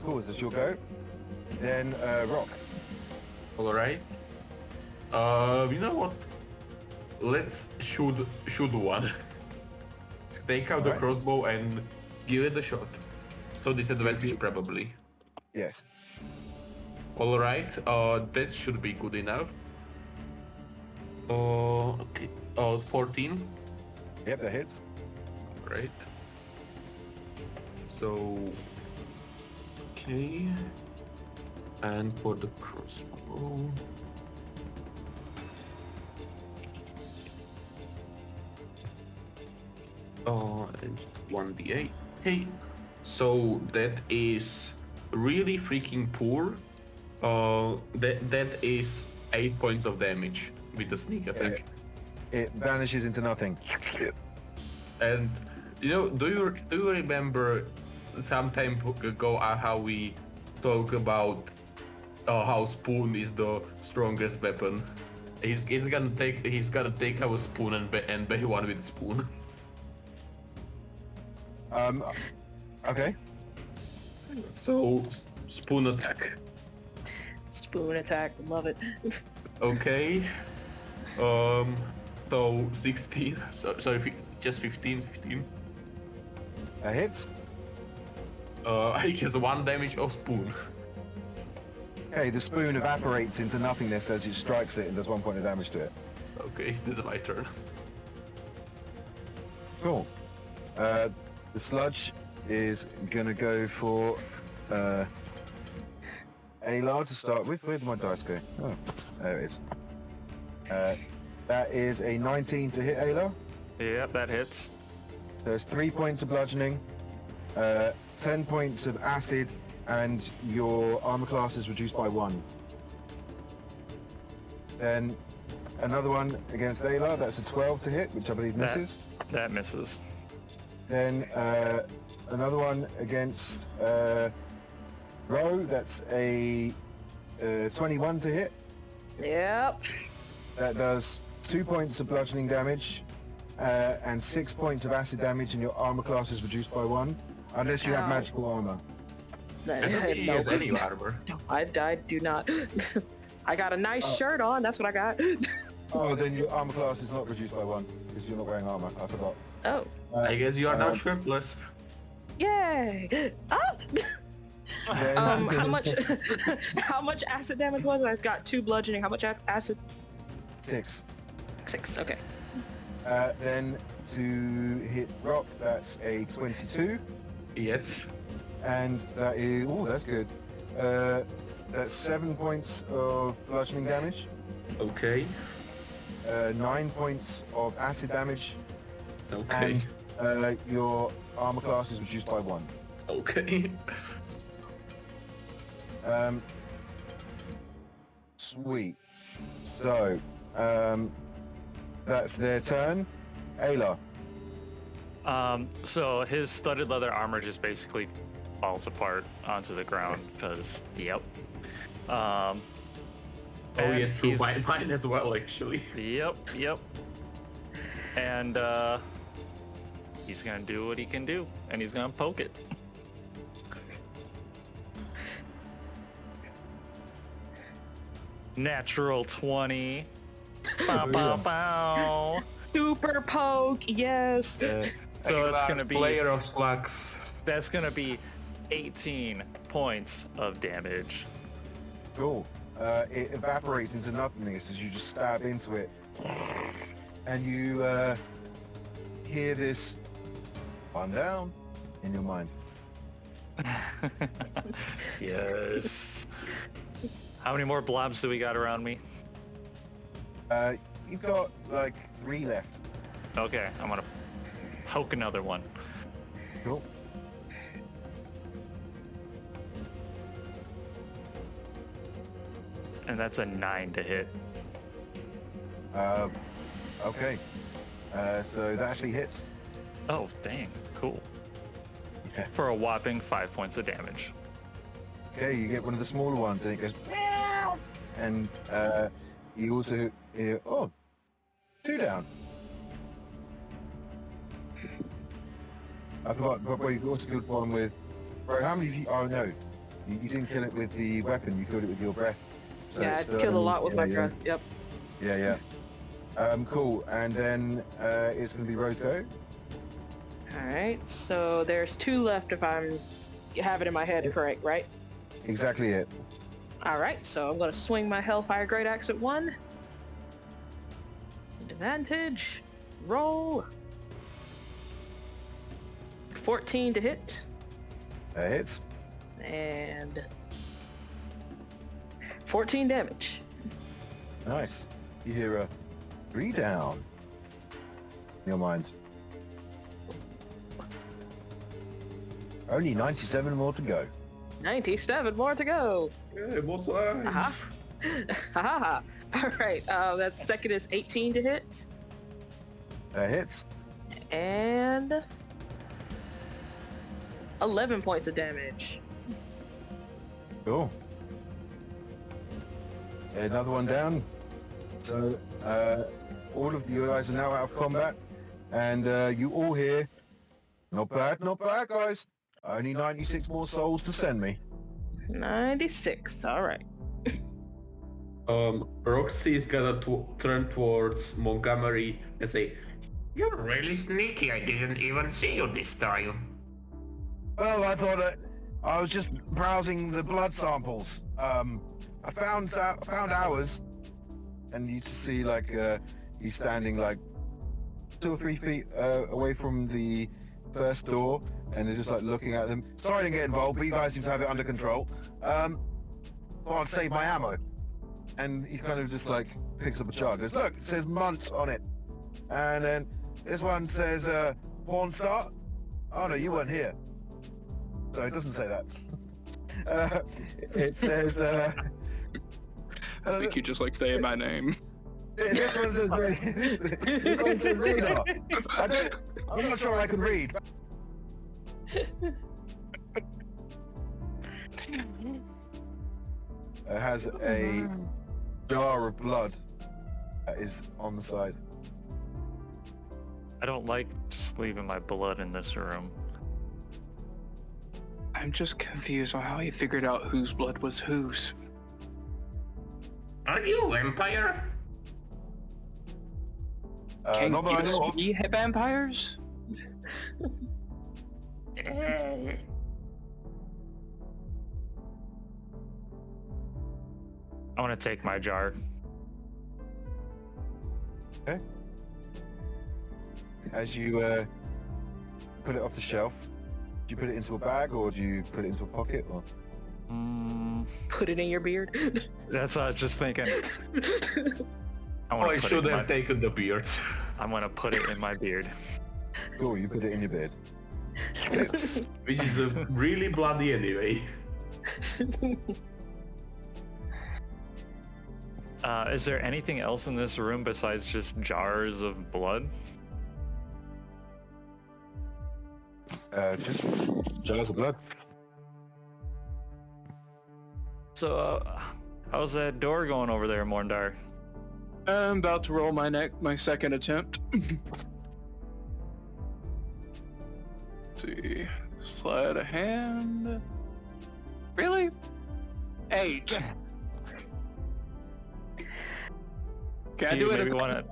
Cool, is this your go? Then, Rock. Alright. You know what? Let's shoot one. Take out the Alright. crossbow and give it a shot. So disadvantage probably. Yes. Alright, that should be good enough. Okay. 14. Yep, that hits. Right. So, okay. And for the crossbow. And 1d8. Okay. So that is really freaking poor. That is 8 points of damage with the sneak attack. It vanishes into nothing. And Do you remember some time ago how we talk about how spoon is the strongest weapon? He's gonna take our spoon and be one with spoon. Okay. So spoon attack. Spoon attack, love it. Okay. So 16. So just 15. Hits. I guess 1 damage of spoon. Okay, the spoon evaporates into nothingness as you strikes it and does 1 point of damage to it. Okay, this is my turn. Cool. The sludge is gonna go for Alar to start with. Where did my dice go? Oh, there it is. That is a 19 to hit Alar. Yep, that hits. There's 3 points of bludgeoning, 10 points of acid, and your armor class is reduced by 1. Then another one against Alar, that's a 12 to hit, which I believe misses. That misses. Then another one against Ro, that's a 21 to hit. Yep. That does 2 points of bludgeoning damage and 6 points of acid damage, and your armor class is reduced by 1, unless you have Ow. magical armor. I don't think he has any armor. No, I do not. I got a nice shirt on, that's what I got. Oh, then your armor class is not reduced by 1, because you're not wearing armor. I forgot. Oh. I guess you are now shirtless. Yay! Oh! Then, How much acid damage was it? I got 2 bludgeoning. How much acid? 6. 6, okay. Then to hit Rock, that's a 22, Yes. and that is, oh, that's good. That's 7 points of bludgeoning damage, Okay. 9 points of acid damage, Okay. and your armor class is reduced by 1. Okay. Sweet. So, that's their turn. Ayla. So his studded leather armor just basically falls apart onto the ground because, yep. Oh and yeah, true. he's- Mine as well, actually. Yep. And he's gonna do what he can do, and he's gonna poke it. Natural 20. Bow, bow, bow. Super poke, yes. So it's gonna be Player of slugs. that's gonna be 18 points of damage. Cool. It evaporates into nothingness as you just stab into it. And you hear this calm down in your mind. Yes. How many more blobs do we got around me? You've got like 3 left. Okay, I'm gonna poke another one. Cool. And that's a 9 to hit. Okay. So that actually hits. Oh, dang. Cool. Yeah. For a whopping 5 points of damage. Okay, you get one of the smaller ones, and it goes meow, and you also hear 2 down. I forgot, but you also killed one with. Bro, how many of you? Oh no, you didn't kill it with the weapon. You killed it with your breath. So Yeah, I it's, killed a lot with my yeah. breath. Yep. Yeah. Cool. And then it's gonna be Rose go. Alright, so there's 2 left if I'm have it in my head correct, right? Exactly it. Alright, so I'm gonna swing my Hellfire Great Axe at 1. Advantage. Roll. 14 to hit. Hits. And 14 damage. Nice. You hear a 3 down. In your mind. Only 97 more to go. 97 more to go. Yeah, both sides. Haha. Alright, that second is 18 to hit. Hits. And 11 points of damage. Cool. Another one down. So, all of you guys are now out of combat, and you all hear, not bad, guys. Only 96 more souls to send me. 96, alright. Roxy is gonna turn towards Montgomery and say, "You're really sneaky. I didn't even see you this time." Well, I thought I was just browsing the blood samples. I found ours, And you see, like, he's standing, like, 2 or 3 feet away from the first door, and they're just, like, looking at them. Sorry to get involved, but you guys seem to have it under control. Thought I'd save my ammo. And he kind of just, like, picks up a chart. Goes, look, it says months on it. And then this one says, porn star. Oh, no, you weren't here. So it doesn't say that. It says, I think you just like saying my name. This one says, this one says radar. I'm not sure I can read. It has a jar of blood that is on the side. I don't like just leaving my blood in this room. I'm just confused on how he figured out whose blood was whose. Are you a vampire? Can Not that I know you of. see vampires? I want to take my jar. Okay. As you put it off the shelf, do you put it into a bag or do you put it into a pocket? Or Put it in your beard. That's what I was just thinking. I should have taken the beards. I'm gonna put it in my beard. cool, you put it in your bed. Which is really bloody anyway. Is there anything else in this room besides just jars of blood? Just jars of blood. So, how's that door going over there, Morndar? I'm about to roll my second attempt. Let's see. Sleight of hand. Really? 8. Can I do it?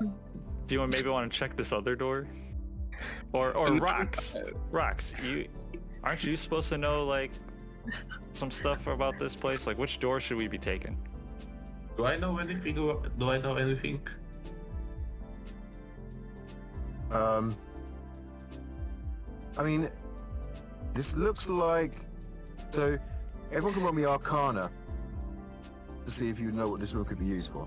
Do you maybe want to check this other door? Or Rox? Rox, aren't you supposed to know like some stuff about this place? Like which door should we be taking? Do I know anything? Do I know anything? I mean, this looks like... So, everyone can roll me Arcana to see if you know what this room could be used for.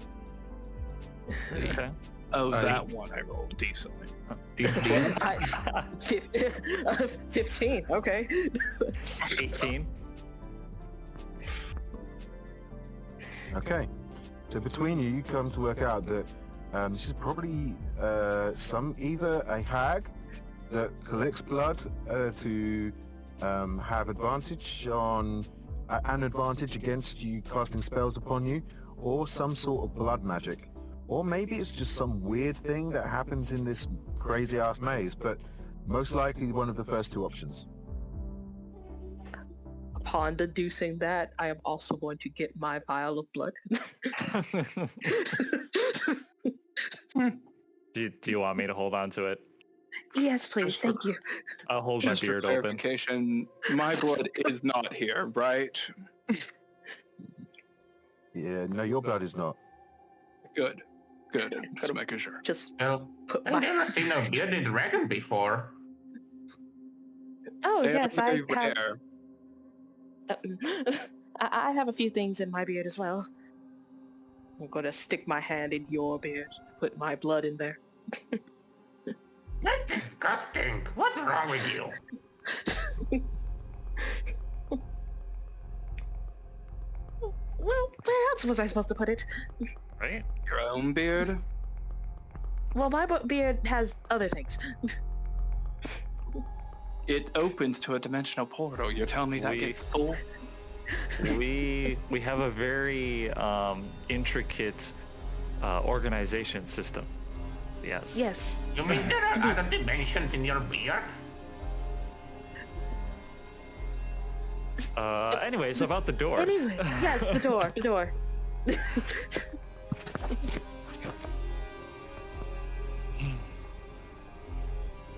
Okay. Oh, that one I rolled decently. 15, okay. 18. Okay. So between you come to work out that this is probably either a hag that collects blood to have advantage on an advantage against you casting spells upon you, or some sort of blood magic. Or maybe it's just some weird thing that happens in this crazy ass maze, but most likely one of the first two options. Upon deducing that, I am also going to get my vial of blood. Do you want me to hold on to it? Yes, please. Thank you. I'll hold my Just for beard open. clarification, my blood is not here, right? Yeah, no, your blood is not. Good. Good. Just making sure. Just Well, put I've my... never seen a bearded dragon before. Oh, They are yes, I very have... rare. I have a few things in my beard as well. I'm gonna stick my hand in your beard, put my blood in there. That's disgusting. What's wrong with you? Well, where else was I supposed to put it? Right? Your own beard? Well, my beard has other things. It opens to a dimensional portal. You're telling me that We- gets full? We have a very intricate organization system. Yes. Yes. You mean there are other dimensions in your beard? Anyways, about the door. Anyway, yes, the door. The door.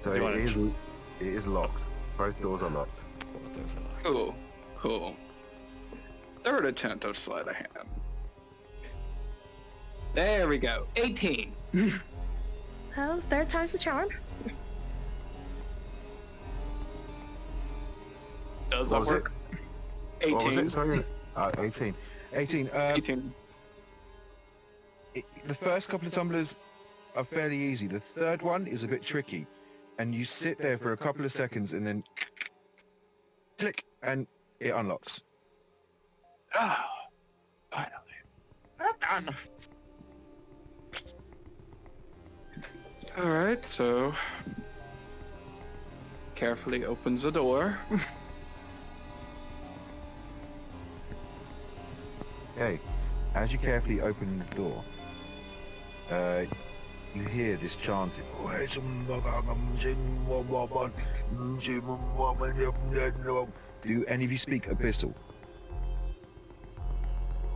So Do you wanna it is locked. Both doors are locked. Cool. Cool. Third attempt of sleight of hand. There we go. 18. Well, third time's the charm. Does What that was work? What was 18. it? Sorry. 18. 18. 18. The first couple of tumblers are fairly easy. The third one is a bit tricky. And you sit there for a couple of seconds and then click and it unlocks. Ah, finally. Well done. Alright, so... Carefully opens the door. Okay. As you carefully open the door, you hear this chanting. Do any of you speak Abyssal?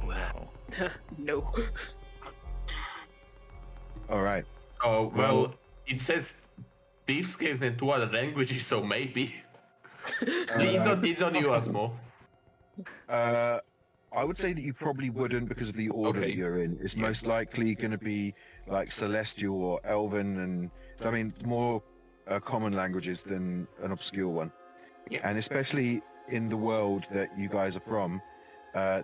Wow. No. All right. Oh, well, it says thieves can in 2 other languages, so maybe. It's on you, Asmo. I would say that you probably wouldn't because of the order Okay. that you're in. It's most likely going to be like Celestial or Elven, and I mean more common languages than an obscure one. Yeah. And especially in the world that you guys are from,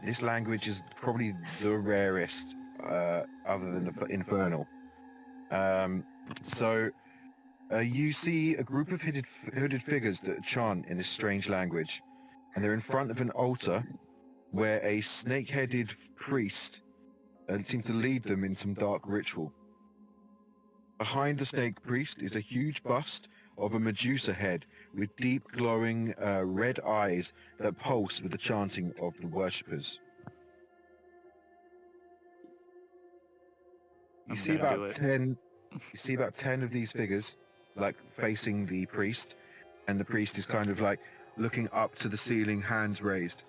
this language is probably the rarest, other than the Infernal. So you see a group of hooded figures that chant in this strange language, and they're in front of an altar where a snake-headed priest seems to lead them in some dark ritual. Behind the snake priest is a huge bust of a Medusa head with deep glowing red eyes that pulse with the chanting of the worshippers. You I'm see gonna do about it. 10 you see about 10 of these figures like facing the priest, and the priest is kind of like looking up to the ceiling, hands raised.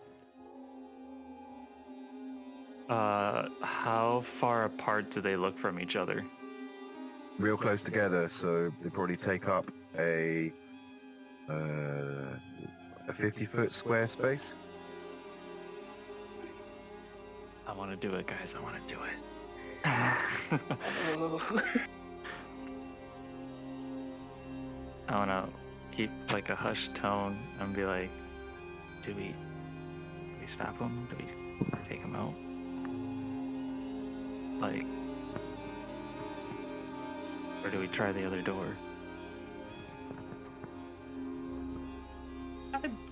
How far apart do they look from each other? Real close together, so they probably take up a 50-foot square space. I want to do it, guys. I want to do it. I want to keep like a hushed tone and be like, do we stop them? Do we take them out? Like, or do we try the other door?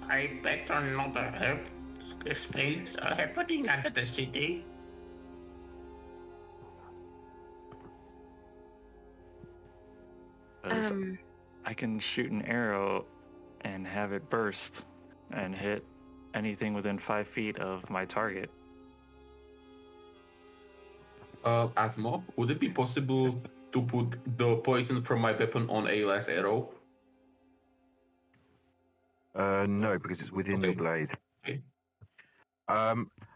I better not help this things are happening under the city. Because I can shoot an arrow and have it burst and hit anything within 5 feet of my target. Asmo, would it be possible to put the poison from my weapon on a last arrow? No, because it's within your Okay. blade. Okay.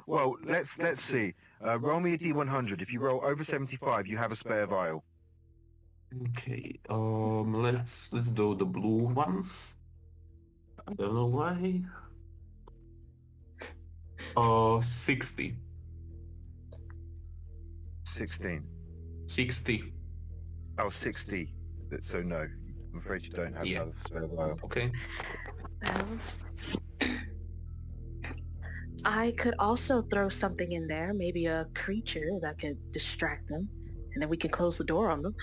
Well, let's see. Roll me a d100. If you roll over 75, you have a spare vial. Okay, let's do the blue ones. I don't know why. 60. 16. 60. Oh, 60. So no. I'm afraid you don't have Yeah. another spare vial. Okay. I could also throw something in there, maybe a creature that could distract them, and then we can close the door on them.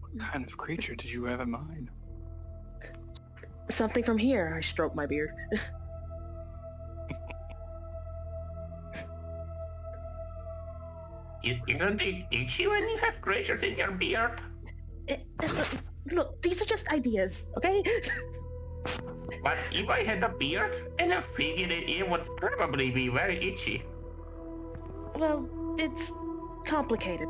What kind of creature did you have in mind? Something from here. I stroke my beard. Isn't it itchy when you have creatures in your beard? Look, these are just ideas, okay? But if I had a beard and I figured it would probably be very itchy. Well, it's complicated.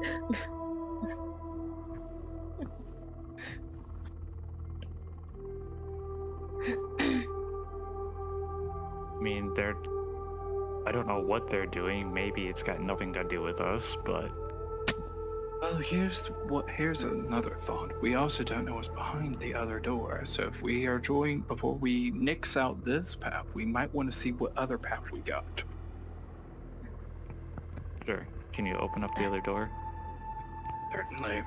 I mean, I don't know what they're doing. Maybe it's got nothing to do with us, but Well, here's another thought. We also don't know what's behind the other door. So if we are before we nix out this path, we might want to see what other path we got. sure. Can you open up the other door? Certainly.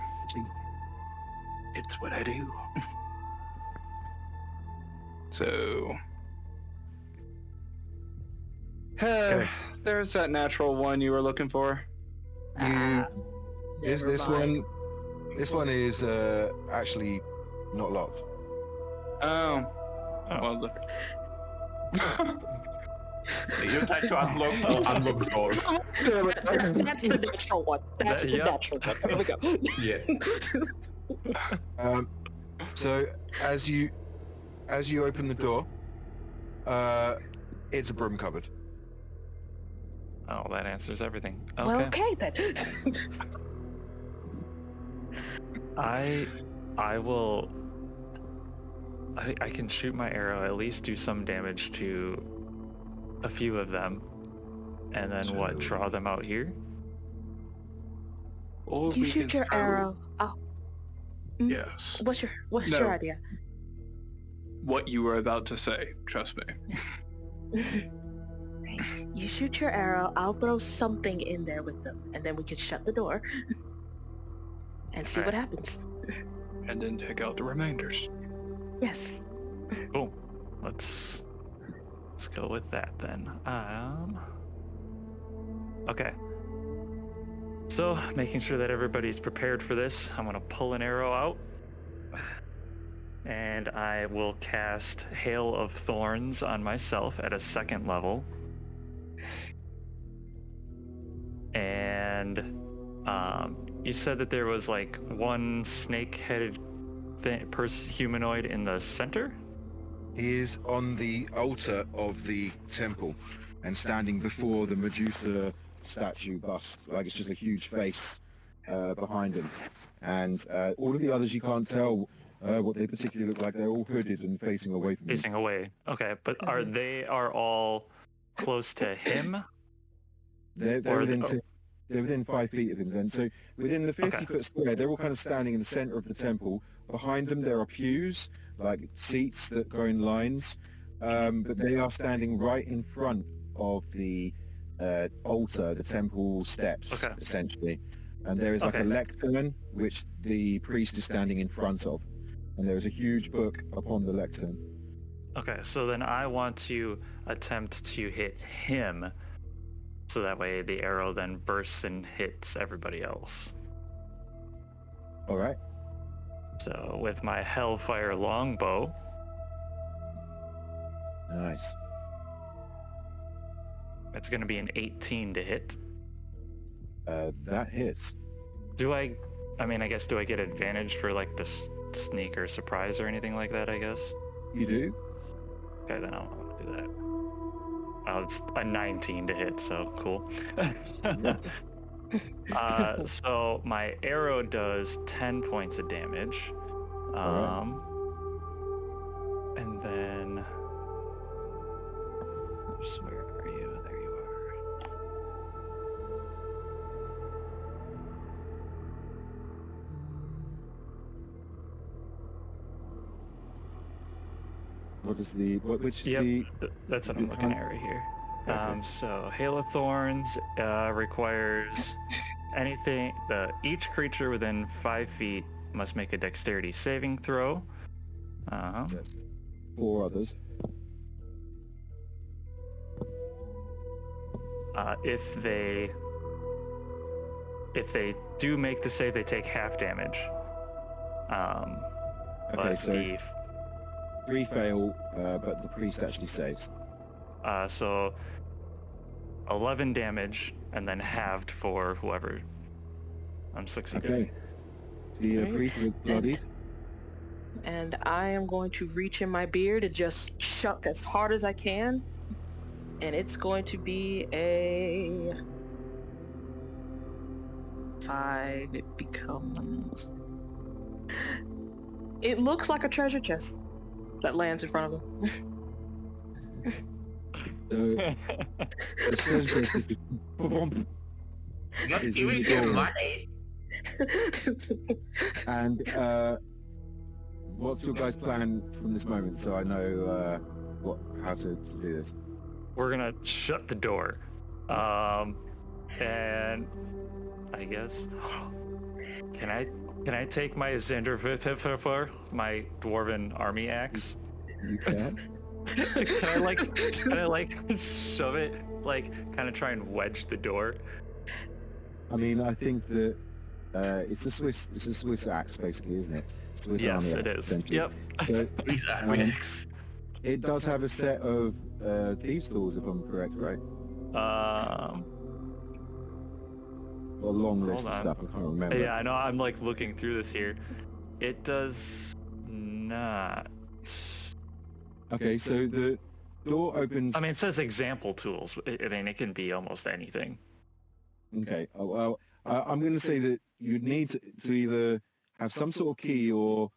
It's what I do. So... there's that natural one you were looking for. This one is actually not locked. Oh. Oh. Well, look. You try to unlock doors. That's the natural one. That's the Yep. natural one. There we go. Yeah. So as you open the door, it's a broom cupboard. Oh, that answers everything. Okay. Well, okay then. I will. I can shoot my arrow, at least do some damage to a few of them, and then what? Draw them out here? Or You we shoot can your throw- arrow. Oh, Yes. what's your No. idea? What you were about to say, trust me. You shoot your arrow, I'll throw something in there with them, and then we can shut the door and see what Alright. happens. And then take out the remainders. Yes. Cool. Let's go with that then. Okay. So, making sure that everybody's prepared for this, I'm gonna pull an arrow out, and I will cast Hail of Thorns on myself at a 2nd level. And you said that there was like one snake-headed humanoid in the center? He is on the altar of the temple and standing before the Medusa statue bust. Like it's just a huge face behind him. And all of the others you can't tell what they particularly look like. They're all hooded and facing away from him. Facing away. Okay, but are all close to him? They're Or within the- they're within 5 feet of him. And so within the 50-foot square, they're all kind of standing in the center of the temple. Behind them, there are pews, like seats that go in lines. But they are standing right in front of the altar, the temple steps, Okay. essentially. And there is like a Okay. lectern, which the priest is standing in front of. And there is a huge book upon the lectern. Okay, so then I want to attempt to hit him, so that way the arrow then bursts and hits everybody else. All right. So with my Hellfire longbow, Nice. it's going to be an 18 to hit. That hits. I guess, do I get advantage for like this sneak or surprise or anything like that, I guess? You do? Okay, then I'll want to do that. Oh, it's a 19 to hit, so cool. So my arrow does 10 points of damage. Alright. And then... Oops, where are you? There you are. What is the... which is Yep, the... that's what I'm looking at right here. So Hail of Thorns requires each creature within 5 feet must make a dexterity saving throw. Yes. 4 others. If they do make the save, they take half damage. Okay, But so 3 fail, but the priest actually saves. so 11 damage and then halved for whoever I'm succeeding. Okay. The priest was bloodied. And I am going to reach in my beard and just chuck as hard as I can. And it's going to be a 5. It becomes... It looks like a treasure chest that lands in front of him. So, the treasure chest is Not Is giving in the you door. money. And what's your guys' plan from this moment, so I know how to do this? We're gonna shut the door. And I guess can I take my Zenderviffer, my dwarven army axe? You can. Can I like shove it, like kind of try and wedge the door? I mean, I think that it's a Swiss axe, basically, isn't it? Swiss Yes, army it axe, is. essentially. Yep. So, Please, relax. it does have a set of thieves' tools, if I'm correct, right? A long list Hold of on. stuff. I can't remember. Yeah, I know. I'm like looking through this here. It does not. Okay, so the door opens. I mean, it says example tools. I mean, it can be almost anything. Okay. Well, I'm going to say that you'd need to either have some sort of key or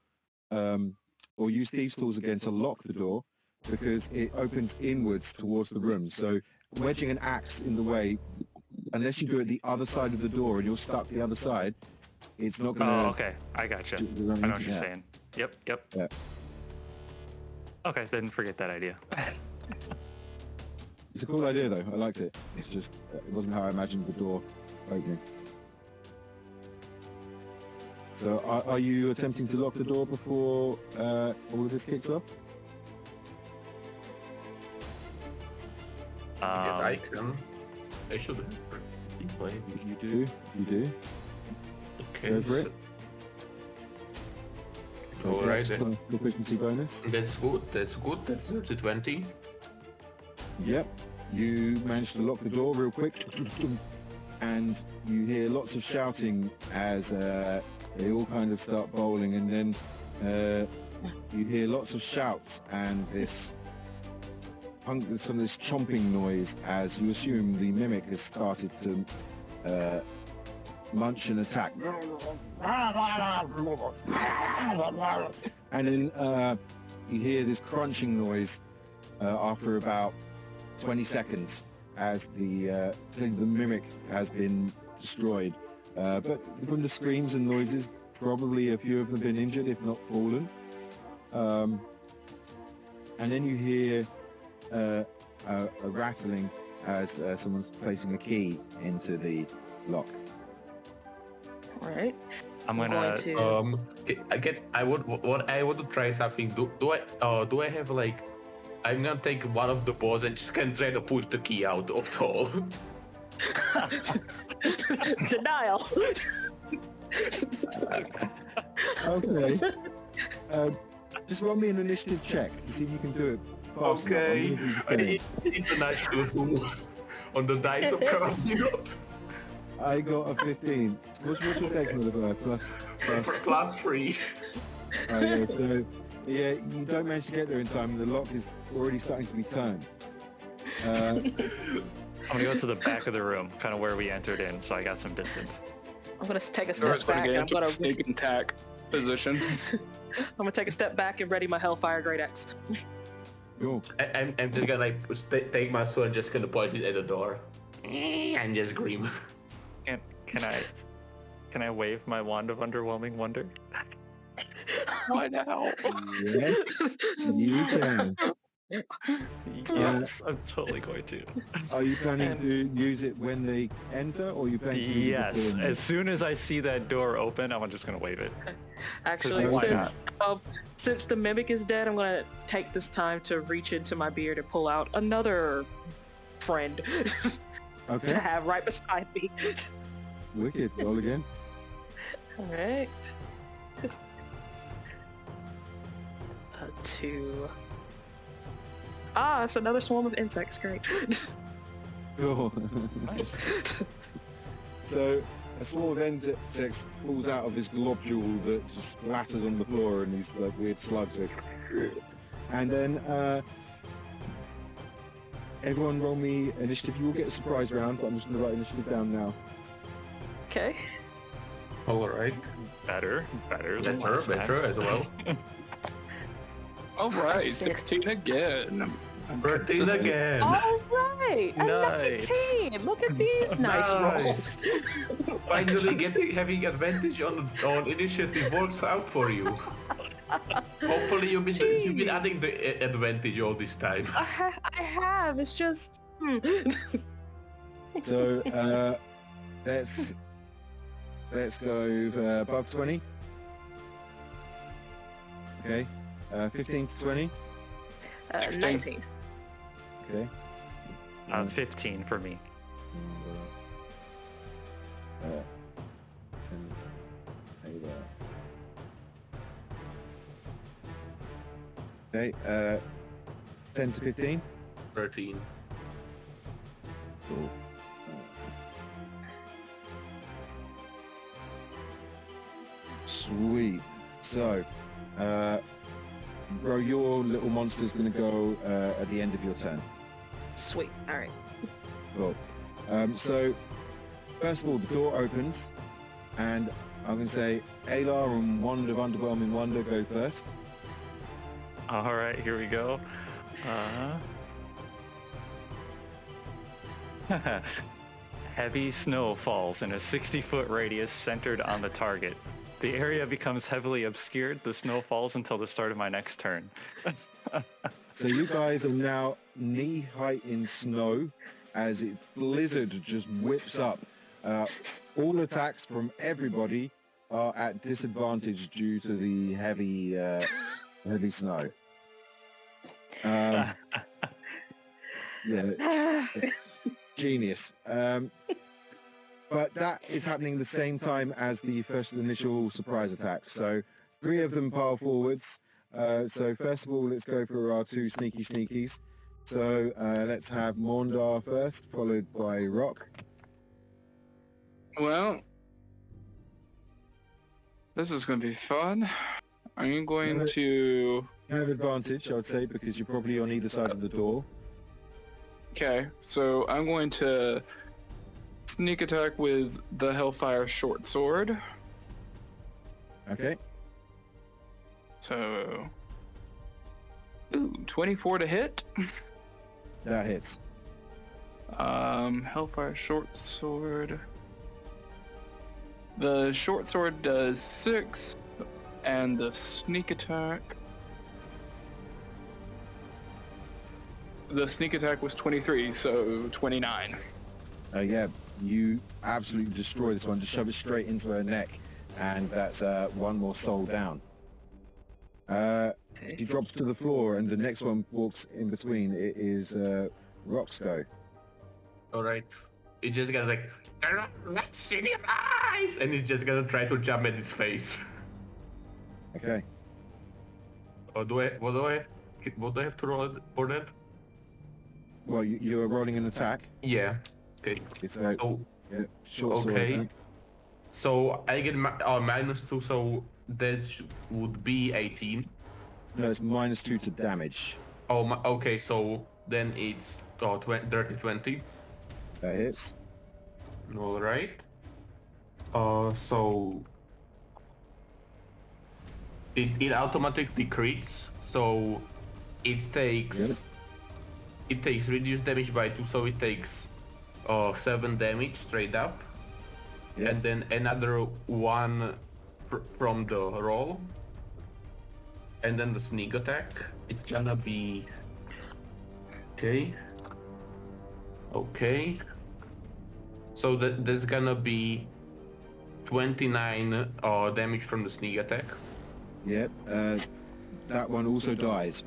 use thieves' tools again to lock the door, because it opens inwards towards the room. So wedging an axe in the way, unless you do it the other side of the door and you're stuck the other side, it's not going to... Oh, okay. I gotcha. I know what you're saying. Yep. Yeah. Okay, then forget that idea. It's a cool idea, though. I liked it. It's just, it wasn't how I imagined the door opening. So are you attempting to lock the door before all of this kicks off? Yes, I can. I should have. Wait. You do. Okay. Go for it. Alright Dex then. Proficiency bonus. That's good. That's a 20. Yep. You managed to lock the door real quick, and you hear lots of shouting as they all kind of start bowling, and then you hear lots of shouts and some of this chomping noise as you assume the mimic has started to munch and attack. And then you hear this crunching noise after about 20 seconds as the mimic has been destroyed. But from the screams and noises, probably a few of them been injured, if not fallen. And then you hear a rattling as someone's placing a key into the lock. All right. I'm going gonna. to... I want to try something. Do I have like? I'm gonna take one of the balls and just kind of try to push the key out of the hole. Denial. Okay. Just roll me an initiative check to see if you can do it fast enough. Okay. I'm gonna be International tool on the dice of currently up. I got a 15. What's your dex modifier? Plus. Plus 3. Okay, so yeah, you don't manage to get there in time. The lock is already starting to be turned. I'm gonna go to the back of the room, kind of where we entered in, so I got some distance. I'm gonna take a Door's step gonna back. get And I'm into gonna a sneak and attack position. I'm gonna take a step back and ready my Hellfire Great Axe. Cool. I'm just gonna like take my sword, just gonna point it at the door, and just scream. Can I wave my wand of underwhelming wonder? Why now? Yes, you can. Yes, I'm totally going to. Are you planning to use it when they enter, or are you planning to use it Yes, before? as soon as I see that door open, I'm just gonna wave it. Actually, Why since the mimic is dead, I'm gonna take this time to reach into my beard and pull out another friend to Okay, have right beside me. wicked. Roll again. All right. 2. Ah, it's another swarm of insects. Great. Cool. Nice. So, a small insect falls out of his globule that just splatters on the floor, and these like weird slugs go. And then everyone roll me initiative. You will get a surprise round, but I'm just going to write initiative down now. Okay. All right. Better than last Better time. as well. All right, Six. 16 again. 13 Consistent. again. All right. A Nice. 19. Look at these nice rolls. Finally having advantage on initiative works out for you. Hopefully you've been adding the advantage all this time. I have. It's just. So let's go above 20. Okay. 15 to 20. 19. Okay. 15 for me. Okay, 10 to 15. 13. Cool. Sweet. So, bro, your little monster's gonna go at the end of your turn. Sweet. All right. Cool. So, first of all, the door opens, and I'm gonna say Alar and Wand of Underwhelming Wonder go first. All right, here we go. Heavy snow falls in a 60-foot radius centered on the target. The area becomes heavily obscured. The snow falls until the start of my next turn. So you guys are now knee-height in snow as it blizzard just whips up. All attacks from everybody are at disadvantage due to the heavy snow. Yeah, genius. But that is happening the same time as the first initial surprise attack. So 3 of them pile forwards. So first of all, let's go for our 2 sneakies. So let's have Mondar first, followed by Rock. Well, this is going to be fun. I'm going to... You have advantage, I would say, because you're probably on either side of the door. Okay, so I'm going to sneak attack with the Hellfire Short Sword. Okay. So... Ooh, 24 to hit. That hits. Hellfire Short Sword. The Short Sword does 6, and the sneak attack... The sneak attack was 23, so 29. Yeah, you absolutely destroy this one. Just shove it straight into her neck, and that's 1 more soul down. She drops to the floor, and the next one walks in between. It is Rock's go. All right. It's just gonna like, let's in your eyes, and he's just gonna try to jump at his face. Okay. What do I have to roll for that? Well, you are rolling an attack. Yeah. Okay. It's So yeah, short sword okay. attack. So I get -2, so that would be 18. No, it's -2 to damage. Oh, okay. So then it's dirty 20. That hits. All right. So it automatically crits. So it takes Yep. reduced damage by 2. So it takes 7 damage straight up, Yep. and then another 1 from the roll, and then the sneak attack. It's gonna be okay. So there's gonna be 29 damage from the sneak attack, Yep. That one also dies.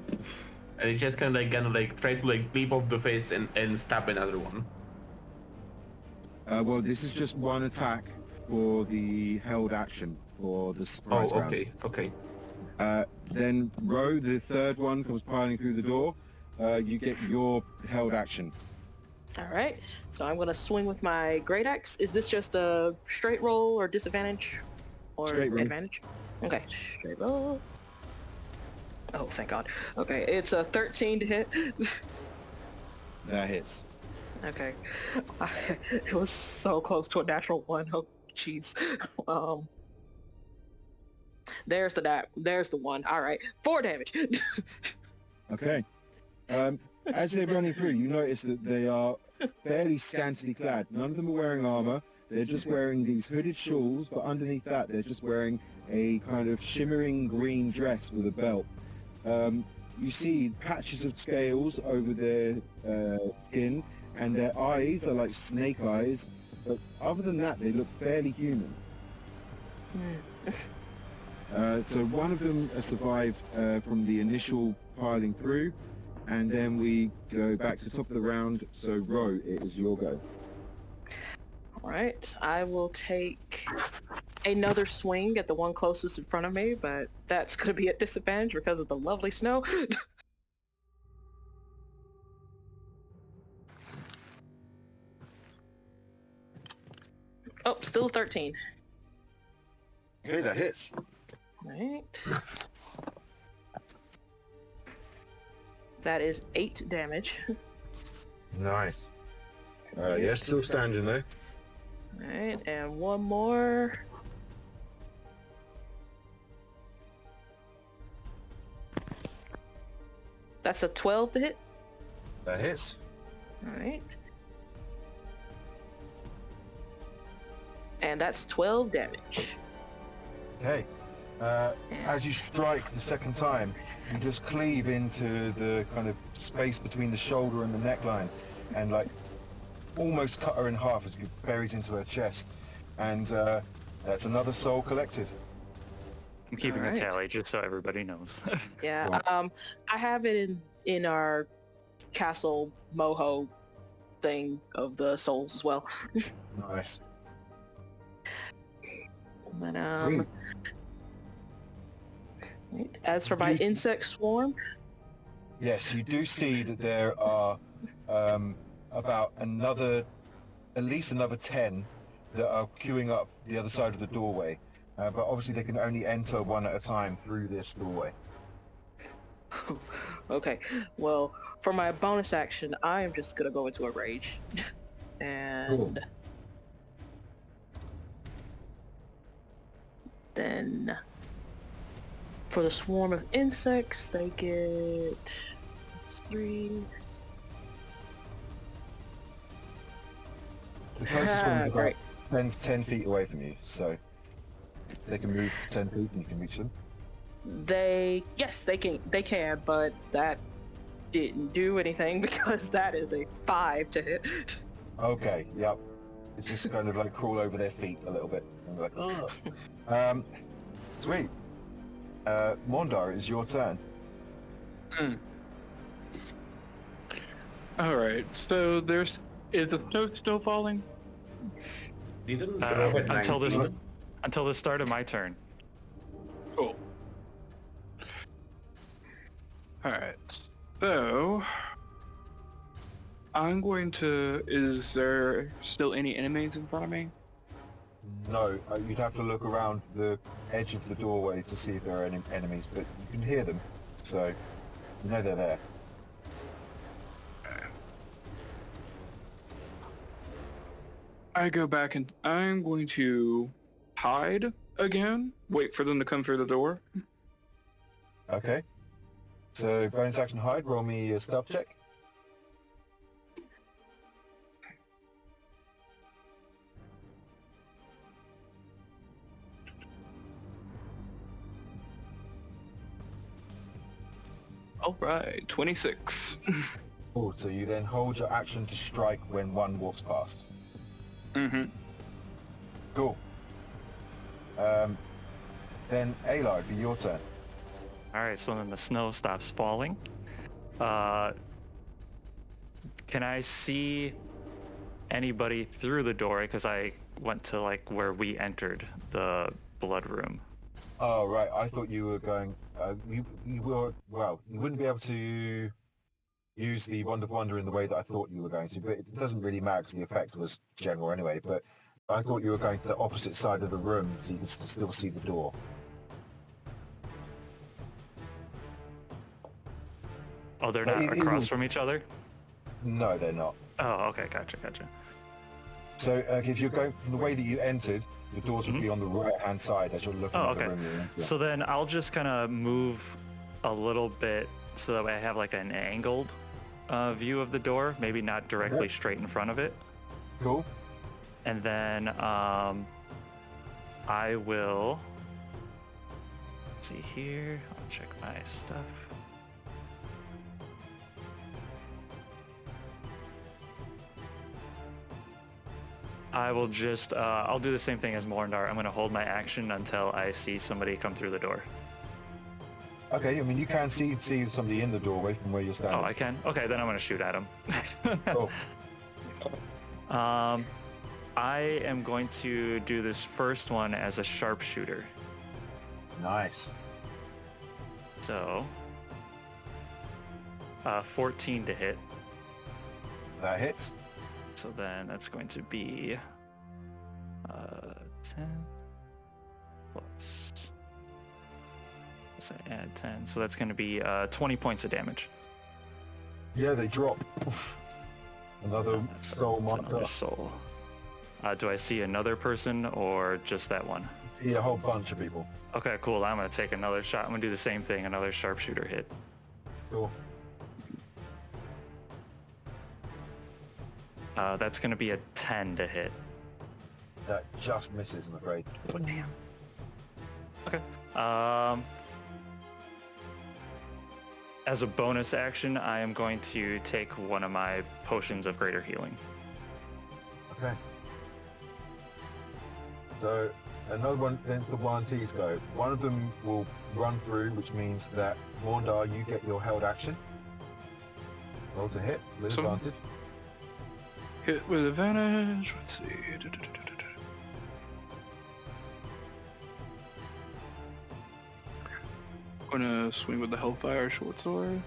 and it's just kind of gonna try to leap off the face and stab another one. Well, this is just 1 attack for the held action for the surprise round. Okay. Then Ro, the third one, comes piling through the door. You get your held action. All right. So I'm gonna swing with my great axe. Is this just a straight roll or disadvantage or Straight roll. advantage? Okay, straight roll. Oh, thank God. Okay, it's a 13 to hit. That hits. Okay. It was so close to a natural one. Oh, jeez. There's the one. All right, 4 damage. Okay. As they're running through, you notice that they are fairly scantily clad. None of them are wearing armor. They're just wearing these hooded shawls, but underneath that, they're just wearing a kind of shimmering green dress with a belt. You see patches of scales over their skin, and their eyes are like snake eyes. But other than that, they look fairly human. So one of them survived from the initial piling through, and then we go back to the top of the round. So Ro, it is your go. All right, I will take another swing at the one closest in front of me, but that's gonna be at disadvantage because of the lovely snow. Oh, still 13. Okay, that hits. Right. That is 8 damage. Nice. Yeah, still standing though. Alright, and one more. That's a 12 to hit. That hits. Alright. And that's 12 damage. Okay. As you strike the second time, you just cleave into the kind of space between the shoulder and the neckline, and like almost cut her in half as it buries into her chest. And that's another soul collected. I'm keeping Alright. a tally just so everybody knows. Yeah, Right. I have it in our castle moho thing of the souls as well. Nice. But Sweet. right, as for my insect swarm, Yes, you do see that there are about at least another 10 that are queuing up the other side of the doorway. But obviously they can only enter one at a time through this doorway. okay. Well, for my bonus action, I am just gonna go into a rage, and Cool. then for the swarm of insects, they get 3. The closest one is about Great. 10 feet away from you, so they can move 10 feet and you can reach them. Yes, they can, but that didn't do anything because that is a 5 to hit. Okay, yep. It's just kind of like crawl over their feet a little bit. And like, ugh. Sweet. Mondar, it's your turn. Alright, so is the snow still falling? Didn't Rob at until 19? the start of my turn. Cool. Alright, so I'm going to... Is there still any enemies in front of me? No, you'd have to look around the edge of the doorway to see if there are any enemies, but you can hear them, so you know they're there. I go back and I'm going to hide again. Wait for them to come through the door. Okay. So bonus action hide, roll me a stealth check. Alright, 26. Oh, so you then hold your action to strike when one walks past. Mm-hmm. Cool. Then Ayla, it'd be your turn. All right, so then the snow stops falling. Can I see anybody through the doorway? Because I went to like where we entered the blood room. Oh, right. I thought you were going... you were... Well, you wouldn't be able to... use the Wand of Wonder in the way that I thought you were going to, but it doesn't really matter because the effect was general anyway, but I thought you were going to the opposite side of the room so you could still see the door. Oh, they're not across from each other? No, they're not. Oh, okay, gotcha. So if you're going from the way that you entered, the doors would be on the right-hand side as you're looking at the room you're in. Yeah. So then I'll just kind of move a little bit so that way I have like an angled view of the door, maybe not directly straight in front of it. Cool. And then I will see here. I'll check my stuff. I will just, I'll do the same thing as Morndar. I'm going to hold my action until I see somebody come through the door. Okay, I mean, you can see somebody in the doorway from where you're standing. Oh, I can? Okay, then I'm going to shoot at him. Cool. I am going to do this first one as a sharpshooter. Nice. So, 14 to hit. That hits. So then that's going to be 10 plus I add 10. So that's going to be 20 points of damage. Yeah, they drop. Oof. Another soul marked Another up. soul. Do I see another person or just that one? See a whole bunch of people. Okay, cool. I'm going to take another shot. I'm going to do the same thing, another sharpshooter hit. Cool. That's going to be a 10 to hit. That just misses, I'm afraid. Oh, damn. Okay. As a bonus action, I am going to take one of my potions of greater healing. Okay. So another one, then the one-T's go. One of them will run through, which means that Morndar, you get your held action. Roll to hit with advantage. Hit with advantage. Let's see. Gonna swing with the Hellfire short sword.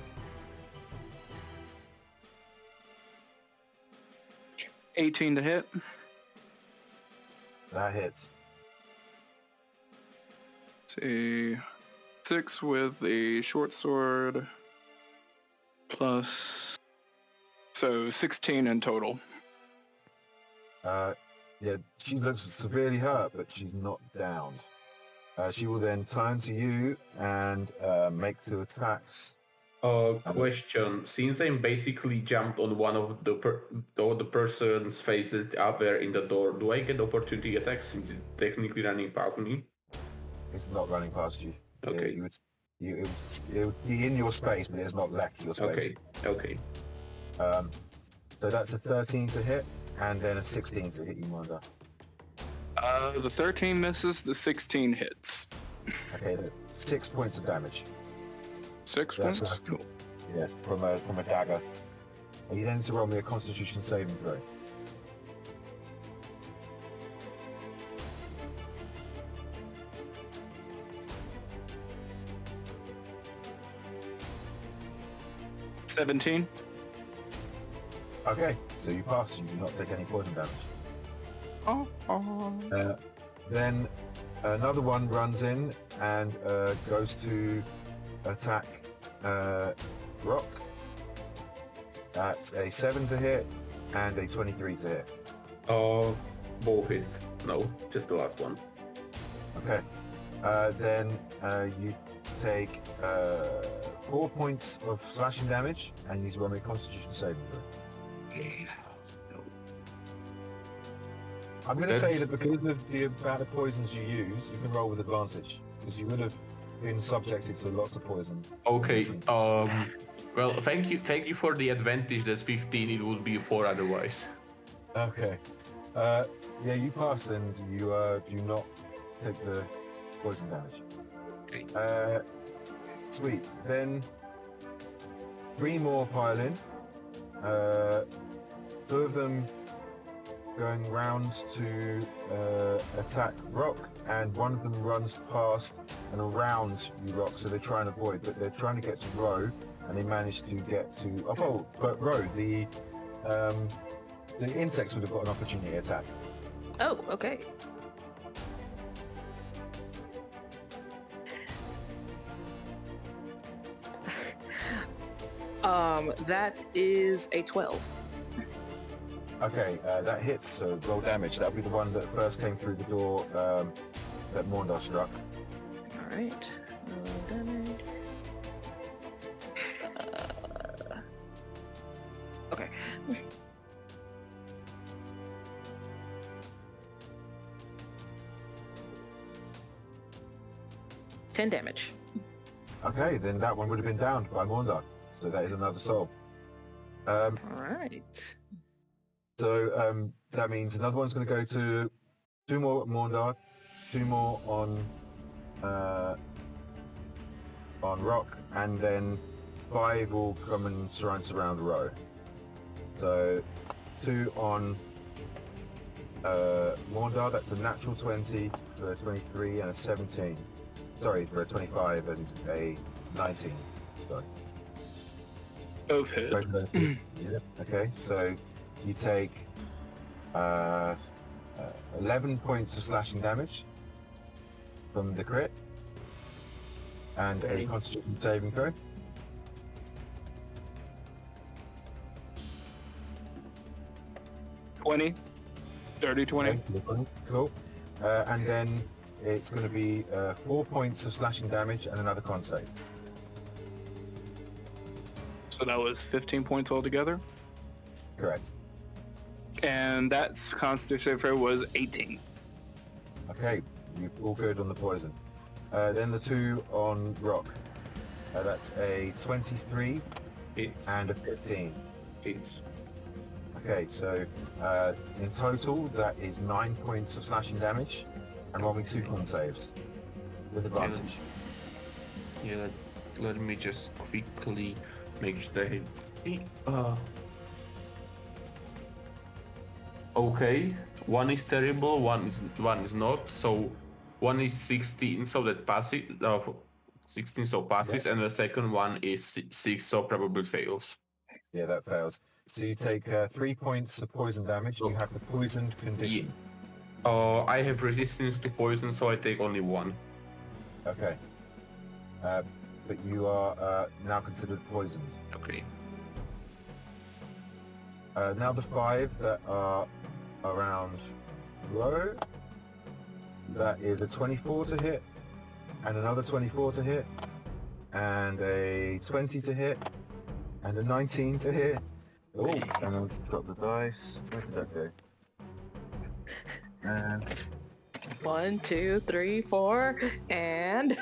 $18 to hit. That hits. See, 6 with the short sword, plus, so 16 in total. Yeah, she looks severely hurt, but she's not downed. She will then turn to you and make 2 attacks. Question. Since I basically jumped on one of the person's face that are there in the door, do I get opportunity attacks since it's technically running past me? It's not running past you. Okay. It would be in your space, but it's not left your space. Okay. So that's a 13 to hit, and then a 16 to hit you, Morndar. The 13 misses, the 16 hits. Okay, that's 6 points of damage. 6 That's points? Cool. Yes, from a dagger. And you then need to roll me a Constitution saving throw. $17. Okay, so you pass. You do not take any poison damage. Oh. Then another one runs in and goes to attack Rock. That's a 7 to hit and a 23 to hit. Both hit. No, just the last one. Okay. Then you take 4 points of slashing damage and you need to roll me a Constitution saving throw. I'm going to say that because of the amount of poisons you use, you can roll with advantage because you would have been subjected to lots of poison. Okay. Well, thank you for the advantage. That's 15. It would be 4 otherwise. Okay. Yeah, you pass and you do not take the poison damage. Okay. Sweet. Then 3 more pile in. 2 of them going round to attack Rock, and one of them runs past and around you, Rock, so they try and avoid, but they're trying to get to Ro, and they managed to get to. Oh, but Ro, the insects would have got an opportunity attack. Oh, okay. That is a 12. Okay, that hits, so roll damage. That'll be the one that first came through the door that Morndar struck. All right. Roll damage. Okay. 10 damage. Okay, then that one would have been downed by Morndar. So that is another soul. All right. So that means another one's going to go to 2 more at Morndar, 2 more on Rock, and then 5 will come and surround Row. So 2 on Morndar, that's a natural 20 for a 23 and a 17. Sorry, for a 25 and a 19. Sorry. Both hit. Yeah. Okay, so you take 11 points of slashing damage from the crit and a Constitution saving throw. Dirty 20. Okay, cool. And then it's going to be 4 points of slashing damage and another con save. So that was 15 points altogether. Correct. And that's Constitution saving was 18. Okay, you're all good on the poison. Then the 2 on Rock. That's a 23 Hits. and a 15. Hits. Okay, so in total that is 9 points of slashing damage, and roll me 2 con saves with advantage. Yeah, let me just quickly make sure they hit. Okay, one is terrible, one is not. So one is 16, so that passes. 16, so passes, and the second one is 6, so probably fails. Yeah, that fails. So you take 3 points of poison damage, and you have the poisoned condition. I have resistance to poison, so I take only 1. Okay. But you are now considered poisoned. Okay. Now the 5 that are around Row, that is a 24 to hit, and another 24 to hit, and a 20 to hit, and a 19 to hit. Oh, and I'll drop the dice. Where did that go? And 1, 2, 3, 4, and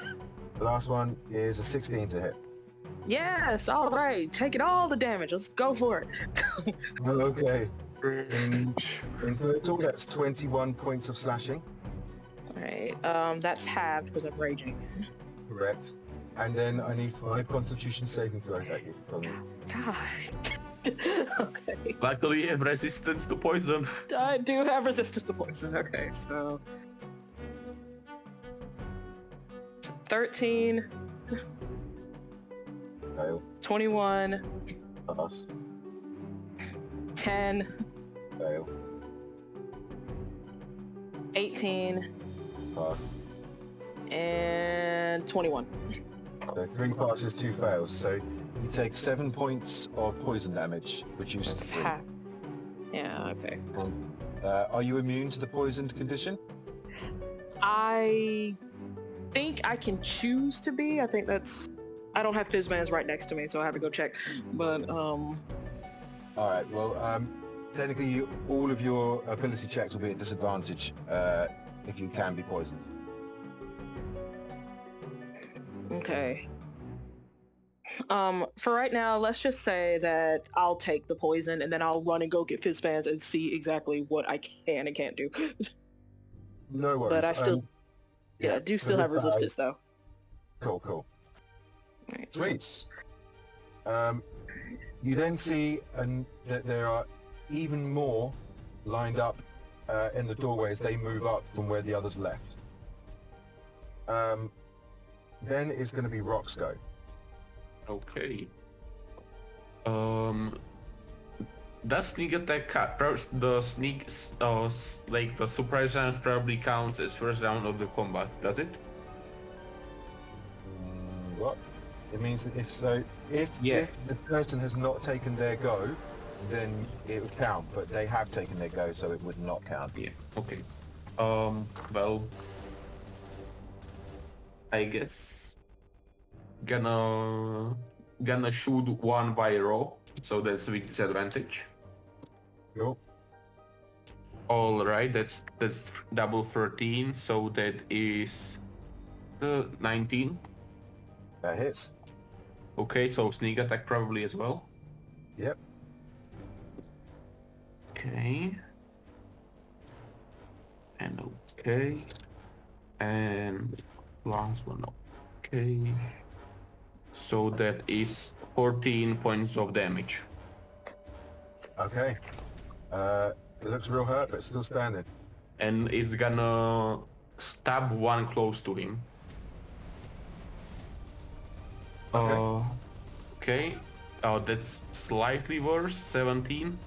the last one is a 16 to hit. yes, all right, taking all the damage. Let's go for it. Okay. In total, that's 21 points of slashing. All right, that's halved because I'm raging. Correct. And then I need 5 Constitution saving throws at you from you. God. Okay. Luckily, you have resistance to poison. I do have resistance to poison. Okay, so 13, Fail. 21, Pass. 10, Fail. 18, Pass. and 21. So 3 passes, 2 fails. So you take 7 points of poison damage, reduced to It's 3. half. Yeah, okay. Are you immune to the poisoned condition? I think I can choose to be. I think that's... I don't have Fizzman's right next to me, so I have to go check. But, Alright, well, technically all of your ability checks will be at disadvantage if you can be poisoned. okay. For right now, let's just say that I'll take the poison and then I'll run and go get Fizzfans and see exactly what I can and can't do. No worries. But I still, yeah, I do still have resistance though. Cool. Right, Sweet. You then see that there are even more lined up in the doorway as they move up from where the others left. Then it's going to be Rock's go. Okay. Does sneak attack the sneak like the surprise round probably counts as first round of the combat? Does it? What? It means that if Yeah. the person has not taken their go, then it would count. But they have taken their go, so it would not count. Yeah. Okay. Well, I guess gonna shoot one by row, so that's with disadvantage. Cool. All right, that's double 13, so that is 19. That hits. Okay, so sneak attack probably as well. Yep. Okay. And okay. And last one. Okay. So that is 14 points of damage. Okay. It looks real hurt, but it's still standing. And it's gonna stab one close to him. Okay. Okay. That's slightly worse, 17.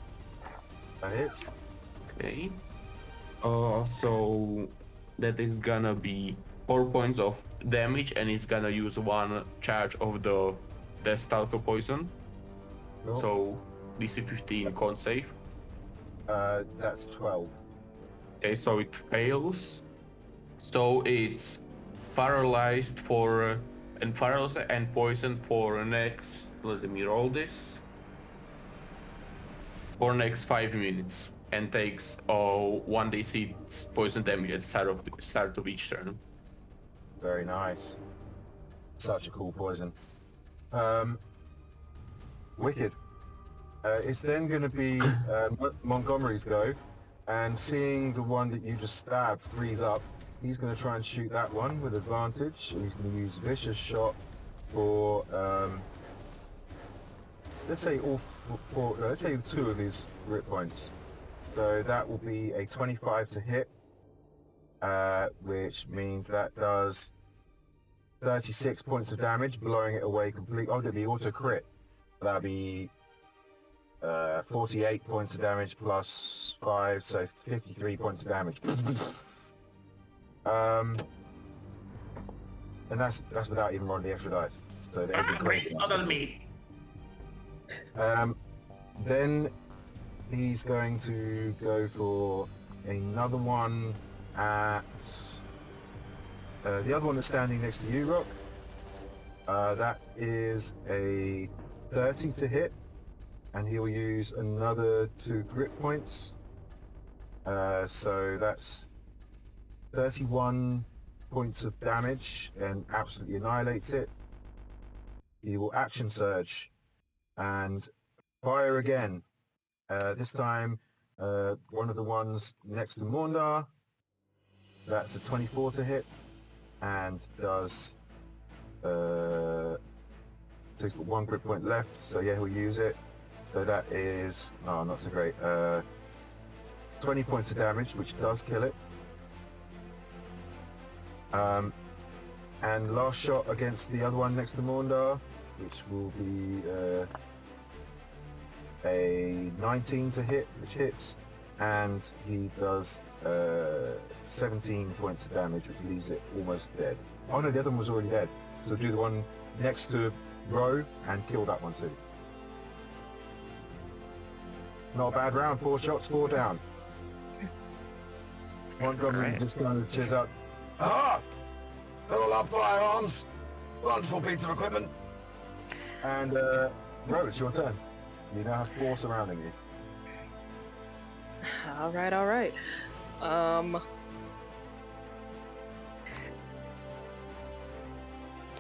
That hits. Okay. So that is gonna be 4 points of damage, and it's gonna use one charge of the Death Stalker poison. Cool. So DC 15 con save. That's 12. Okay, so it fails. So it's paralyzed and poisoned for next. Let me roll this. For next 5 minutes, and takes 1d6 poison damage at the start of each turn. Very nice. Such a cool poison. Wicked. It's then going to be Montgomery's go, and seeing the one that you just stabbed freeze up, he's going to try and shoot that one with advantage, and he's going to use Vicious Shot for, let's say let's say 2 of his grip points. So that will be a 25 to hit, which means that does 36 points of damage, blowing it away completely. Oh, it'll be auto crit. That'll be 48 points of damage plus 5, so 53 points of damage. And that's without even rolling the extra dice. So they'd be great. Other me. Then he's going to go for another one at the other one that's standing next to you, Rock. That is a 30 to hit, and he will use another 2 grip points. So that's 31 points of damage and absolutely annihilates it. He will action surge and fire again. This time, one of the ones next to Morndar. That's a 24 to hit, and does so he's got 1 grip point left. So yeah, he'll use it. So that is not so great. 20 points of damage, which does kill it. And last shot against the other one next to Morndar, which will be a 19 to hit, which hits, and he does 17 points of damage, which leaves it almost dead. Oh no, the other one was already dead. So do the one next to Ro and kill that one too. Not a bad round, 4 shots, 4 down. Montgomery Right. just kind of cheers up. Ah! All our firearms! Wonderful piece of equipment. And Ro, it's your turn. You now have 4 surrounding you. All right.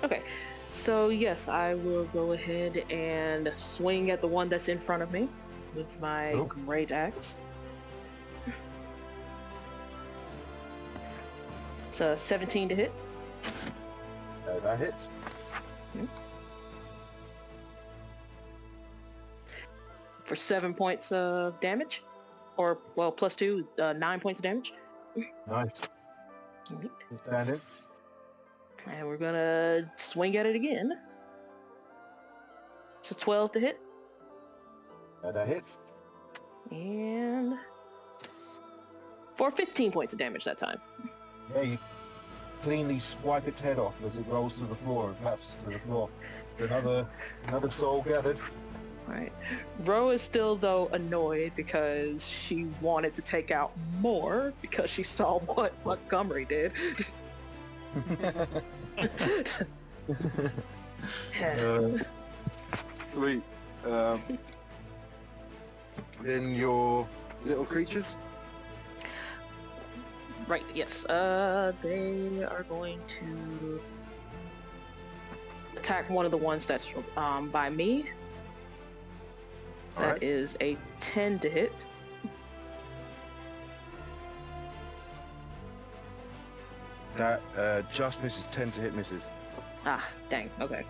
Okay, so yes, I will go ahead and swing at the one that's in front of me with my Cool. great axe. So 17 to hit. That hits. For 7 points of damage, or well, plus 2, 9 points of damage. Nice. Neat. Just stand in. And we're gonna swing at it again. So 12 to hit. That hits. And for 15 points of damage that time. Yeah, you cleanly swipe its head off as it rolls to the floor and collapses to the floor. Another soul gathered. Right. Ro is still, though, annoyed because she wanted to take out more because she saw what Montgomery did. Sweet. Then your little creatures? Right, yes. They are going to attack one of the ones that's by me. That is a 10 to hit. That just misses. 10 to hit misses. Ah, dang. Okay.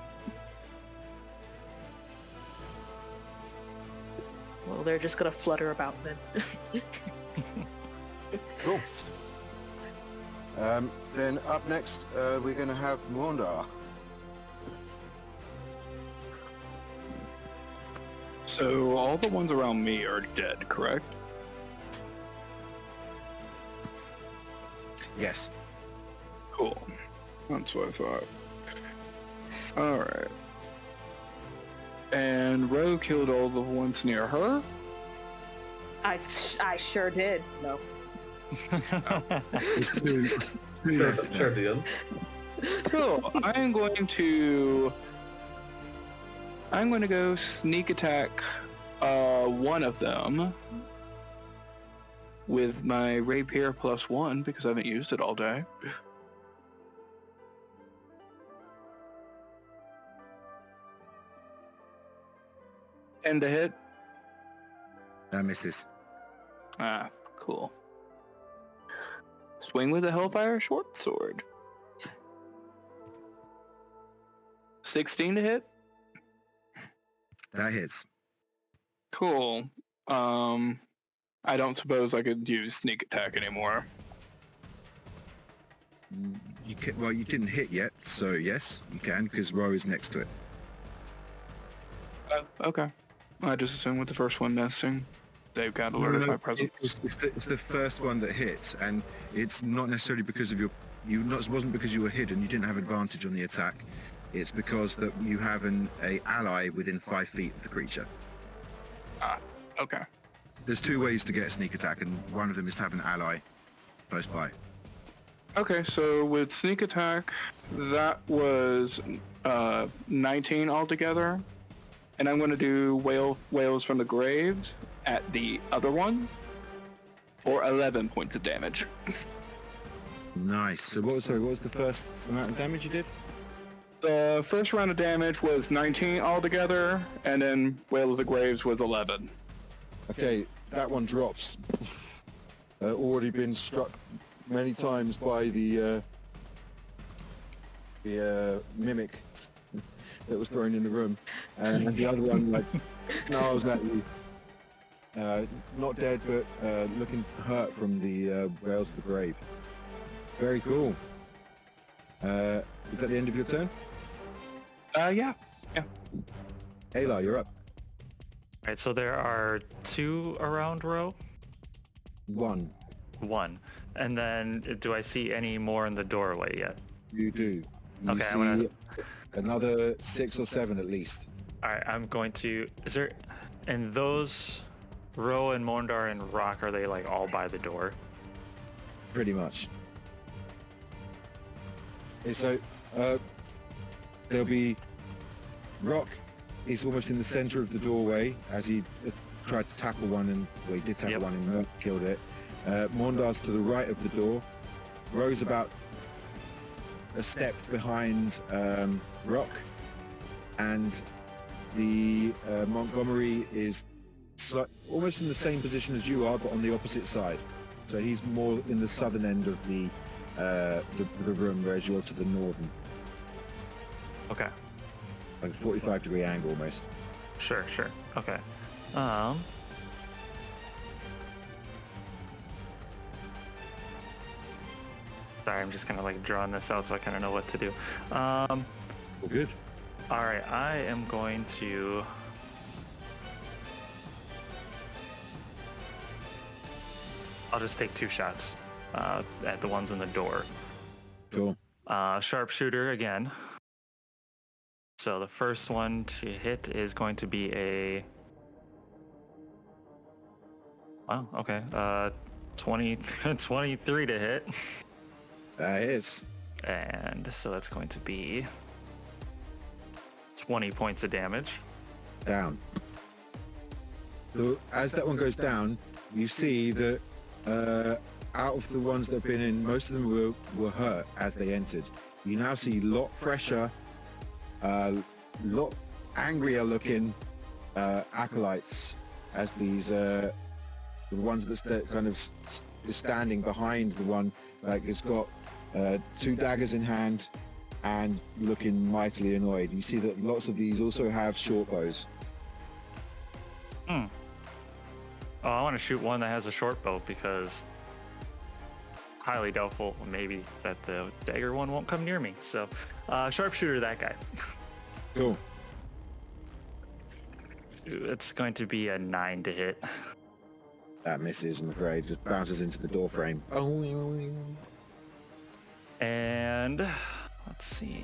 Well, they're just gonna flutter about then. Cool. Then up next, we're going to have Mondar. So all the ones around me are dead, correct? Yes. Cool. That's what I thought. Alright. And Ro killed all the ones near her? I sure did. No. Sure, Dion. Cool. I'm going to go sneak attack one of them with my rapier +1 because I haven't used it all day. And to hit. That misses. Ah, cool. Swing with a Hellfire short sword. 16 to hit. That hits. Cool. I don't suppose I could use sneak attack anymore. Well, you didn't hit yet, so yes, you can, because Ro is next to it. Okay. I just assume with the first one missing, they've got alerted my presence. It's the first one that hits, and it's not necessarily because of it wasn't because you were hidden, you didn't have advantage on the attack. It's because that you have an ally within 5 feet of the creature. Ah, okay. There's 2 ways to get a sneak attack, and one of them is to have an ally close by. Okay, so with sneak attack, that was 19 altogether. And I'm going to do Whales from the Graves at the other one for 11 points of damage. Nice. So what was the first amount of damage you did? The first round of damage was 19 altogether, and then Whale of the Graves was 11. Okay, that one drops. Already been struck many times by the mimic that was thrown in the room, and the other one snarls at you. Not dead, but looking hurt from the Whales of the Grave. Very cool. Is that the end of your turn? Yeah. Ayla, you're up. Alright, so there are 2 around Ro? 1. 1. And then do I see any more in the doorway yet? You do. You Okay, see another 6 or 7 at least. Alright, I'm going to... Is there... And those... Ro and Mondar and Rock, are they like all by the door? Pretty much. And so, there'll be... Rock is almost in the center of the doorway as he tried to tackle one, and well, he did tackle one and killed it. Mondar's to the right of the door. Ro's about a step behind Rock, and the Montgomery is almost in the same position as you are, but on the opposite side. So he's more in the southern end of the room, whereas you're to the northern. Okay. Like a 45-degree angle almost. Sure. Okay. Sorry, I'm just kind of like drawing this out so I kind of know what to do. Well, good. All right, I am going to I'll just take 2 shots at the ones in the door. Cool. Sharpshooter again. So the first one to hit is going to be a... Wow, okay. 23 to hit. That is. And so that's going to be 20 points of damage. Down. So as that one goes down, you see that out of the ones that have been in, most of them were hurt as they entered. You now see a lot fresher, lot angrier looking acolytes as these the ones that kind of is standing behind the one, like it's got 2 daggers in hand and looking mightily annoyed. You see that lots of these also have short bows. Oh, I want to shoot one that has a short bow because highly doubtful maybe that the dagger one won't come near me. So sharpshooter that guy. Cool. It's going to be a 9 to hit. That misses, I'm afraid. Just bounces into the door frame. And let's see.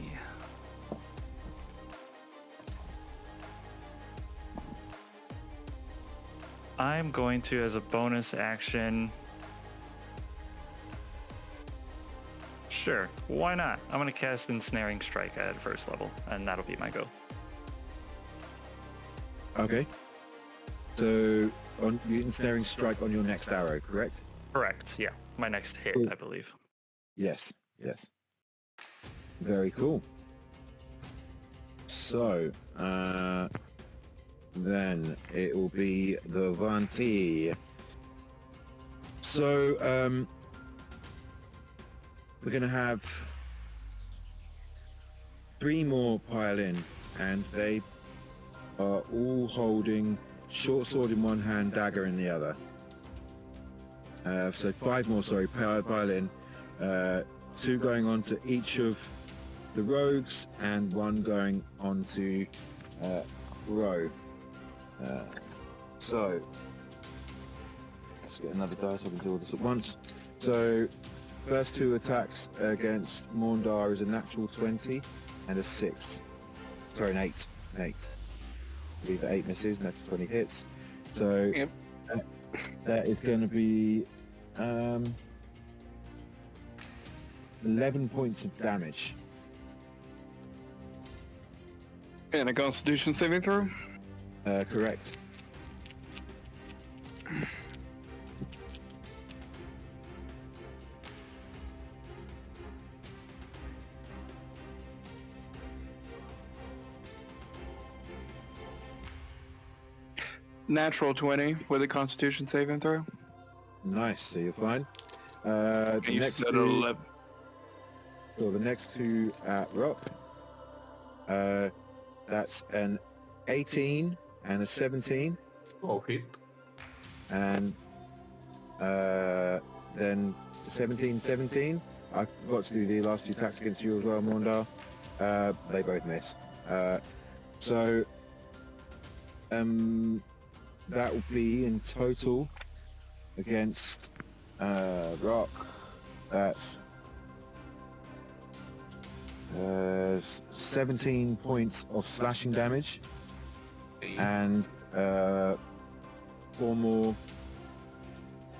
I'm going to, as a bonus action... Sure, why not? I'm going to cast Ensnaring Strike at first level, and that'll be my go. Okay. So, on the ensnaring strike on your next arrow, correct? Correct, yeah. My next hit, Cool. I believe. Yes, yes. Very cool. So, then it will be the Vanti. So, we're going to have 3 more pile in, and they are all holding short sword in one hand, dagger in the other. So 5 more, sorry, pile in. 2 going on to each of the rogues, and 1 going on to Row. So let's get another dice. I can do all this at once. So first 2 attacks against Morndar is a natural 20 and a 6. Sorry, an 8. An 8. I believe 8 misses, natural 20 hits. So Yep. that is going to be 11 points of damage. And a Constitution saving throw. Correct. Natural 20 with a Constitution saving throw. Nice, so you're fine. And The you next said 2, 11. so the next 2 at Rock. That's an 18 and a 17. Oh, hit. And then 17. I forgot to do the last 2 attacks against you as well, Morndar. They both miss. So that will be in total against Rock. That's 17 points of slashing damage Okay. and 4 more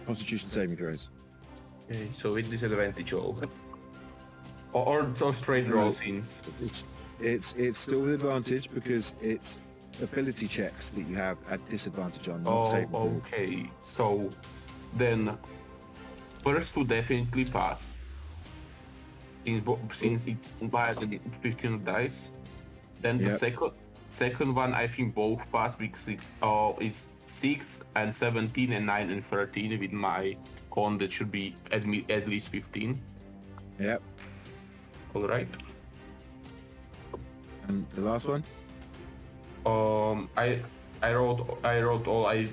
Constitution saving throws. Okay, so with disadvantage or straight rolls in. It's still with advantage because it's ability checks that you have at disadvantage on. Not Oh, saving throws. okay. So then first 2 definitely pass. Since it's by the 15 dice. Then the Yep. second one I think both pass because it's 6 and 17 and 9 and 13 with my con that should be at least 15. Yep. Alright. And the last one? I rolled all I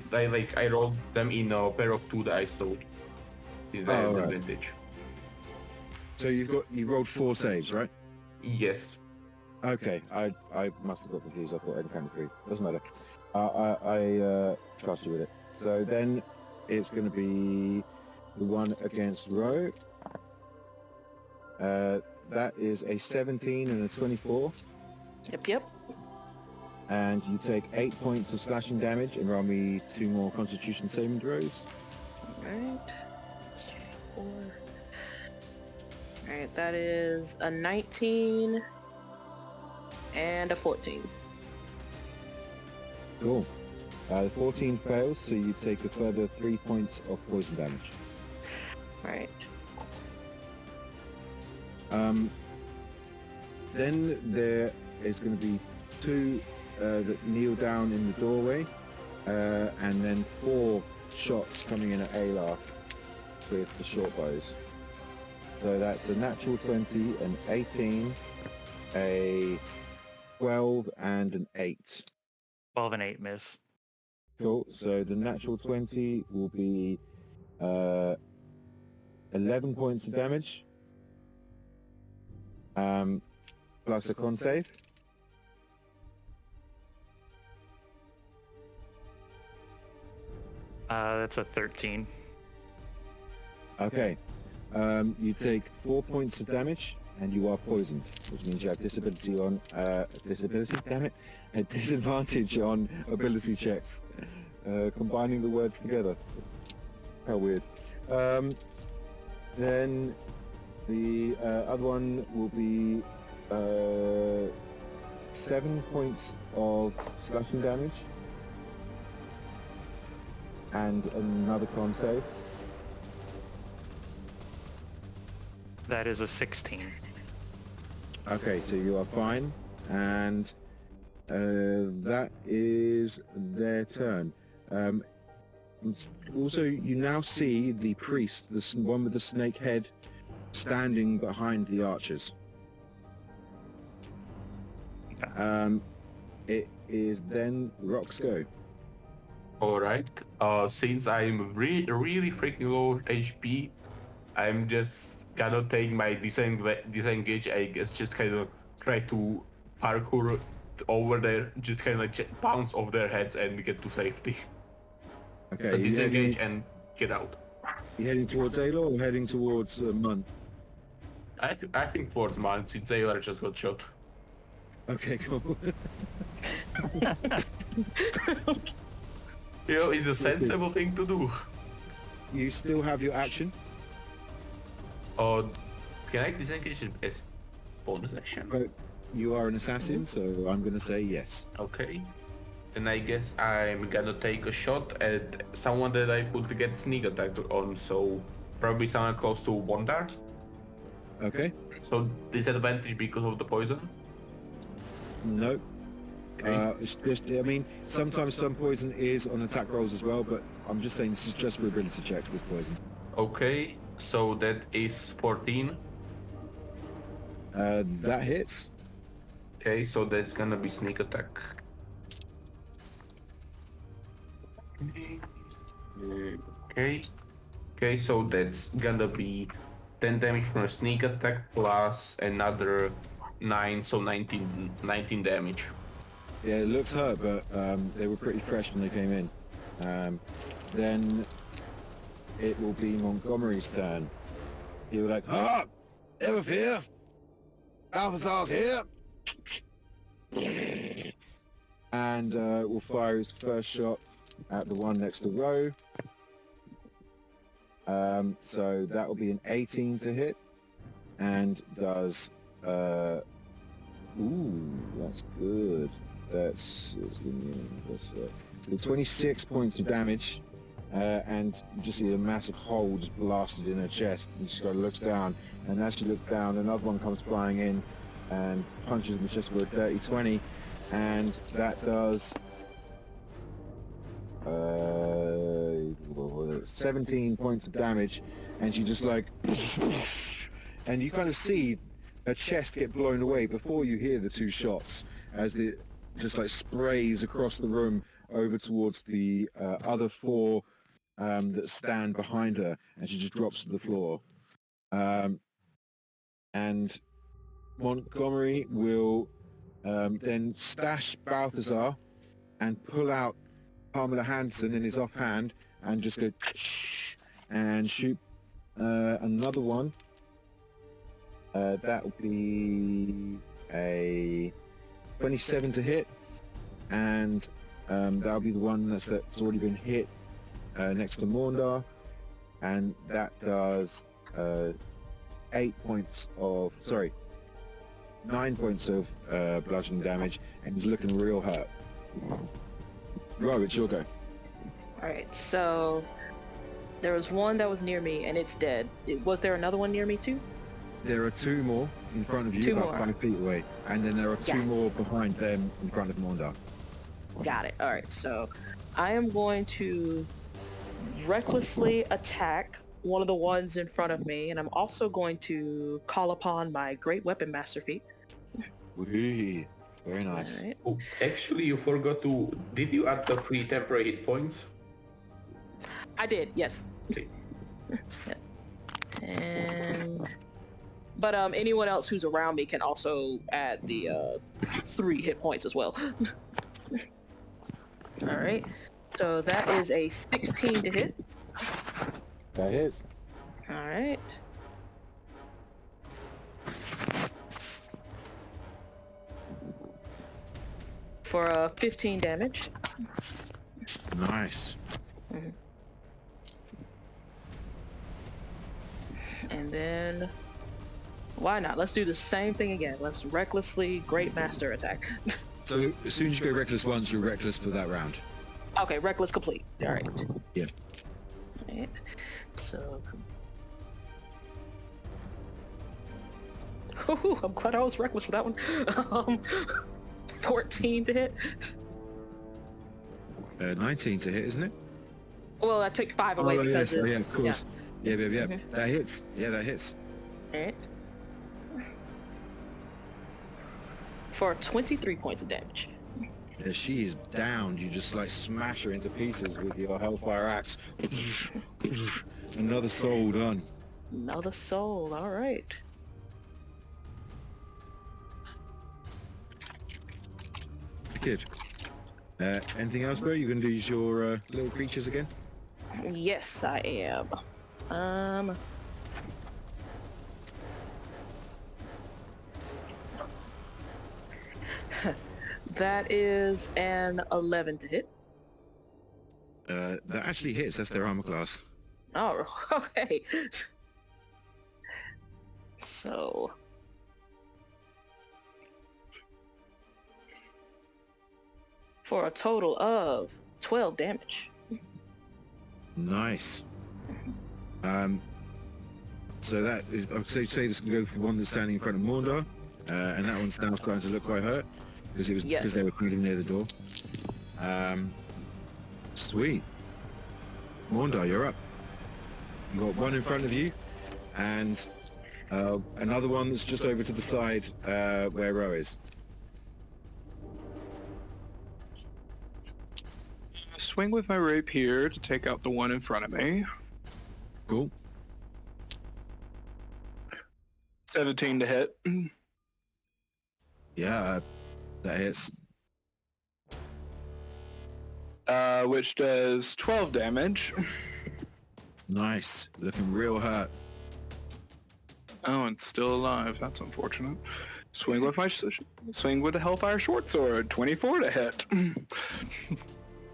rolled them in a pair of 2 dice, so it's Oh, right. advantage. So you rolled 4 saves, right? Yes. Okay, I must have got confused. I thought I had 3. Doesn't matter. I trust you with it. So then it's going to be the one against Ro. That is a 17 and a 24. Yep. And you take 8 points of slashing damage and roll me 2 more Constitution saving throws. Alright. 4. Alright, that is a 19 and a 14. Cool. The 14 fails, so you take a further 3 points of poison damage. Alright. Then there is going to be 2 that kneel down in the doorway, and then 4 shots coming in at Ayla with the short bows. So that's a natural 20, an 18, a 12, and an 8. 12 and 8 miss. Cool. So the natural 20 will be 11 points of damage, plus a con save. That's a 13. Okay. You take 4 points of damage, and you are poisoned, which means you have disability on a disadvantage on ability checks. Combining the words together. How weird. Then the other one will be 7 points of slashing damage, and another con save. That is a 16. Okay, so you are fine, and that is their turn. Also, you now see the priest, the one with the snake head, standing behind the archers. It is then Rock's go. Alright. Since I'm really freaking low HP, I'm just gonna take my disengage, I guess, just kind of try to parkour over there, just kind of like bounce off their heads and get to safety. Okay, So disengage and get out. You heading towards Ayla or heading towards Mun? I think towards mine, since Ayla just got shot. Okay, cool. You know, it's a sensible thing to do. You still have your action. Can I disengage as bonus action? But you are an assassin, so I'm going to say yes. Okay. And I guess I'm gonna take a shot at someone that I could get sneak attack on, so probably someone close to Wondar. Okay. So disadvantage because of the poison? No. Okay. It's just, I mean, sometimes some poison is on attack rolls as well, but I'm just saying this is just for ability checks, this poison. Okay, so that is 14. That hits. Okay, so that's gonna be sneak attack. Okay, so that's gonna be 10 damage from a sneak attack plus another 9, so 19 damage. Yeah, it looks hurt, but they were pretty fresh when they came in. Then it will be Montgomery's turn. He'll be like, Ah! Never fear! Balthazar's here! and will fire his first shot at the one next to Ro. So that will be an 18 to hit, and does ooh, that's good. That's 26 points of damage, and you just see a massive hole just blasted in her chest. And she kind of looks down, and as she looks down, another one comes flying in and punches in the chest for a dirty 20, and that does 17 points of damage, and she just like, and you kind of see her chest get blown away before you hear the two shots as it just like sprays across the room over towards the other four that stand behind her, and she just drops to the floor. And Montgomery will then stash Balthazar and pull out Pamela Hansen in his offhand and just go and shoot another one. That will be a 27 to hit, and that'll be the one that's already been hit next to Morndar, and that does 9 points of bludgeoning damage, and he's looking real hurt. Right, it's your go. Alright, so there was one that was near me and it's dead. Was there another one near me too? There are two more in front of you, Two about more. 5 feet away, and then there are two Yeah. more behind them in front of Morndar. Got it. Alright, so I am going to recklessly attack one of the ones in front of me, and I'm also going to call upon my Great Weapon Master feat. Whee! Very nice. Alright. Oh, actually, you forgot to... Did you add the 3 temporary hit points? I did, yes. Okay. And... But anyone else who's around me can also add the 3 hit points as well. Alright, so that is a 16 to hit. That hits. Alright. For 15 damage. Nice. And then... Why not? Let's do the same thing again. Let's recklessly Great Master attack. So as soon as you go reckless once, you're reckless for that round. Okay, reckless complete. Alright. Yeah. Alright. So... Ooh, I'm glad I was reckless for that one. 14 to hit. 19 to hit, isn't it? Well, I took 5 away because yes. of... Yeah, of course. Yeah. Mhm. That hits. Yeah, that hits. Alright. For 23 points of damage. Yeah, she is down. You just like smash her into pieces with your Hellfire Axe. Another soul done. Another soul, alright. Good. Anything else, bro? You gonna use your little creatures again? Yes, I am. That is an 11 to hit. That actually hits. That's their armor class. Oh, okay. So... For a total of 12 damage. Nice. So that is, I would say this can go for one that's standing in front of Morndar, and that one's now starting to look quite hurt because it was Yes. because they were feeding near the door. Sweet. Morndar, you're up. You got one in front of you, and another one that's just over to the side where Ro is. Swing with my rapier to take out the one in front of me. Cool. 17 to hit. Yeah, that hits. Which does 12 damage. Nice. Looking real hurt. Oh, and still alive. That's unfortunate. Swing with the Hellfire Short Sword. 24 to hit.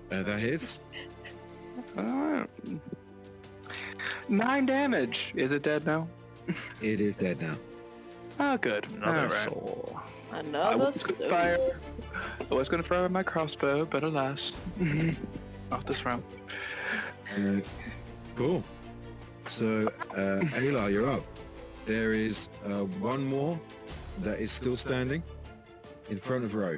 That hits. 9 damage. Is it dead now? It is dead now. Oh, good. Another Alright. soul. I Another was gonna soul. fire. I was gonna fire my crossbow, but alas, not this round. Cool. So, Ayla, you're up. There is one more that is still standing in front of Ro.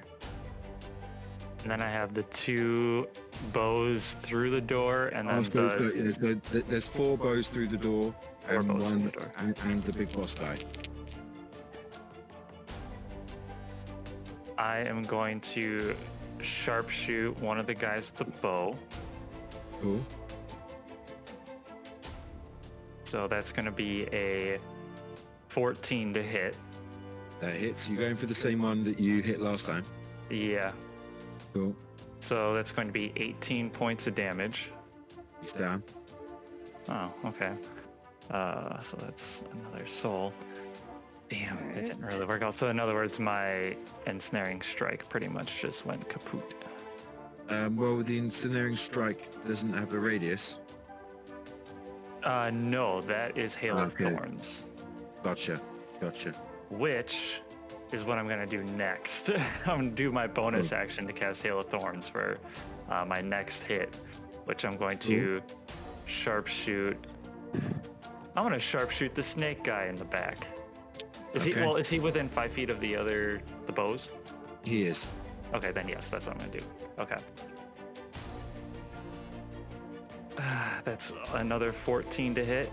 And then I have the 2 bows through the door, and then There's 4 bows through the door, Four and bows through one the door. and the big boss guy. I am going to sharpshoot one of the guys with the bow. Cool. So that's going to be a 14 to hit. That hits. You're going for the same one that you hit last time. Yeah. Cool. So that's going to be 18 points of damage. He's down. Oh, okay. So that's another soul. Damn, it didn't really work out. So in other words, my ensnaring strike pretty much just went kaput. Well, the ensnaring strike doesn't have a radius. No, that is Hail of Okay. Thorns, Gotcha. which is what I'm gonna do next. I'm gonna do my bonus action to cast Hail of Thorns for my next hit, which I'm going to sharpshoot. I'm gonna sharpshoot the snake guy in the back. Is Okay. he within 5 feet of the bows? He is. Okay, then yes, that's what I'm gonna do. Okay. That's another 14 to hit.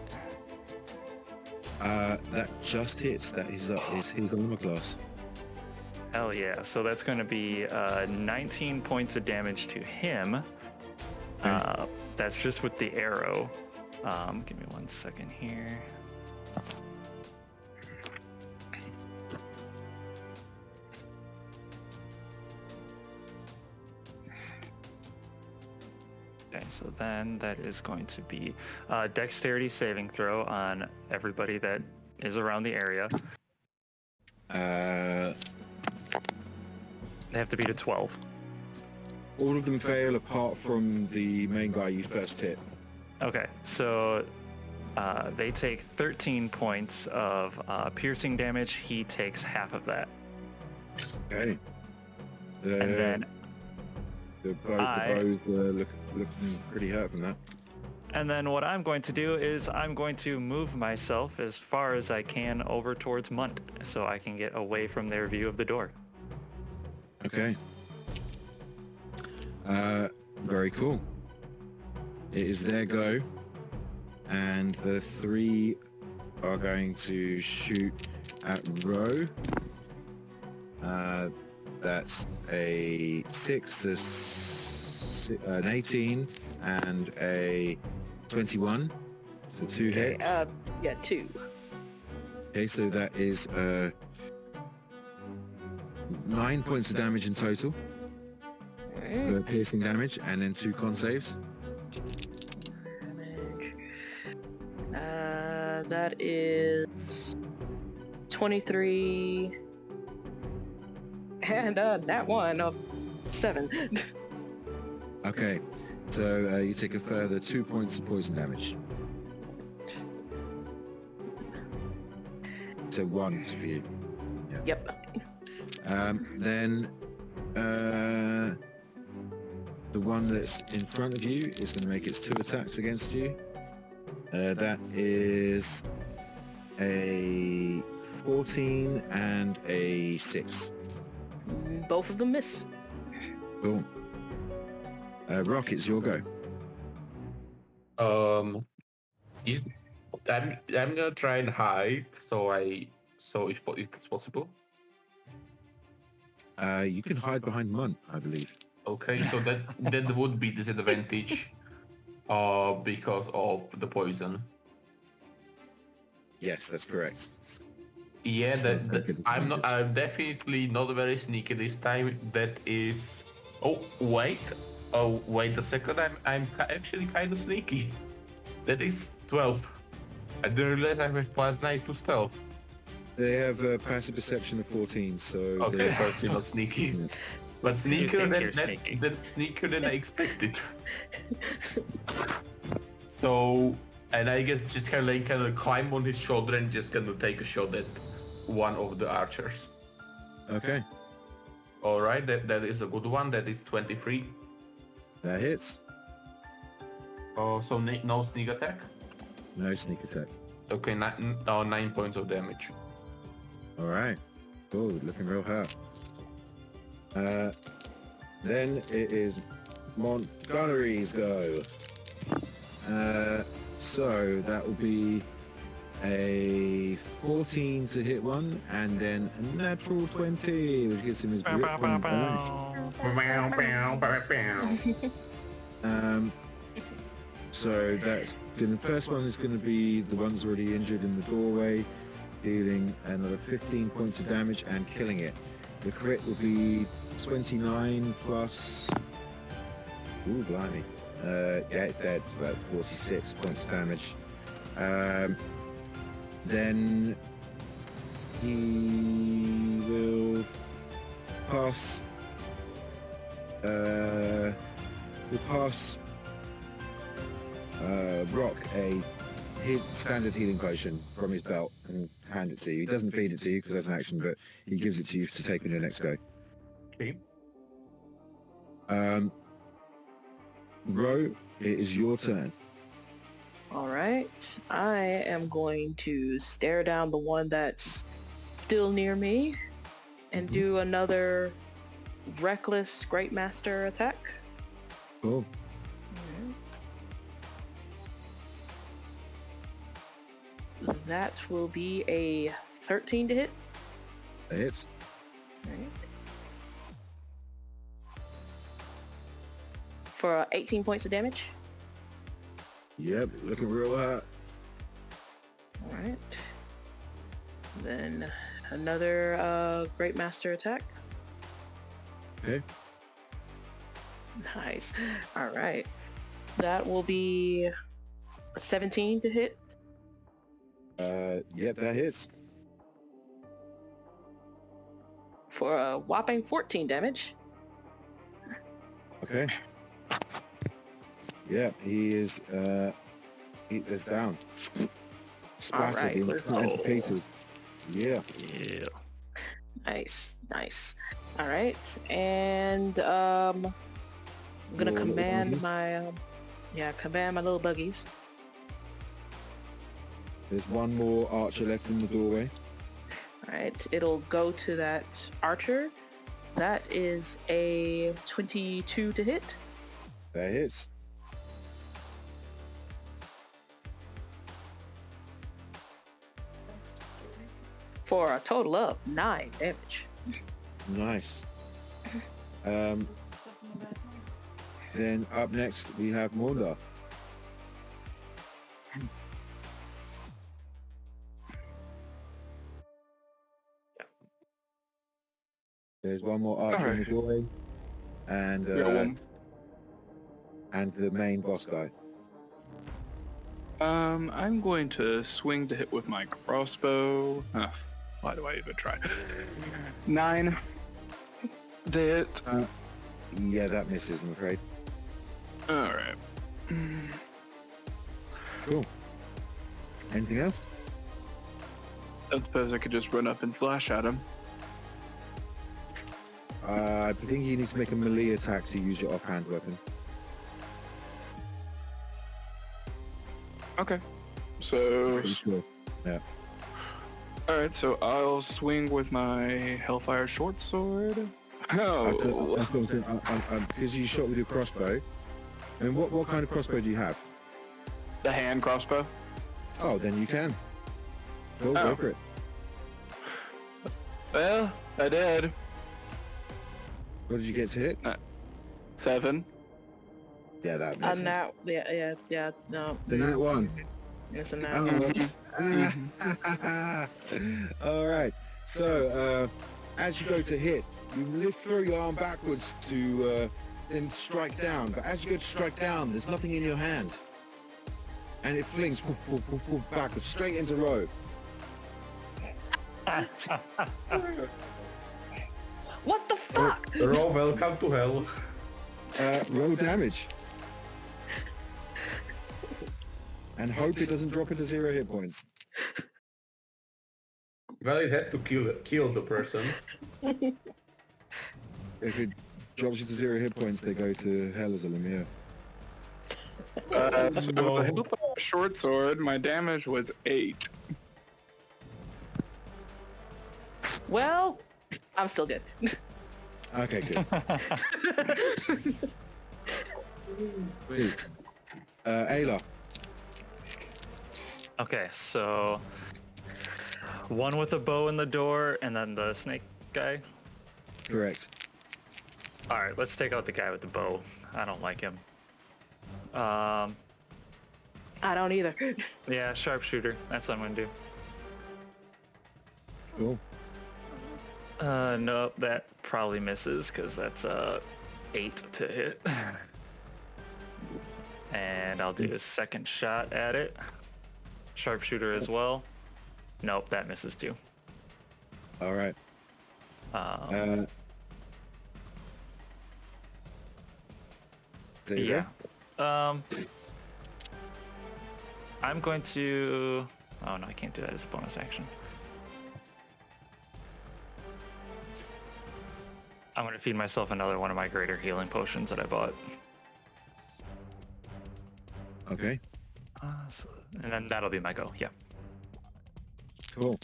That just hits. That is his armor class. Hell yeah. So that's gonna be 19 points of damage to him. That's just with the arrow. Give me 1 second here. Okay, so then that is going to be dexterity saving throw on everybody that is around the area. They have to beat a 12. All of them fail apart from the main guy you first hit. Okay, so they take 13 points of piercing damage. He takes half of that. Okay. And then the bows looking pretty hurt from that. And then what I'm going to do is I'm going to move myself as far as I can over towards Munt so I can get away from their view of the door. Okay. Very cool. It is their go, and the 3 are going to shoot at Ro. That's a 6, an 18, and a 21. So 2 hits. Yeah, 2. Okay, so that is 9 points of damage in total. Piercing damage, and then 2 con saves. That is 23 and that one of 7. Okay, so you take a further 2 points of poison damage. So 1 for you. Yep. Then the one that's in front of you is going to make its 2 attacks against you. That is a 14 and a 6. Both of them miss. Cool. Rock, it's your go. I'm gonna try and hide, so if it's possible. You can hide behind Munt, I believe. Okay, so that would be disadvantage, because of the poison. Yes, that's correct. Yeah, Still make it I'm disadvantage. definitely not very sneaky this time. That is. Oh wait a second. I'm actually kind of sneaky. That is 12. I didn't realize I have +9 to stealth. They have a passive perception of 14, so Okay, they're- so still not sneaky. Yeah. But sneakier think you're sneaky. sneakier than I expected. So, and I guess just kind of climb on his shoulder and just kind of take a shot at one of the archers. Okay, All right, that is a good one. That is 23. that hits. Oh, so no sneak attack. No sneak attack. Okay, 9 points of damage. All right. Cool, looking real hurt. Then it is Montgomery's go. So that will be a 14 to hit one, and then a natural 20, which gives him his grip one back. So that's gonna. First one is gonna be the one's already injured in the doorway, dealing another 15 points of damage and killing it. The crit will be 29 plus. Ooh, blimey. Yeah, it's dead. It's about 46 points of damage. Then he will pass. Rock a standard healing potion from his belt and hand it to you. He doesn't feed it to you because that's an action, but he gives it to you to take on your next go. Okay. Ro, it is your turn. All right. I am going to stare down the one that's still near me and do another reckless Great Master attack. Cool. That will be a 13 to hit. That hits. Right. For 18 points of damage. Yep, looking real hot. All right. Then another Great Master attack. Okay. Nice. All right. That will be 17 to hit. Yep, that hits. For a whopping 14 damage. Okay. Yeah, he is down. Splattered Alright, in let's into pieces. Yeah. Yeah. Nice, nice. All right, and I'm gonna Your little command buggies? my command my little buggies. There's one more archer left in the doorway. All right, it'll go to that archer. That is a 22 to hit. That hits. For a total of 9 damage. Nice. Then up next we have Mordor. There's one more archer in the doorway, and and the main boss guy. I'm going to swing to hit with my crossbow. Why do I even try? 9 to hit. Yeah, that misses, I'm afraid. All right. Cool. Anything else? I suppose I could just run up and slash at him. I think you need to make a melee attack to use your offhand weapon. Okay. So, Pretty sure. Yeah. all right. So I'll swing with my Hellfire short sword. Oh, Because you shot with your crossbow. I mean, what kind of crossbow do you have? the hand crossbow. Oh, then you can. Go Oh. for it. Well, I did. What did you get to hit? 7. Yeah, that misses. Now, no. Then that one. Yes, and Oh. All right. So, as you go to hit, you throw your arm backwards to then strike down. But as you go to strike down, there's nothing in your hand, and it flings backwards straight into Ro. What the fuck? Ro, welcome to hell. Roll damage. And hope it doesn't drop into 0 hit points. Well, it has to kill the person. If it drops you to 0 hit points, they go to hell as a Lemire. So No. the Hellfire short sword, my damage was 8. Well, I'm still good. Okay, good. Sweet. Ayla. Okay, so one with a bow in the door, and then the snake guy. Correct. All right, let's take out the guy with the bow. I don't like him. I don't either. Yeah, sharpshooter. That's what I'm gonna do. Cool. Nope, that probably misses because that's 8 to hit. And I'll do a second shot at it. Sharpshooter as well. Nope, that misses too. All right. There you Yeah. go. I'm going to... Oh no, I can't do that as a bonus action. I'm going to feed myself another one of my greater healing potions that I bought. Okay. And then that'll be my go, yeah. Cool.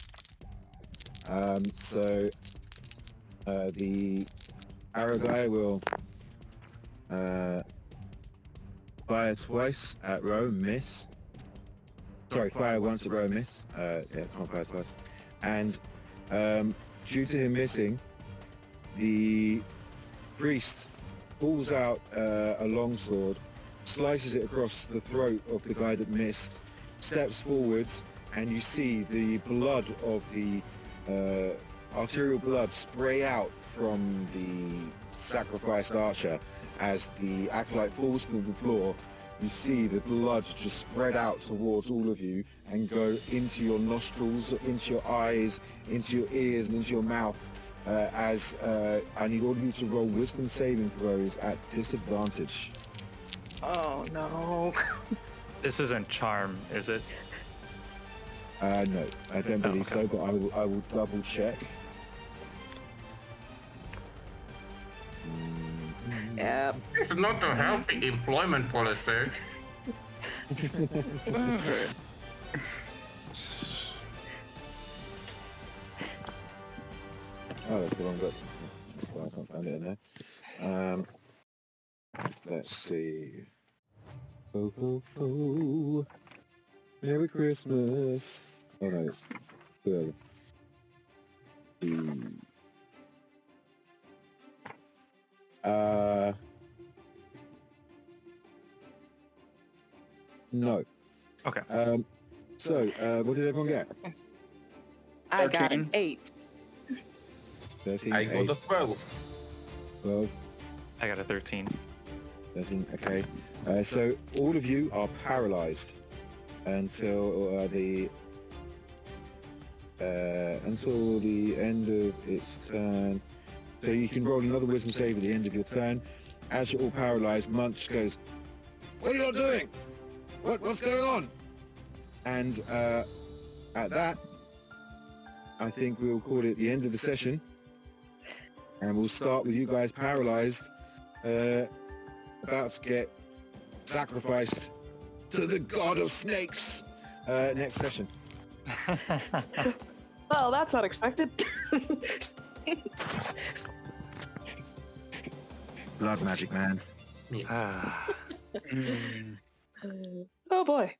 So the arrow guy will fire twice at Ro, miss. Sorry, fire once at Ro, miss. Yeah, can't fire twice. And due to him missing, the priest pulls out a longsword, slices it across the throat of the guy that missed, steps forwards, and you see the blood of the arterial blood spray out from the sacrificed archer. As the acolyte falls to the floor, you see the blood just spread out towards all of you and go into your nostrils, into your eyes, into your ears, and into your mouth. As I need all of you to roll wisdom saving throws at disadvantage. Oh no. This isn't charm, is it? No, I don't believe so, but I will double check. Yep. It's not a healthy employment policy. Oh, that's the wrong bit. That's why I can't find it in there. Let's see. Ho, ho, ho. Merry Christmas. Oh, no, it's good. No. Okay. So, what did everyone get? I got 13. an 8. 13, I got 8, a 12. 12, I got a 13. 13, okay. So, all of you are paralyzed until the end of its turn. So you can roll another wisdom save at the end of your turn. As you're all paralyzed, Munch goes, "What are you all doing? What's going on?" And at that, I think we'll call it the end of the session. And we'll start with you guys paralyzed, about to get sacrificed to the god of snakes next session. Well, that's unexpected. Blood magic, man. Ah. Mm. Oh boy.